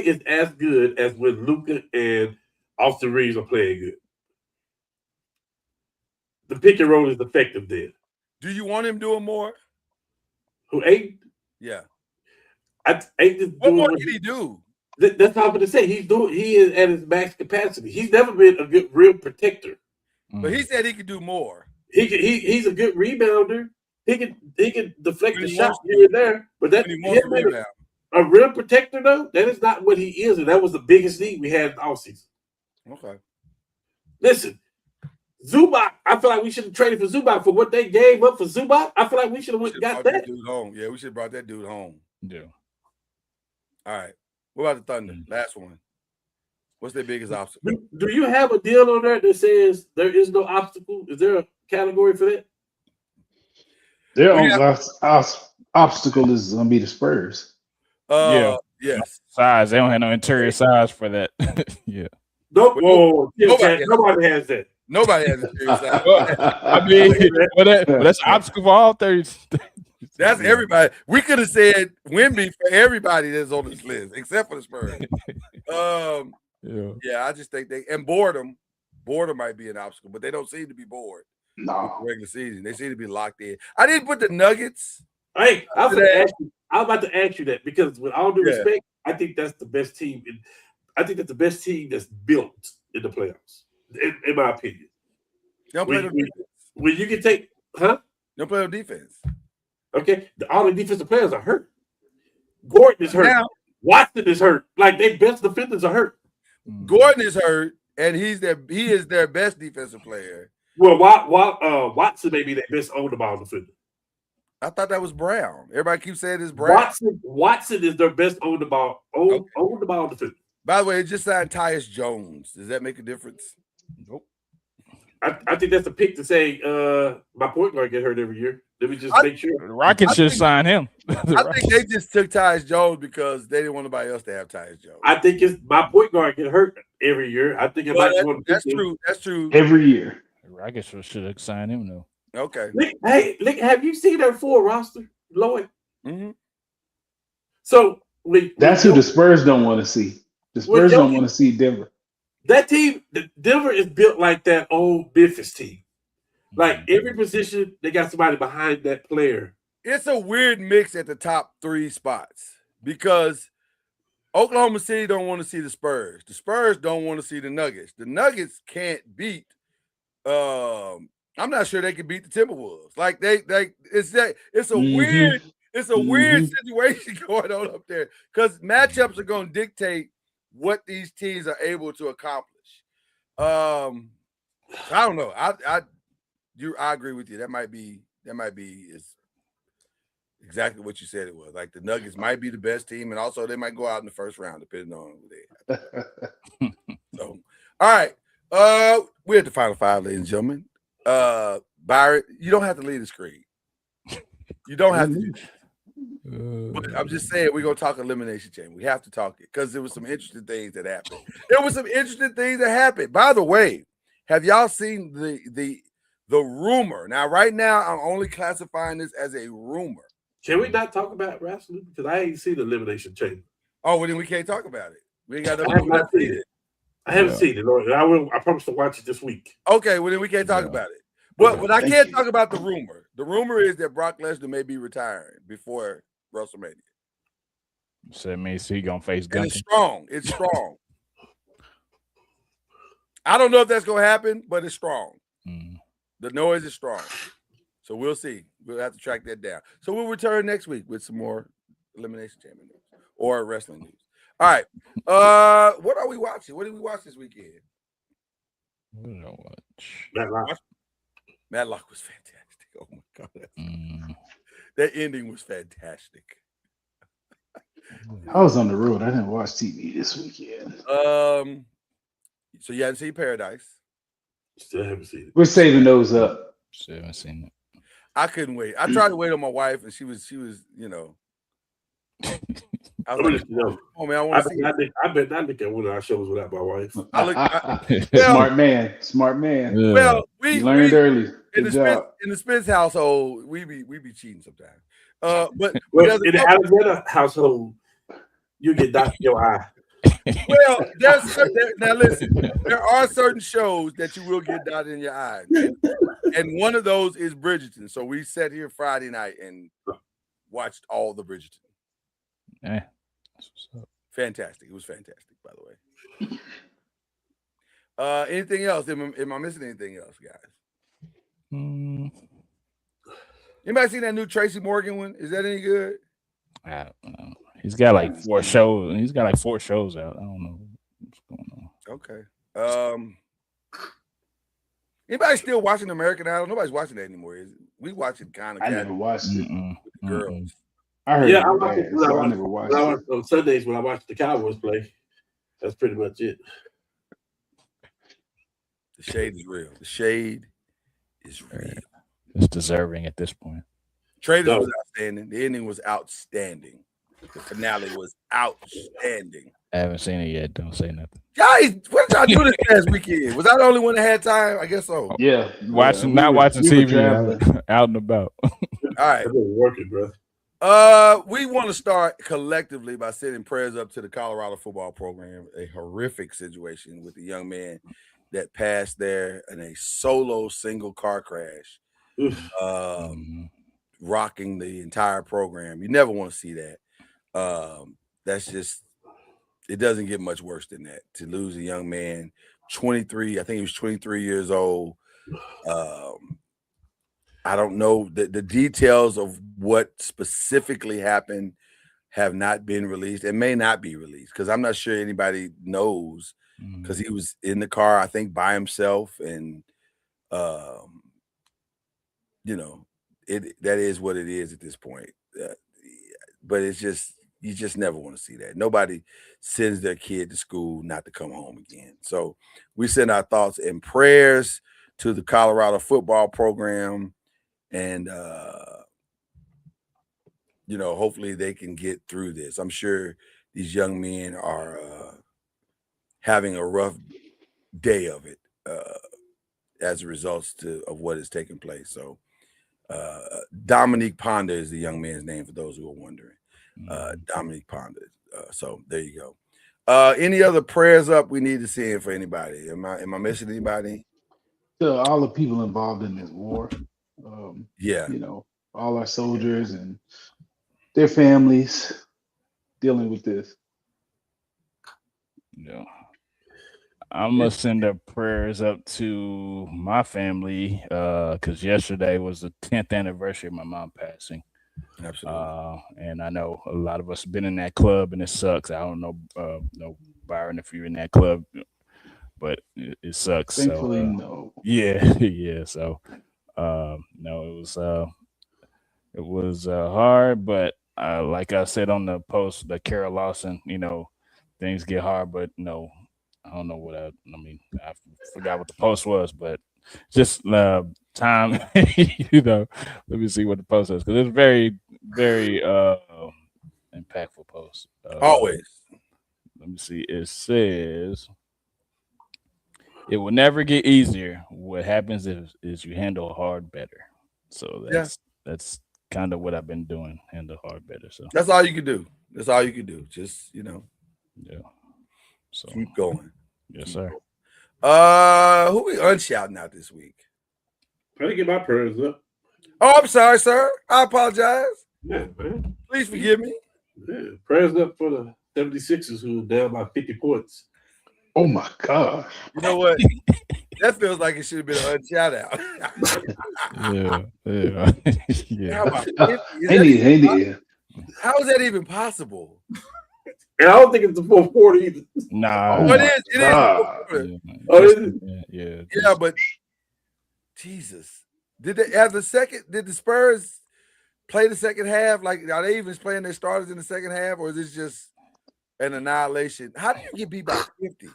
S6: is as good as when Luka and Austin Reeves are playing good. The pick and roll is effective there.
S3: Do you want him doing more?
S6: Who, Ayton?
S3: Yeah.
S6: Ayton
S3: what more can he do?
S6: That's all I'm going to say. He is at his max capacity. He's never been a good real protector.
S3: But he said he could do more.
S6: He's a good rebounder. He can deflect
S3: When
S6: the
S3: he
S6: shot
S3: wants to.
S6: here and there. But that
S3: When he wants to
S6: him
S3: rebound.
S6: a real protector though, that is not what he is, and that was the biggest need we had all season.
S3: Okay.
S6: Listen, Zubac, I feel like we should have traded for Zubac for what they gave up for Zubac. I feel like we should have got that
S3: dude home. Yeah, we should have brought that dude home.
S4: Yeah.
S3: All right. What about the Thunder? Last one. What's their biggest obstacle?
S6: Do you have a deal on there that says there is no obstacle? Is there a category for that?
S5: Their only obstacle is going to be the Spurs.
S3: Yes.
S4: Size. They don't have no interior size for that. Yeah.
S6: Nobody has that.
S3: Nobody has interior size.
S4: I mean, but that's an obstacle for all 30.
S3: That's everybody. We could have said Wemby for everybody that's on this list, except for the Spurs. Yeah, I just think boredom might be an obstacle, but they don't seem to be bored.
S5: No,
S3: regular season, they seem to be locked in. I didn't put the Nuggets.
S6: Hey, I was about to ask you that because, with all due respect, I think that's the best team. I think that's the best team that's built in the playoffs, in my opinion.
S3: Don't play no defense.
S6: When you can take, huh?
S3: Don't play no defense.
S6: Okay, all the defensive players are hurt. Gordon is hurt. Now, Watson is hurt. Like, their best defenders are hurt.
S3: Gordon is hurt, and he is their best defensive player.
S6: Well, Watson may be their best on the ball defender.
S3: I thought that was Brown. Everybody keeps saying it's Brown.
S6: Watson is their best on the ball defender.
S3: By the way, it just signed Tyus Jones. Does that make a difference? Nope.
S6: I think that's a pick to say my point guard get hurt every year. Let me just make sure.
S4: The Rockets should sign him.
S3: I think they just took Tyus Jones because they didn't want nobody else to have Tyus Jones.
S6: I think it's my point guard get hurt every year. I think
S3: that's true. That's true.
S5: Every year.
S4: The Rockets should have signed him though.
S3: Okay.
S6: Look, have you seen their full roster, Lloyd?
S3: Mm-hmm.
S6: So
S5: that's who the Spurs don't want to see. The Spurs don't want to see Denver.
S6: That team, Denver is built like that old Memphis team. Like every position, they got somebody behind that player.
S3: It's a weird mix at the top 3 spots because Oklahoma City don't want to see the Spurs. The Spurs don't want to see the Nuggets. The Nuggets can't beat. I'm not sure they can beat the Timberwolves. Like it's a weird situation going on up there because matchups are going to dictate what these teams are able to accomplish. I don't know. I agree with you. That might be is exactly what you said it was. Like the Nuggets might be the best team, and also they might go out in the first round, depending on who they have. So, all right. We're at the final 5, ladies and gentlemen. Byron, you don't have to lead the screen. You don't have to do that. But I'm just saying we're gonna talk elimination chamber. We have to talk it because there was some interesting things that happened. By the way, have y'all seen the rumor? Now, right now, I'm only classifying this as a rumor.
S6: Can we not talk about wrestling? Because I ain't seen the elimination chamber.
S3: Oh, well, then we can't talk about it. We ain't got
S6: I haven't seen it. Lord. I promise to watch it this week.
S3: Okay, well then we can't talk about it. But I can't talk about the rumor. The rumor is that Brock Lesnar may be retiring before WrestleMania.
S4: So that means he gonna face Gunther.
S3: It's strong. I don't know if that's gonna happen, but it's strong. The noise is strong. So we'll see. We'll have to track that down. So we'll return next week with some more elimination chamber news or wrestling news. All right. What are we watching? What did we watch this weekend?
S4: What did I watch?
S3: Matlock was fantastic. Oh my god. That ending was fantastic.
S5: I was on the road. I didn't watch TV this weekend.
S3: So you hadn't seen Paradise?
S6: Still haven't seen it.
S5: We're saving those up.
S4: Still haven't seen it.
S3: I couldn't wait. I tried to wait on my wife, and she was, I was like, oh man, I want to see it.
S6: I bet not look at one of our shows without my wife.
S5: Smart man.
S4: Yeah.
S3: Well, we
S5: learned early.
S3: In the Spence household, we be cheating sometimes. But
S6: in the Alexander household, you get docked in your eye.
S3: Well, now listen, there are certain shows that you will get dotted in your eye, and one of those is Bridgerton. So we sat here Friday night and watched all the Bridgerton. Fantastic. It was fantastic, by the way. Anything else? Am I missing anything else, guys? Anybody seen that new Tracy Morgan one? Is that any good?
S4: I don't know. He's got like 4 shows. He's got like 4 shows out. I don't know what's going on.
S3: Okay. Anybody still watching American Idol? Nobody's watching that anymore. We watch it kind of.
S5: I never watched it.
S3: With the girls.
S5: I heard.
S6: Yeah,
S5: I watched it. So I never watched it.
S6: On Sundays when I watch the Cowboys play. That's pretty much it.
S3: The shade is real. The shade is real.
S4: It's deserving at this point.
S3: Traders was outstanding. The ending was outstanding. The finale was outstanding.
S4: I haven't seen it yet. Don't say nothing.
S3: Guys, what did y'all do this past weekend? Was I the only one that had time? I guess so.
S5: Yeah.
S4: Watching TV out and about.
S3: All right.
S6: I've been working, bro.
S3: We want to start collectively by sending prayers up to the Colorado football program. A horrific situation with the young man that passed there in a solo single car crash, rocking the entire program. You never want to see that. That's just, it doesn't get much worse than that. To lose a young man, 23, I think he was 23 years old. I don't know the details of what specifically happened have not been released. It may not be released because I'm not sure anybody knows because he was in the car, I think, by himself. And, that is what it is at this point. But it's just, you just never want to see that. Nobody sends their kid to school not to come home again. So we send our thoughts and prayers to the Colorado football program. And, hopefully they can get through this. I'm sure these young men are having a rough day of it as a result of what has taken place. So Dominique Ponder is the young man's name for those who are wondering. Dominique Ponder. So there you go. Any other prayers up we need to see in for anybody? Am I missing anybody?
S5: To all the people involved in this war. All our soldiers and their families dealing with this.
S4: Yeah. I'm gonna send the prayers up to my family because yesterday was the 10th anniversary of my mom passing.
S3: Absolutely.
S4: And I know a lot of us have been in that club and it sucks. I don't know, Byron, if you're in that club, but it sucks.
S5: Thankfully, no.
S4: Yeah. So, no, it was hard, but like I said on the post, the Carol Lawson, things get hard, but no, I don't know what I forgot what the post was, but just time, let me see what the post is because it's very, very impactful post.
S3: Always.
S4: Let me see. It says, it will never get easier. What happens is you handle hard better. So that's kind of what I've been doing, handle hard better. So
S3: that's all you can do. That's all you can do. Just,
S4: Yeah. So
S3: keep going.
S4: Yes, sir.
S3: Who we unshouting out this week?
S6: I didn't get my prayers up.
S3: Oh, I'm sorry, sir. I apologize.
S6: Yeah, man.
S3: Please forgive me.
S6: Yeah, prayers up for the 76ers who are down by 50 points.
S5: Oh my gosh.
S3: You know what? That feels like it should have been an unshout out.
S4: Yeah.
S3: How about 50? How is that even possible?
S6: And I don't think it's the fourth quarter either.
S4: Nah.
S3: Oh, it is. It is.
S6: Oh, is it?
S3: Yeah, but Jesus. Did the Spurs play the second half? Like, are they even playing their starters in the second half, or is this just an annihilation? How do you get beat by 50?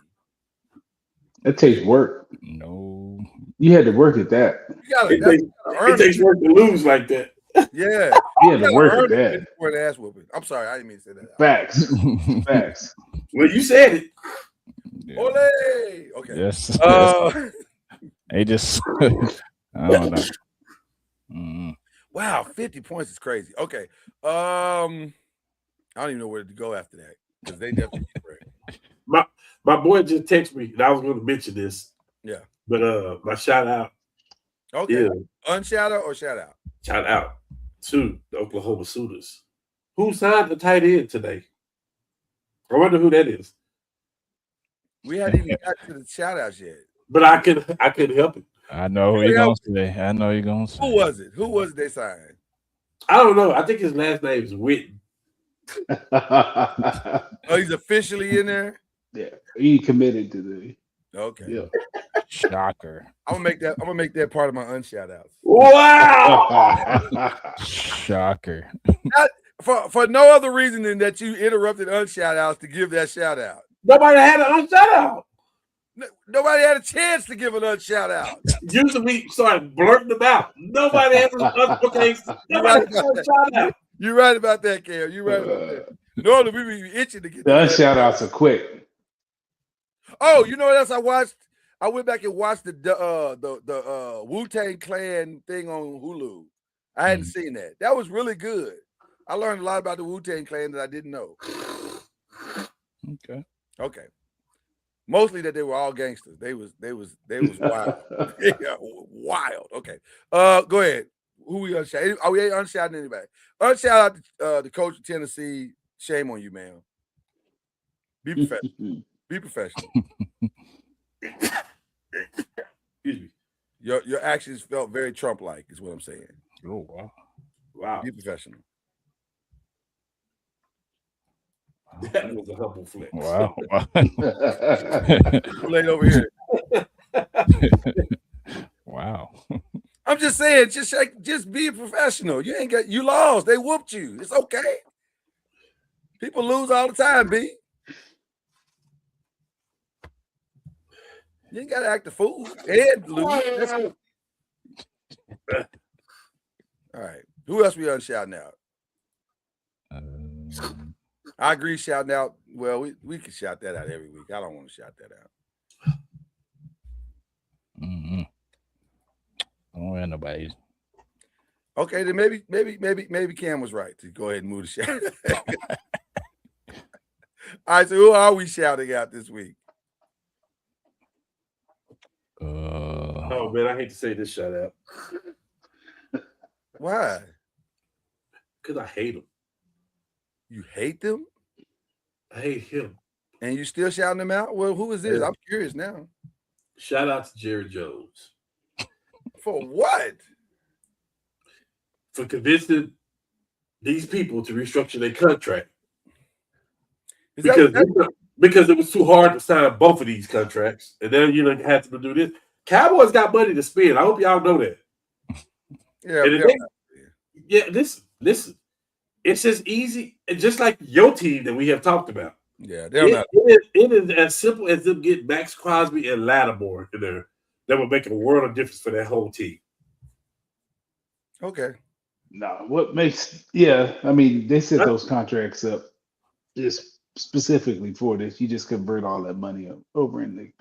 S5: It takes work.
S4: No.
S5: You had to work at that.
S6: It takes work to lose like that.
S3: Yeah.
S5: You had to work at that.
S3: For an ass whooping. I'm sorry, I didn't mean to say that.
S5: Facts.
S6: Well, you said it.
S4: Yeah.
S3: Ole! Okay.
S4: Yes. They just I don't know.
S3: Wow, 50 points is crazy. Okay. I don't even know where to go after that because they definitely
S6: My boy just texted me, and I was going to mention this.
S3: Yeah.
S6: But my shout out.
S3: Okay. Yeah. Unshout out or shout out?
S6: Shout out to the Oklahoma Sooners. Who signed the tight end today? I wonder who that is.
S3: We hadn't even got to the shout outs yet.
S6: But I couldn't help it.
S4: I know who you're gonna say. I know you're gonna say.
S3: Who was it? Who was it they signed?
S6: I don't know. I think his last name is Witten.
S3: Oh, he's officially in there?
S5: Yeah, he committed to the.
S3: Okay.
S5: Yeah.
S4: Shocker.
S3: I'm gonna make that part of my unshout outs.
S6: Wow.
S4: Shocker.
S3: For no other reason than that you interrupted unshout outs to give that shout out.
S6: Nobody had an unshout out.
S3: Nobody had a chance to give an unshout out.
S6: Usually we started blurting them out. Nobody had okay.
S3: You're right about that, Cam. You're right about that. Normally we be itching to get
S5: The unshout outs are quick.
S3: Oh, you know what else I watched? I went back and watched the Wu-Tang Clan thing on Hulu. I hadn't seen that. That was really good. I learned a lot about the Wu-Tang Clan that I didn't know. Okay. Mostly that they were all gangsters. They was wild. Yeah, wild. Okay. Go ahead. Who we unshout? Are we unshouting anybody? Unshout out the coach of Tennessee. Shame on you, man. Be professional. Be professional.
S6: Excuse me.
S3: Your actions felt very Trump-like, is what I'm saying.
S4: Oh wow.
S6: Wow.
S3: Be professional.
S6: That was a humble flex.
S4: Wow.
S3: Too late over here.
S4: Wow.
S3: I'm just saying, just be a professional. You lost. They whooped you. It's okay. People lose all the time, B. You ain't gotta act a fool and lose. All right. Who else we unshouting out? I agree, shouting out. Well, we can shout that out every week. I don't want to shout that out.
S4: Mm-hmm. I don't have nobody.
S3: Okay, then maybe Cam was right to go ahead and move the shout. All right, so who are we shouting out this week?
S6: Oh man, I hate to say this shout out.
S3: Why?
S6: Because I hate him.
S3: You hate them?
S6: I hate him.
S3: And you still shouting them out? Well, who is this?
S6: Yeah.
S3: I'm curious now.
S6: Shout out to Jerry Jones.
S3: For what?
S6: For convincing these people to restructure their contract. Because it was too hard to sign both of these contracts. And then you had to do this. Cowboys got money to spend. I hope y'all know that. Listen. It's just easy. It's just like your team that we have talked about.
S3: Yeah,
S6: it is as simple as them getting Max Crosby and Lattimore in there. That would make a world of difference for that whole team.
S3: Okay.
S5: No, what makes they set those contracts up just specifically for this. You just convert all that money over in the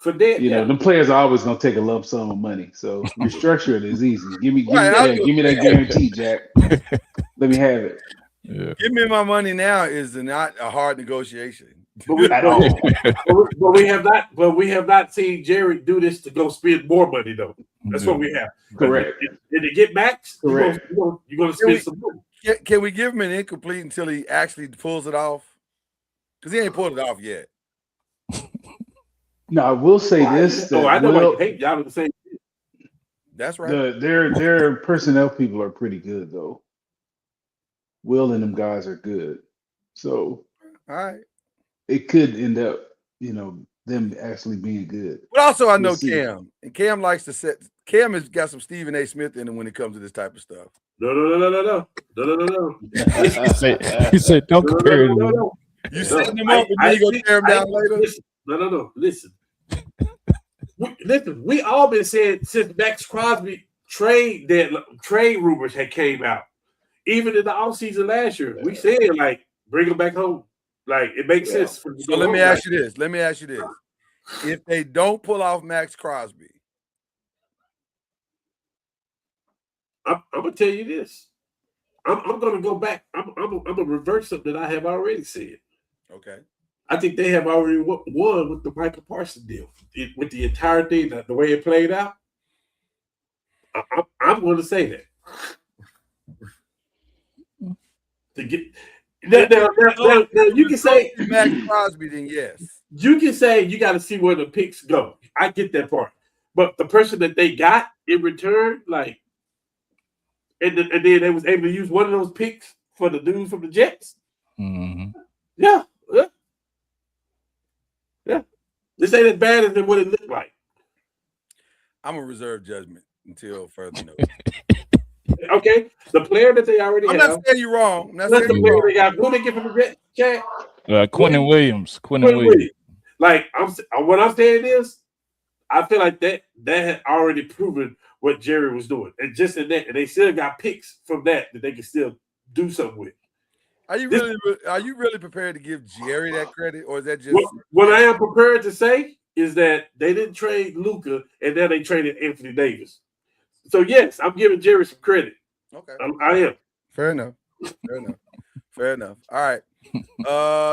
S5: the players are always gonna take a lump sum of money. So restructure it is easy. Give me that guarantee, Jack. Let me have it.
S4: Yeah.
S3: Give me my money now is not a hard negotiation.
S6: But we have not seen Jerry do this to go spend more money though. That's what we have.
S5: Correct.
S6: Did it get max?
S5: Correct.
S6: You're gonna spend some money.
S3: Can we give him an incomplete until he actually pulls it off? Because he ain't pulled it off yet.
S5: No, I will say this.
S6: I know I hate y'all the same.
S3: That's right.
S5: Their personnel people are pretty good though. Will and them guys are good. So
S3: all right.
S5: It could end up, them actually being good.
S3: But also I know Cam. And Cam likes to Cam has got some Stephen A. Smith in him when it comes to this type of stuff.
S6: No.
S4: He said, don't compare it.
S3: No. You setting him up and then you gonna tear him down later?
S6: No. Listen. We all been saying since Max Crosby trade rumors had came out. Even in the offseason last year, we said bring him back home. It makes sense.
S3: So let me ask you this. If they don't pull off Max Crosby,
S6: I'm gonna tell you this. I'm gonna go back. I'm gonna reverse something that I have already said.
S3: Okay.
S6: I think they have already won with the Michael Parsons deal. With the entire thing, the way it played out. I'm going to say that. Now, you can say
S3: Max Crosby, then yes.
S6: You can say you got to see where the picks go. I get that part, but the person that they got in return, like, and then they was able to use one of those picks for the dude from the Jets.
S4: Mm-hmm.
S6: Yeah. This ain't as bad as what it looked like.
S3: I'm a reserve judgment until further notice.
S6: Okay, the player that they already
S3: I'm
S6: have.
S3: not saying you're wrong.
S6: That's the player they got. Who they get from the Jets? Chad?
S4: Quentin Williams. Quentin Williams.
S6: Like what I'm saying is, I feel like that had already proven what Jerry was doing, and just in that, and they still got picks from that they can still do something with.
S3: Are you really prepared to give Jerry that credit, or is that just
S6: what I am prepared to say is that they didn't trade Luka, and then they traded Anthony Davis. So yes, I'm giving Jerry some credit.
S3: Okay,
S6: I am.
S3: Fair enough. All right.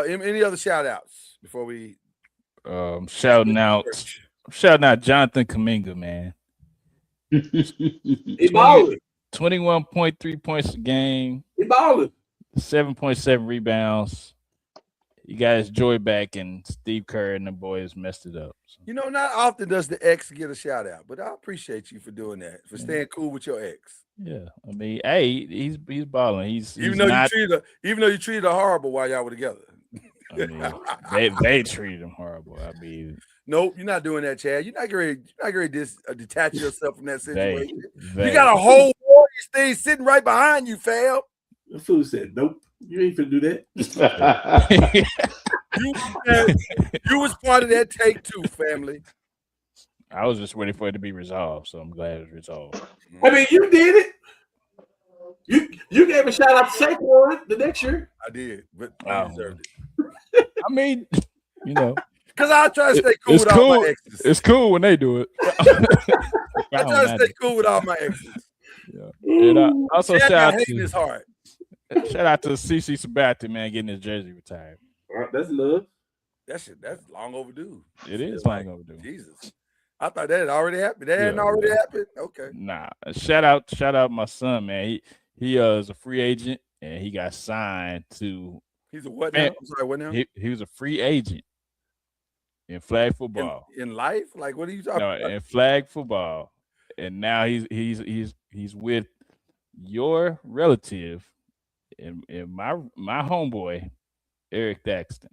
S3: Any other shout outs before we
S4: shouting out Jonathan Kuminga, man.
S6: He balling.
S4: 21.3 points a game.
S6: He balling.
S4: 7.7 rebounds. You got his joy back, and Steve Kerr and the boys messed it up. So.
S3: You know, not often does the ex get a shout out, but I appreciate you for doing that, for staying cool with your ex.
S4: Yeah, I mean, hey, he's balling.
S3: Even though you treated her horrible while y'all were together.
S4: I mean, they treated him horrible. I mean,
S3: nope, you're not doing that, Chad. You're not going to detach yourself from that situation.
S4: You
S3: got a whole Warriors thing sitting right behind you, fam.
S6: The fool said, "Nope, you ain't finna do that."
S3: You was part of that take two, family.
S4: I was just waiting for it to be resolved, so I'm glad it's resolved.
S6: I mean, you did it. You gave a shout out to Saquon the next year.
S3: I did, but I deserved
S4: it. I mean, you know,
S3: because I try to stay cool with all my exes.
S4: It's cool when they do it.
S3: I try to stay cool with all my exes.
S4: Yeah, and also shout out
S3: to his heart.
S4: Shout out to CC Sabathia, man, getting his jersey retired.
S6: That's love.
S3: That's long overdue.
S4: It is long overdue.
S3: Jesus. I thought that had already happened. That hadn't already happened? Okay.
S4: Nah. Shout out my son, man. He is a free agent and he got signed to.
S3: He's a what now? I'm sorry, what now?
S4: He was a free agent in flag football.
S3: In life? Like, what are you talking about?
S4: In flag football. And now he's with your relative and my homeboy, Eric Thaxton.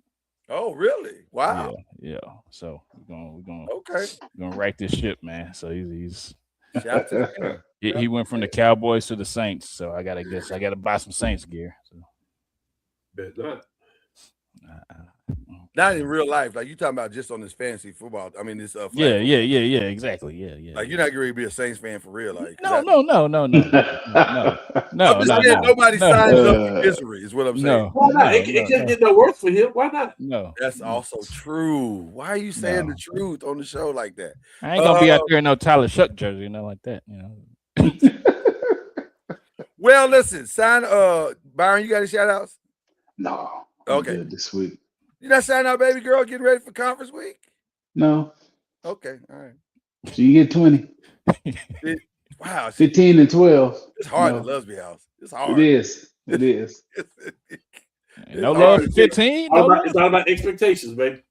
S3: Oh, really? Wow.
S4: Yeah. So we're gonna right this ship, man. So he's
S3: shout out to him.
S4: He went from the Cowboys to the Saints. So I gotta buy some Saints gear. So.
S6: Bet not.
S3: Not in real life, like you talking about just on this fantasy football. I mean, this
S4: yeah, exactly. Yeah.
S3: Like you're not going to be a Saints fan for real, like
S4: no.
S3: I'm just saying nobody signs up for misery, is what I'm saying.
S6: Why not? It can't get no worse for him. Why not?
S4: No,
S3: that's also true. Why are you saying the truth on the show like that?
S4: I ain't gonna be out there in no Tyler Shuck jersey, like that,
S3: Well, listen, Byron, you got any shout outs?
S5: No.
S3: Okay.
S5: Good this week.
S3: You not signing out, baby girl, getting ready for conference week?
S5: No.
S3: Okay, all right.
S5: So you get 20.
S3: Wow.
S5: 15 and 12.
S3: It's hard at Lusby House. It's hard.
S5: It is.
S4: No love for 15.
S6: It's all about expectations, baby.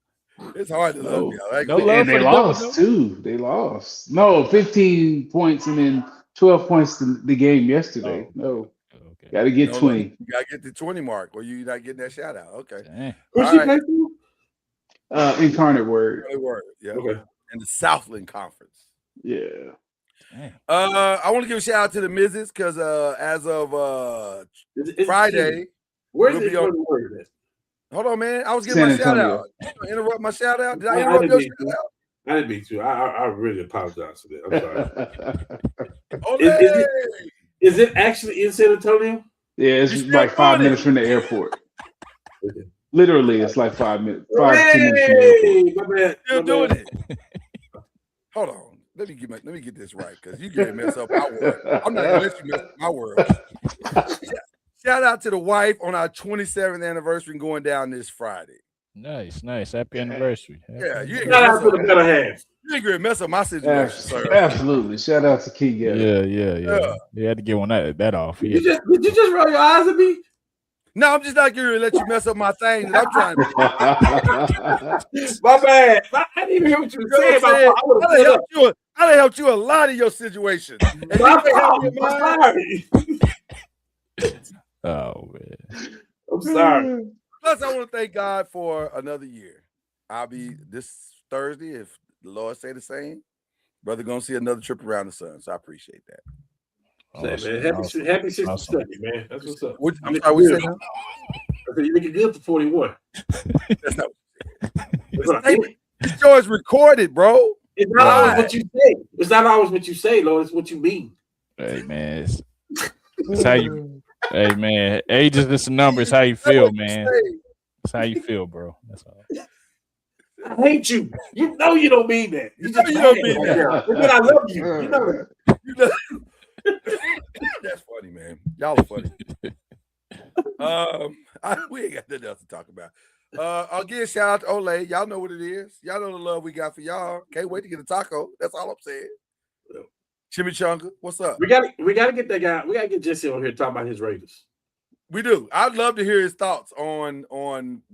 S3: It's hard to Lusby House.
S5: No love and they lost too. They lost. No, 15 points and then 12 points the game yesterday. No. Okay. Got to get 20.
S3: You got to get the 20 mark or you're not getting that shout out. Okay.
S6: Who's she playing for?
S5: Incarnate Word.
S3: Yeah.
S6: Okay.
S3: In the Southland Conference.
S5: Yeah.
S3: I want to give a shout out to the Mrs. because as of Friday,
S6: where's the Word at?
S3: Hold on, man. I was getting my shout out. Interrupt my shout out. Did I interrupt your shout out?
S6: I didn't mean to. I really apologize for that. I'm sorry. Is it actually in San Antonio?
S5: Yeah, it's like 5 minutes from the airport. Literally, it's like 5 minutes. 5 to 10 minutes from the airport.
S6: My bad.
S3: Still doing it. Hold on. Let me get this right because you can mess up my world. I'm not gonna let you mess up my world. Shout out to the wife on our 27th anniversary going down this Friday.
S4: Nice. Happy anniversary.
S3: Yeah, you ain't
S6: shout out to the better half.
S3: You ain't gonna mess up my situation, sir.
S5: Absolutely. Shout out to King.
S4: Yeah. You had to get one that off. Yeah.
S6: Did you just roll your eyes at me?
S3: No, I'm just not going to let you mess up my thing that I'm trying to.
S6: My bad. I didn't even hear what you were saying.
S3: I done helped you a lot in your situation. And you can't help me in mine.
S6: Sorry.
S4: Oh man,
S6: I'm sorry.
S3: Plus, I want to thank God for another year. I'll be this Thursday, if the Lord say the same. Brother, gonna see another trip around the sun. So I appreciate that.
S6: Awesome. Man, happy 60 man. That's what's up.
S3: I'm sorry, we said now?
S6: I said, you're looking good for 41.
S3: That's not This show is recorded, bro.
S6: It's not always what you say. It's not always what you say, Lord. It's what you mean.
S4: Hey man, it's how you. Hey man, age is just a number. It's how you feel, man. It's how you feel, bro. That's all.
S6: I hate you. You know you don't mean that. You just don't mean that. But I love you. You know that.
S3: That's funny, man. Y'all are funny. We ain't got nothing else to talk about. I'll give a shout out to Ole. Y'all know what it is. Y'all know the love we got for y'all. Can't wait to get a taco. That's all I'm saying. Chimichanga, what's up?
S6: We gotta get that guy. We gotta get Jesse on here talking about his Raiders.
S3: We do. I'd love to hear his thoughts on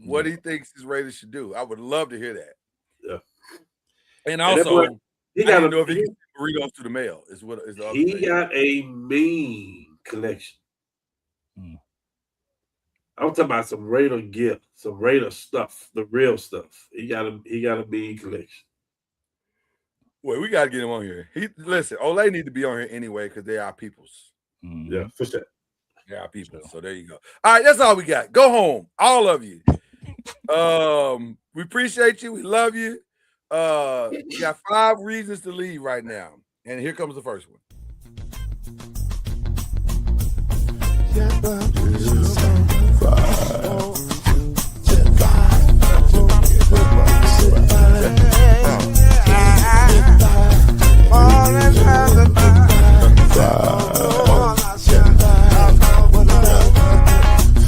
S3: what he thinks his Raiders should do. I would love to hear that.
S6: Yeah.
S3: And also,
S6: he got
S3: know if he gets burritos through the mail. Is the other thing.
S6: Got a mean collection. I'm talking about some Raider gift, some Raider stuff, the real stuff. He got a mean collection.
S3: Well, we gotta get him on here. Listen, Ole need to be on here anyway because they are peoples.
S6: Yeah, for sure.
S3: They are people. So there you go. All right, that's all we got. Go home, all of you. We appreciate you. We love you. We got 5 reasons to leave right now, and here comes the first one.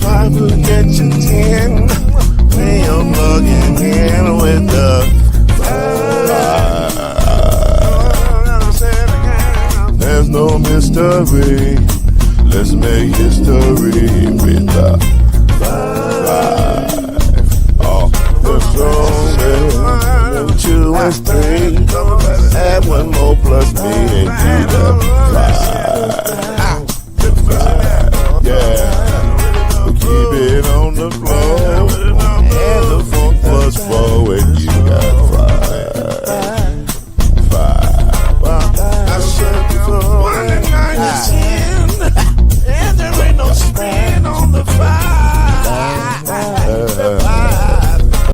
S2: Five will get you 10 when you're plugging in with the there's no mystery. Let's make history with the